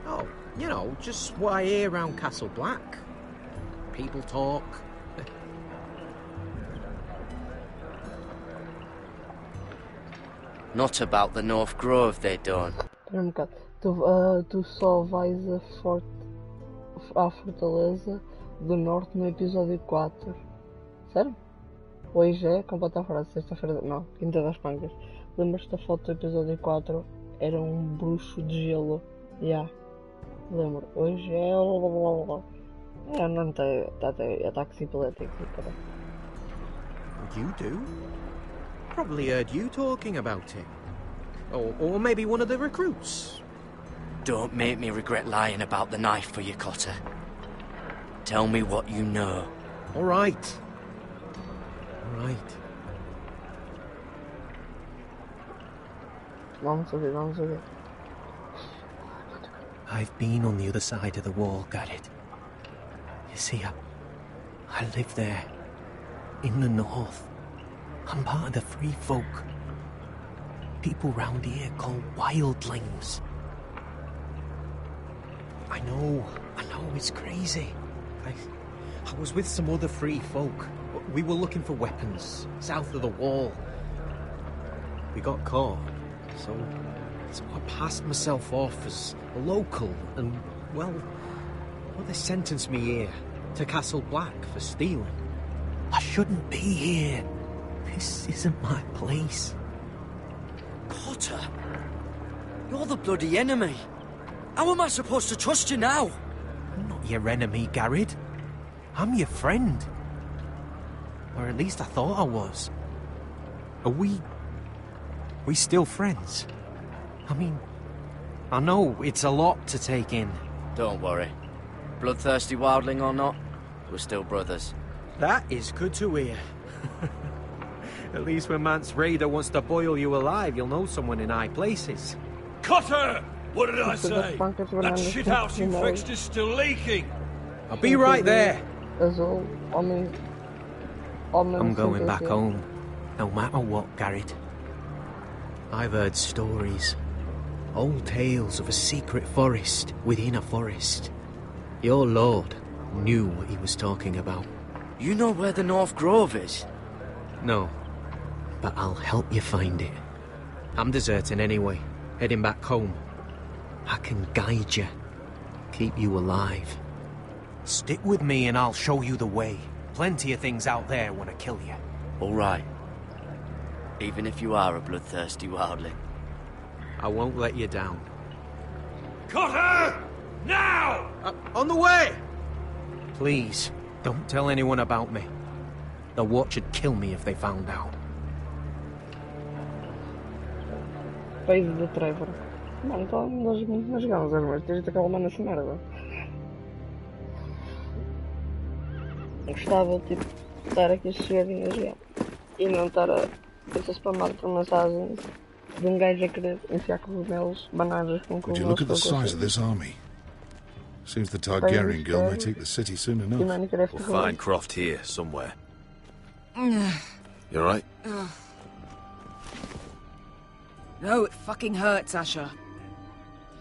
Oh, you know, just what I hear around Castle Black. People talk. Not about the North Grove, they don't. Espera um bocado. Tu só vais à Fortaleza do Norte no episódio 4. Sério? Hoje é completa a frase, sexta-feira. Não, Quinta das Pancas. Lembras-te da foto do episódio 4? Era um bruxo de gelo. Já. Lembro. Hoje é. Não tem. Ataques epiléticos. You do? Probably heard you talking about it. Or maybe one of the recruits. Don't make me regret lying about the knife for you, Cotter. Tell me what you know. All right. All right. Vamos ouvir. I've been on the other side of the wall, Garrett. You see, I live there, in the north. I'm part of the free folk. People round here call wildlings. I know, it's crazy. I was with some other free folk. We were looking for weapons, south of the wall. We got caught, so I passed myself off as a local, and, well, they sentenced me here, to Castle Black, for stealing. I shouldn't be here. This isn't my place. Potter, you're the bloody enemy. How am I supposed to trust you now? I'm not your enemy, Garrett. I'm your friend. Or at least I thought I was. Are we still friends? I mean, I know it's a lot to take in. Don't worry. Bloodthirsty wildling or not, we're still brothers. That is good to hear. At least when Mance Raider wants to boil you alive, you'll know someone in high places. Cutter! What did I say? That shithouse you fixed is still leaking. I'll be right there. I'm going back home, no matter what, Garrett. I've heard stories. Old tales of a secret forest within a forest. Your lord knew what he was talking about. You know where the North Grove is? No, but I'll help you find it. I'm deserting anyway, heading back home. I can guide you, keep you alive. Stick with me and I'll show you the way. Plenty of things out there want to kill you. All right. Even if you are a bloodthirsty wildling. I won't let you down. Cutter! Now! On the way! Please, don't tell anyone about me. The Watch would kill me if they found out. País do Trevor. Mano, nós jogamos as merdas desde aquela mano essa merda. Gostava, tipo, de estar aqui sossegadinho a jogar. E não estar a ser spamado por mensagens de gajo a querer enfiar cogumelos, bananas com Would you look at the size of this army? Seems the Targaryen Guild may take the city soon enough. We'll find Croft here, somewhere. You alright? No, it fucking hurts, Asher.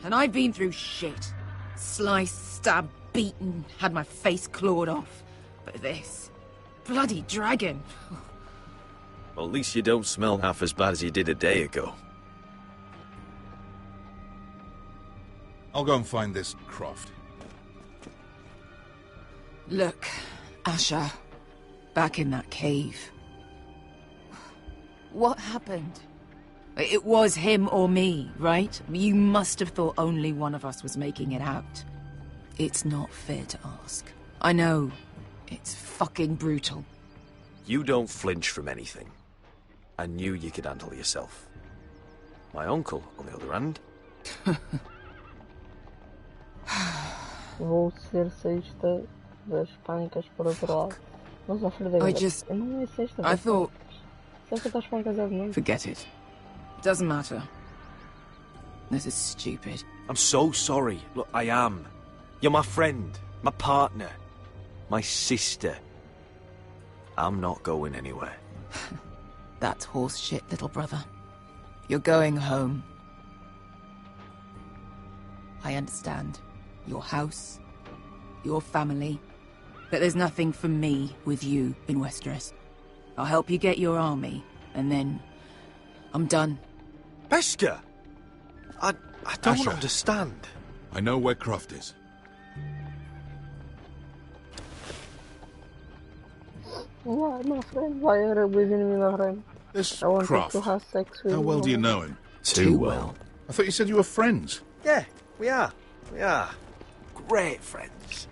And I've been through shit. Sliced, stabbed, beaten, had my face clawed off. But this... bloody dragon. Well, at least you don't smell half as bad as you did a day ago. I'll go and find this Croft. Look, Asher. Back in that cave. What happened? It was him or me, right? You must have thought only one of us was making it out. It's not fair to ask. I know. It's fucking brutal. You don't flinch from anything. I knew you could handle yourself. My uncle, on the other hand... Vou ser sexta das pancas para outro lado. Mas a Frederica, não é sexta. I thought... Sexta das pancas é de noite. Forget it. Doesn't matter. This is stupid. I'm so sorry. Look, I am. You're my friend, my partner, my sister. I'm not going anywhere. That's horse shit, little brother. You're going home. I understand. Your house, your family. But there's nothing for me with you in Westeros. I'll help you get your army, and then... I'm done. Beskha! I don't Asher. understand. I know where Croft is. Why, my friend? Why are you leaving me behind? This I want Croft. to have sex with How well do you know him? Too well. I thought you said you were friends. Yeah, we are. We are. Great friends.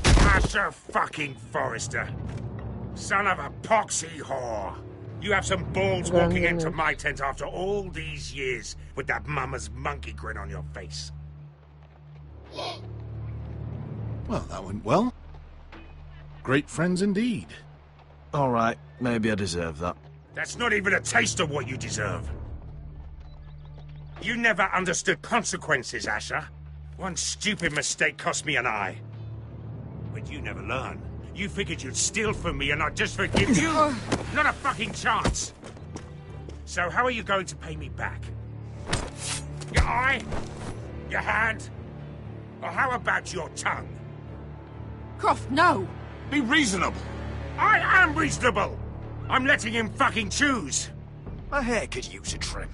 Asher fucking Forrester. Son of a poxy whore. You have some balls walking into my tent after all these years with that mama's monkey grin on your face. Well, that went well. Great friends indeed. All right, maybe I deserve that. That's not even a taste of what you deserve. You never understood consequences, Asher. One stupid mistake cost me an eye. But you never learn. You figured you'd steal from me and I'd just forgive you? Not a fucking chance. So how are you going to pay me back? Your eye? Your hand? Or how about your tongue? Croft, no! Be reasonable. I am reasonable! I'm letting him fucking choose. My hair could use a trim.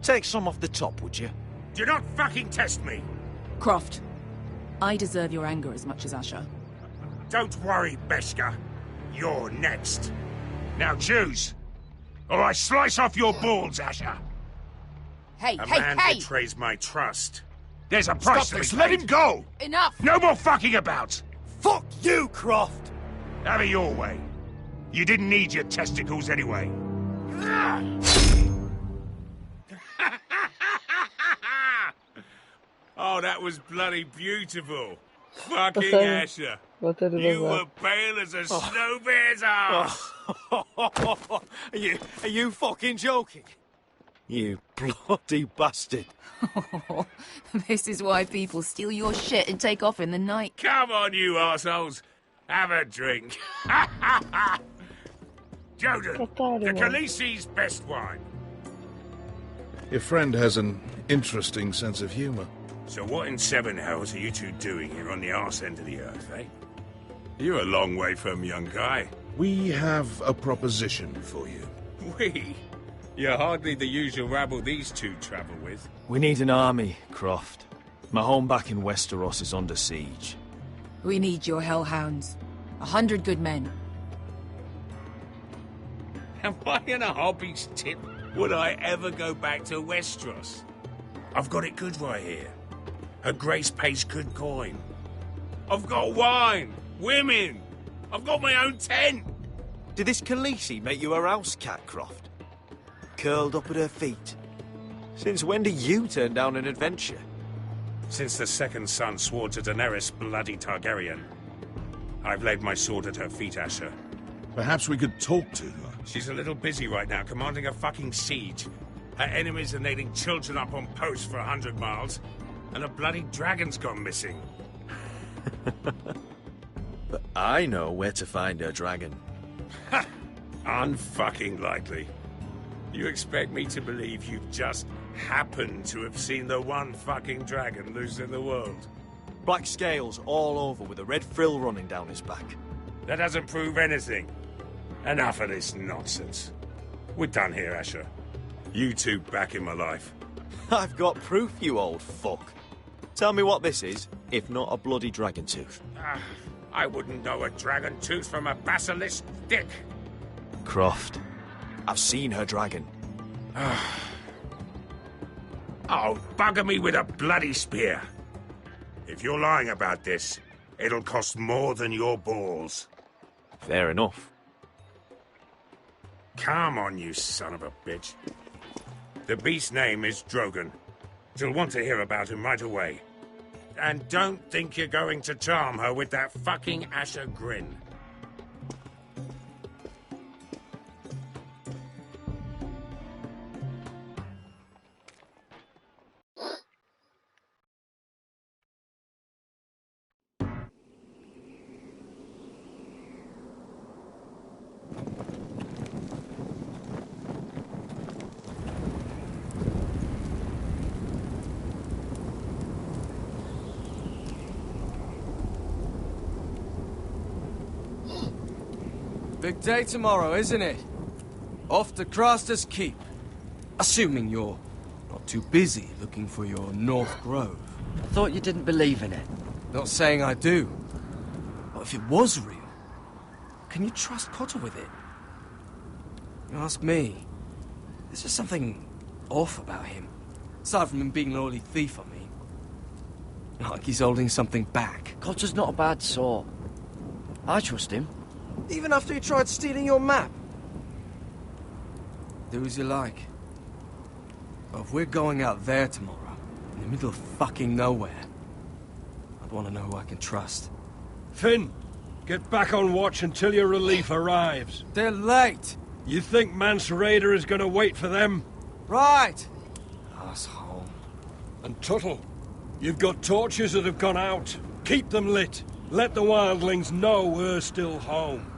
Take some off the top, would you? Do not fucking test me. Croft, I deserve your anger as much as Asher. Don't worry, Beskha. You're next. Now choose, or I slice off your balls, Asher. Hey, A hey, man hey! betrays my trust. There's a price to be this. Let paid. him go! Enough! No more fucking about! Fuck you, Croft! Have it your way. You didn't need your testicles anyway. Oh, that was bloody beautiful. Fucking Asher. You were pale as a snow bear's ass. Are you fucking joking? You bloody bastard. This is why people steal your shit and take off in the night. Come on, you arseholes. Have a drink. Joden, the Khaleesi's best wine. Your friend has an interesting sense of humor. So what in seven hells are you two doing here on the arse end of the earth, eh? You're a long way from, young guy. We have a proposition for you. We? You're hardly the usual rabble these two travel with. We need an army, Croft. My home back in Westeros is under siege. We need your hellhounds. 100 good men. Am I in a hobby's tip? Would I ever go back to Westeros? I've got it good right here. Her Grace pays good coin. I've got wine, women. I've got my own tent. Did this Khaleesi make you a house cat, Croft? Curled up at her feet? Since when do you turn down an adventure? Since the second son swore to Daenerys bloody Targaryen. I've laid my sword at her feet, Asher. Perhaps we could talk to her. She's a little busy right now, commanding a fucking siege. Her enemies are nailing children up on posts for 100 miles, and a bloody dragon's gone missing. But I know where to find her dragon. Ha! Unfucking likely. You expect me to believe you've just happened to have seen the one fucking dragon loose in the world? Black scales all over with a red frill running down his back. That doesn't prove anything. Enough of this nonsense. We're done here, Asher. You two back in my life. I've got proof, you old fuck. Tell me what this is, if not a bloody dragon tooth. I wouldn't know a dragon tooth from a basilisk dick. Croft, I've seen her dragon. Oh, bugger me with a bloody spear. If you're lying about this, it'll cost more than your balls. Fair enough. Come on, you son of a bitch. The beast's name is Drogon. She'll want to hear about him right away. And don't think you're going to charm her with that fucking Asher grin. Big day tomorrow, isn't it? Off to Craster's Keep. Assuming you're not too busy looking for your North Grove. I thought you didn't believe in it. Not saying I do. But if it was real, can you trust Potter with it? You ask me. There's just something off about him. Aside from him being an oily thief, I mean. Like he's holding something back. Cotter's not a bad sort. I trust him. Even after he tried stealing your map? Do as you like. But if we're going out there tomorrow, in the middle of fucking nowhere, I'd want to know who I can trust. Finn, get back on watch until your relief arrives. They're late! You think Mance Rayder is gonna wait for them? Right! Asshole. And Tuttle, you've got torches that have gone out. Keep them lit. Let the wildlings know we're still home.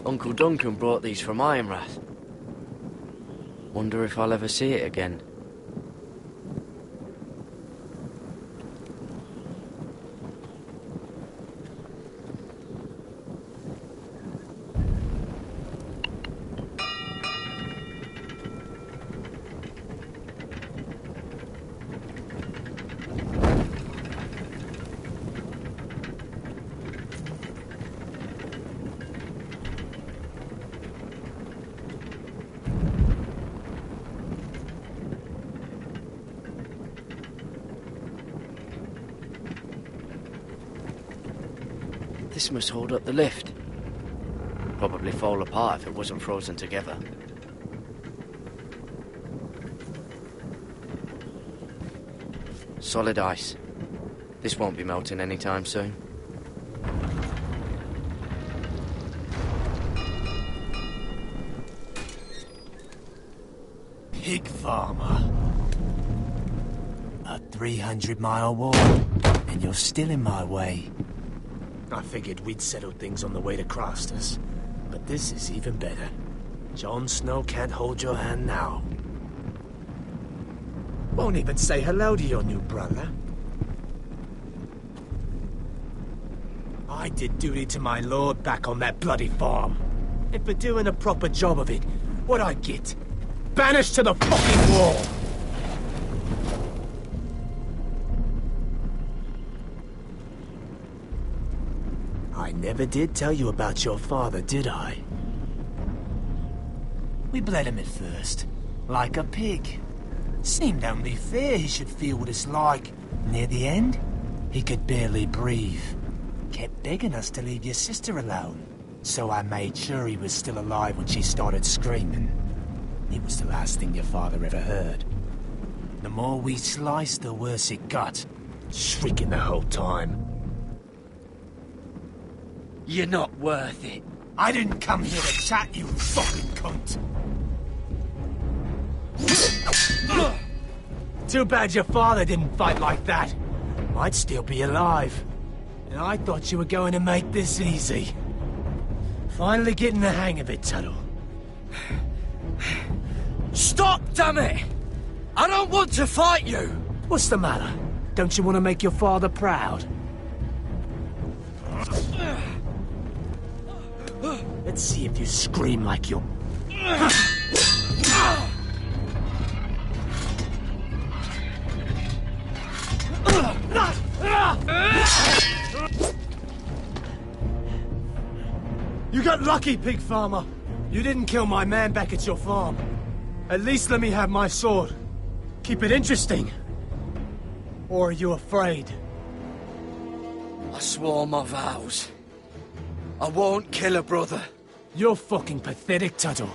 Uncle Duncan brought these from Ironrath. Wonder if I'll ever see it again. This must hold up the lift. Probably fall apart if it wasn't frozen together. Solid ice. This won't be melting anytime soon. Pig farmer. A 300-mile walk, and you're still in my way. I figured we'd settle things on the way to Crosters, but this is even better. Jon Snow can't hold your hand now. Won't even say hello to your new brother. I did duty to my lord back on that bloody farm. And for doing a proper job of it, what'd I get? Banished to the fucking wall! I never did tell you about your father, did I? We bled him at first, like a pig. Seemed only fair he should feel what it's like. Near the end, he could barely breathe. Kept begging us to leave your sister alone. So I made sure he was still alive when she started screaming. It was the last thing your father ever heard. The more we sliced, the worse it got. Shrieking the whole time. You're not worth it. I didn't come here to chat, you fucking cunt. Too bad your father didn't fight like that. Might still be alive. And I thought you were going to make this easy. Finally getting the hang of it, Tuttle. Stop, damn it! I don't want to fight you! What's the matter? Don't you want to make your father proud? Let's see if you scream like you're... You got lucky, pig farmer. You didn't kill my man back at your farm. At least let me have my sword. Keep it interesting. Or are you afraid? I swore my vows. I won't kill a brother. You're fucking pathetic, Tuttle.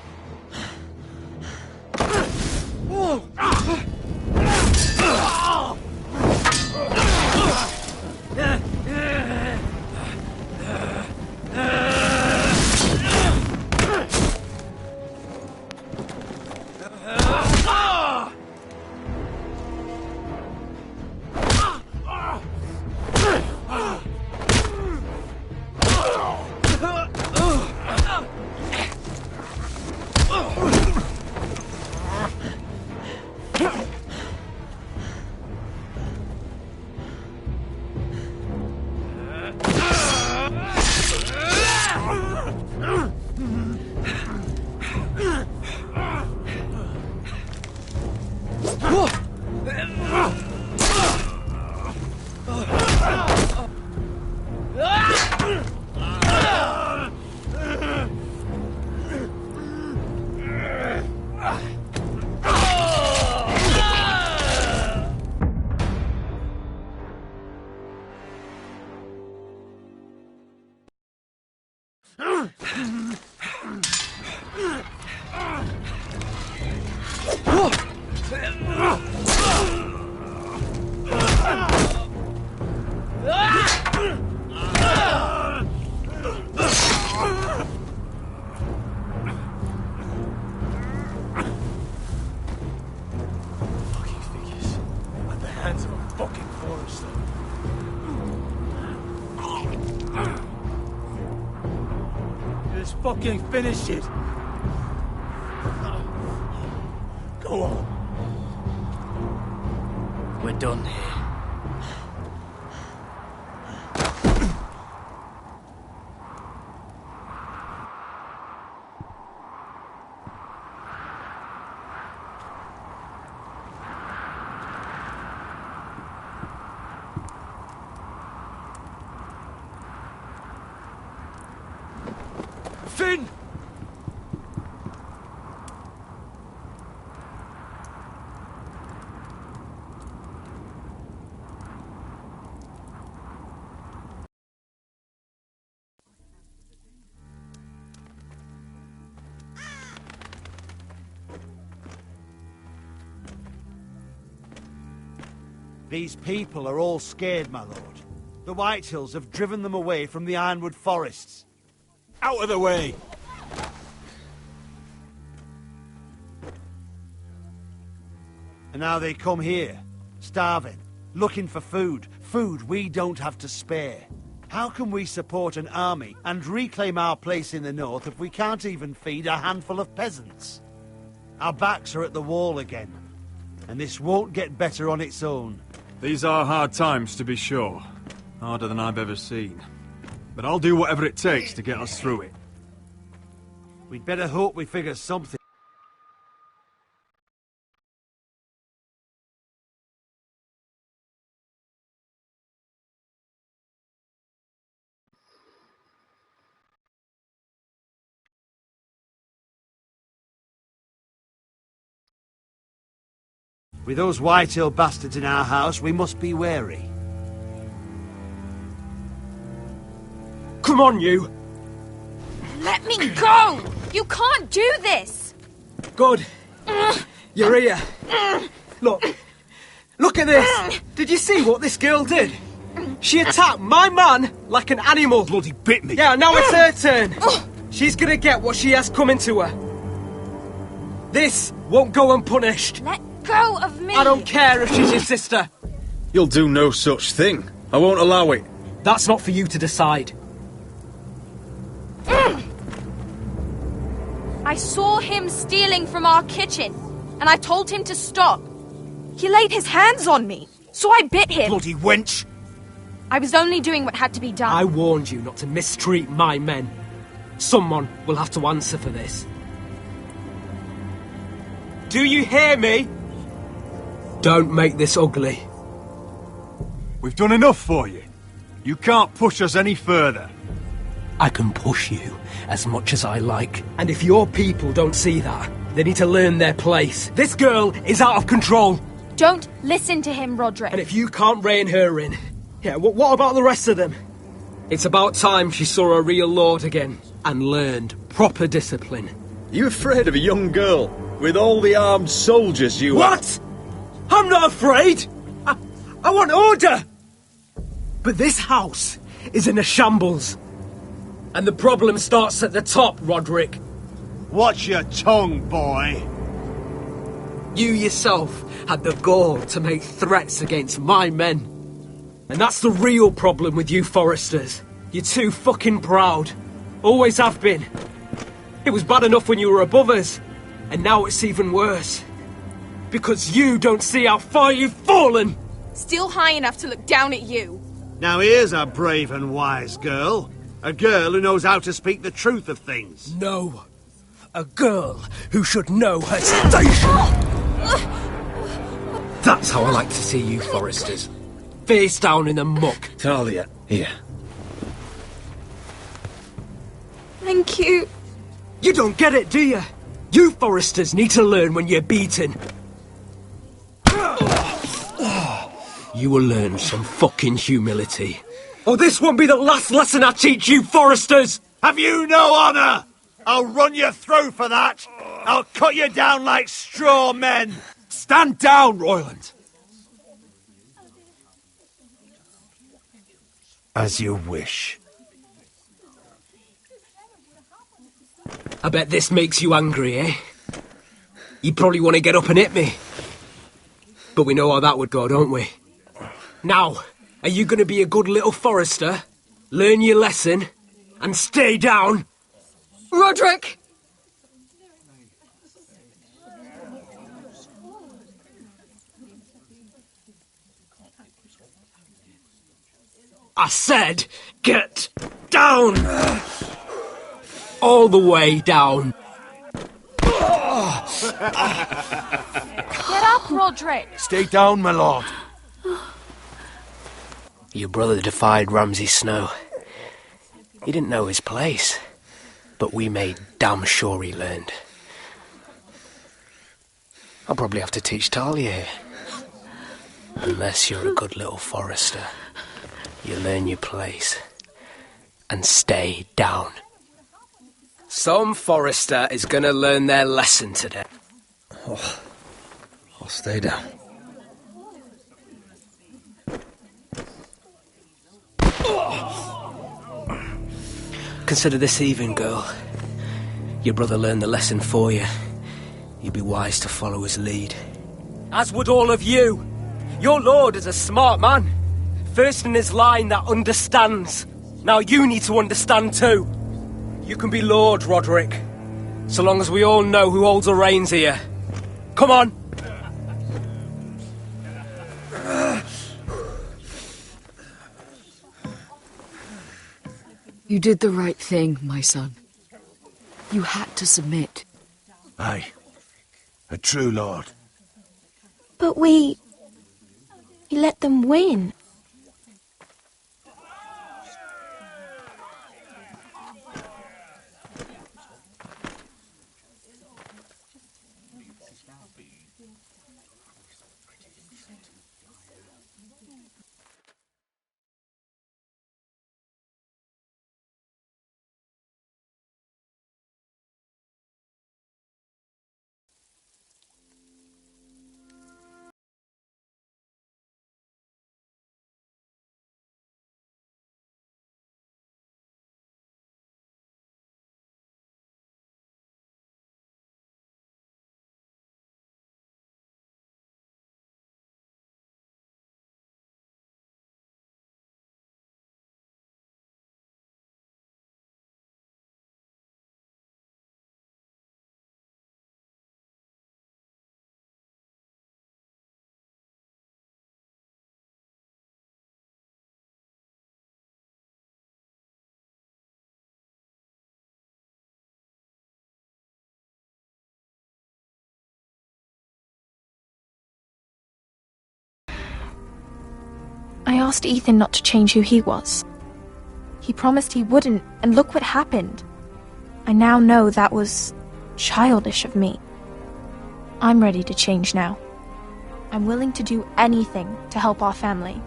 Let's fucking finish it. Go on. We're done here. Finn! These people are all scared, my lord. The Whitehills have driven them away from the Ironwood forests. Out of the way! And now they come here, starving, looking for food. Food we don't have to spare. How can we support an army and reclaim our place in the north if we can't even feed a handful of peasants? Our backs are at the wall again, and this won't get better on its own. These are hard times, to be sure. Harder than I've ever seen. But I'll do whatever it takes to get us through it. We'd better hope we figure something. With those Whitehill bastards in our house, we must be wary. Come on, you! Let me go! You can't do this! Good. You're here. Look. Look at this! Did you see what this girl did? She attacked my man like an animal. Bloody bit me. Yeah, now it's her turn. She's gonna get what she has coming to her. This won't go unpunished. Let go of me! I don't care if she's your sister. You'll do no such thing. I won't allow it. That's not for you to decide. I saw him stealing from our kitchen, and I told him to stop. He laid his hands on me, so I bit him. Bloody wench! I was only doing what had to be done. I warned you not to mistreat my men. Someone will have to answer for this. Do you hear me? Don't make this ugly. We've done enough for you. You can't push us any further. I can push you as much as I like. And if your people don't see that, they need to learn their place. This girl is out of control. Don't listen to him, Roderick. And if you can't rein her in, yeah, what about the rest of them? It's about time she saw a real lord again and learned proper discipline. You afraid of a young girl with all the armed soldiers you What? I'm not afraid! I want order! But this house is in a shambles. And the problem starts at the top, Roderick. Watch your tongue, boy. You yourself had the gall to make threats against my men. And that's the real problem with you Foresters. You're too fucking proud. Always have been. It was bad enough when you were above us. And now it's even worse. Because you don't see how far you've fallen! Still high enough to look down at you. Now here's a brave and wise girl. A girl who knows how to speak the truth of things. No. A girl who should know her station. That's how I like to see you, Foresters. Face down in the muck. Talia, here. Thank you. You don't get it, do you? You Foresters need to learn when you're beaten. You will learn some fucking humility. Or this won't be the last lesson I teach you, Foresters! Have you no honor? I'll run your throat for that. I'll cut you down like straw men. Stand down, Royland. As you wish. I bet this makes you angry, eh? You probably want to get up and hit me. But we know how that would go, don't we? Now, are you going to be a good little Forester, learn your lesson, and stay down? Roderick! I said, get down! All the way down. Get up, Roderick! Stay down, my lord. Your brother defied Ramsay Snow. He didn't know his place, but we made damn sure he learned. I'll probably have to teach Talia here. Unless you're a good little forester. You learn your place. And stay down. Some forester is gonna learn their lesson today. Oh, I'll stay down. Consider this even, girl. Your brother learned the lesson for you. You'd be wise to follow his lead. As would all of you. Your lord is a smart man. First in his line that understands. Now you need to understand too. You can be Lord, Roderick. So long as we all know who holds the reins here. Come on! You did the right thing, my son. You had to submit. Aye. A true lord. But we let them win. I asked Ethan not to change who he was. He promised he wouldn't, and look what happened. I now know that was childish of me. I'm ready to change now. I'm willing to do anything to help our family.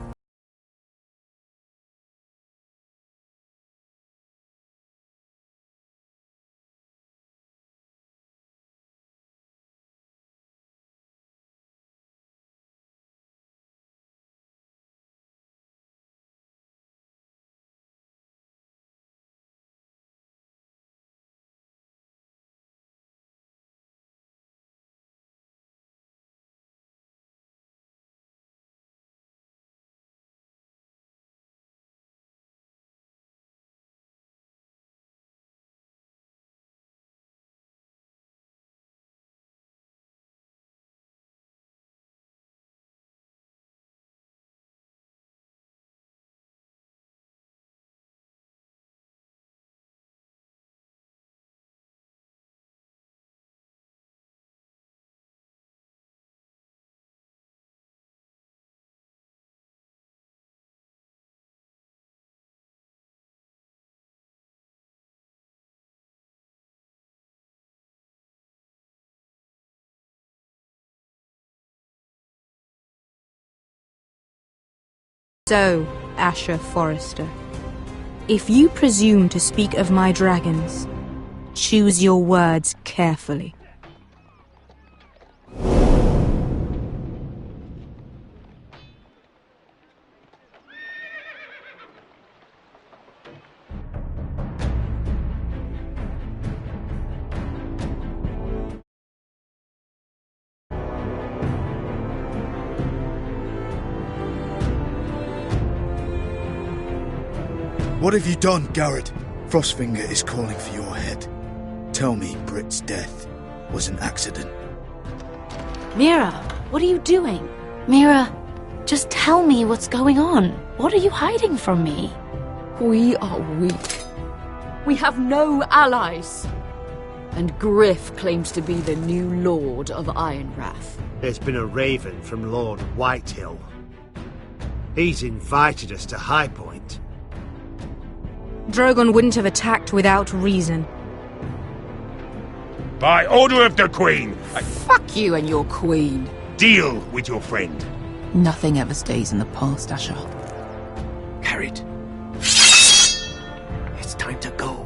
So, Asher Forrester, if you presume to speak of my dragons, choose your words carefully. What have you done, Garrett? Frostfinger is calling for your head. Tell me Brit's death was an accident. Mira, what are you doing? Mira, just tell me what's going on. What are you hiding from me? We are weak. We have no allies. And Griff claims to be the new Lord of Ironrath. There's been a raven from Lord Whitehill. He's invited us to High Point. Drogon wouldn't have attacked without reason. By order of the Queen, Fuck you and your queen. deal with your friend. Nothing ever stays in the past, Asher. Carrot. It's time to go.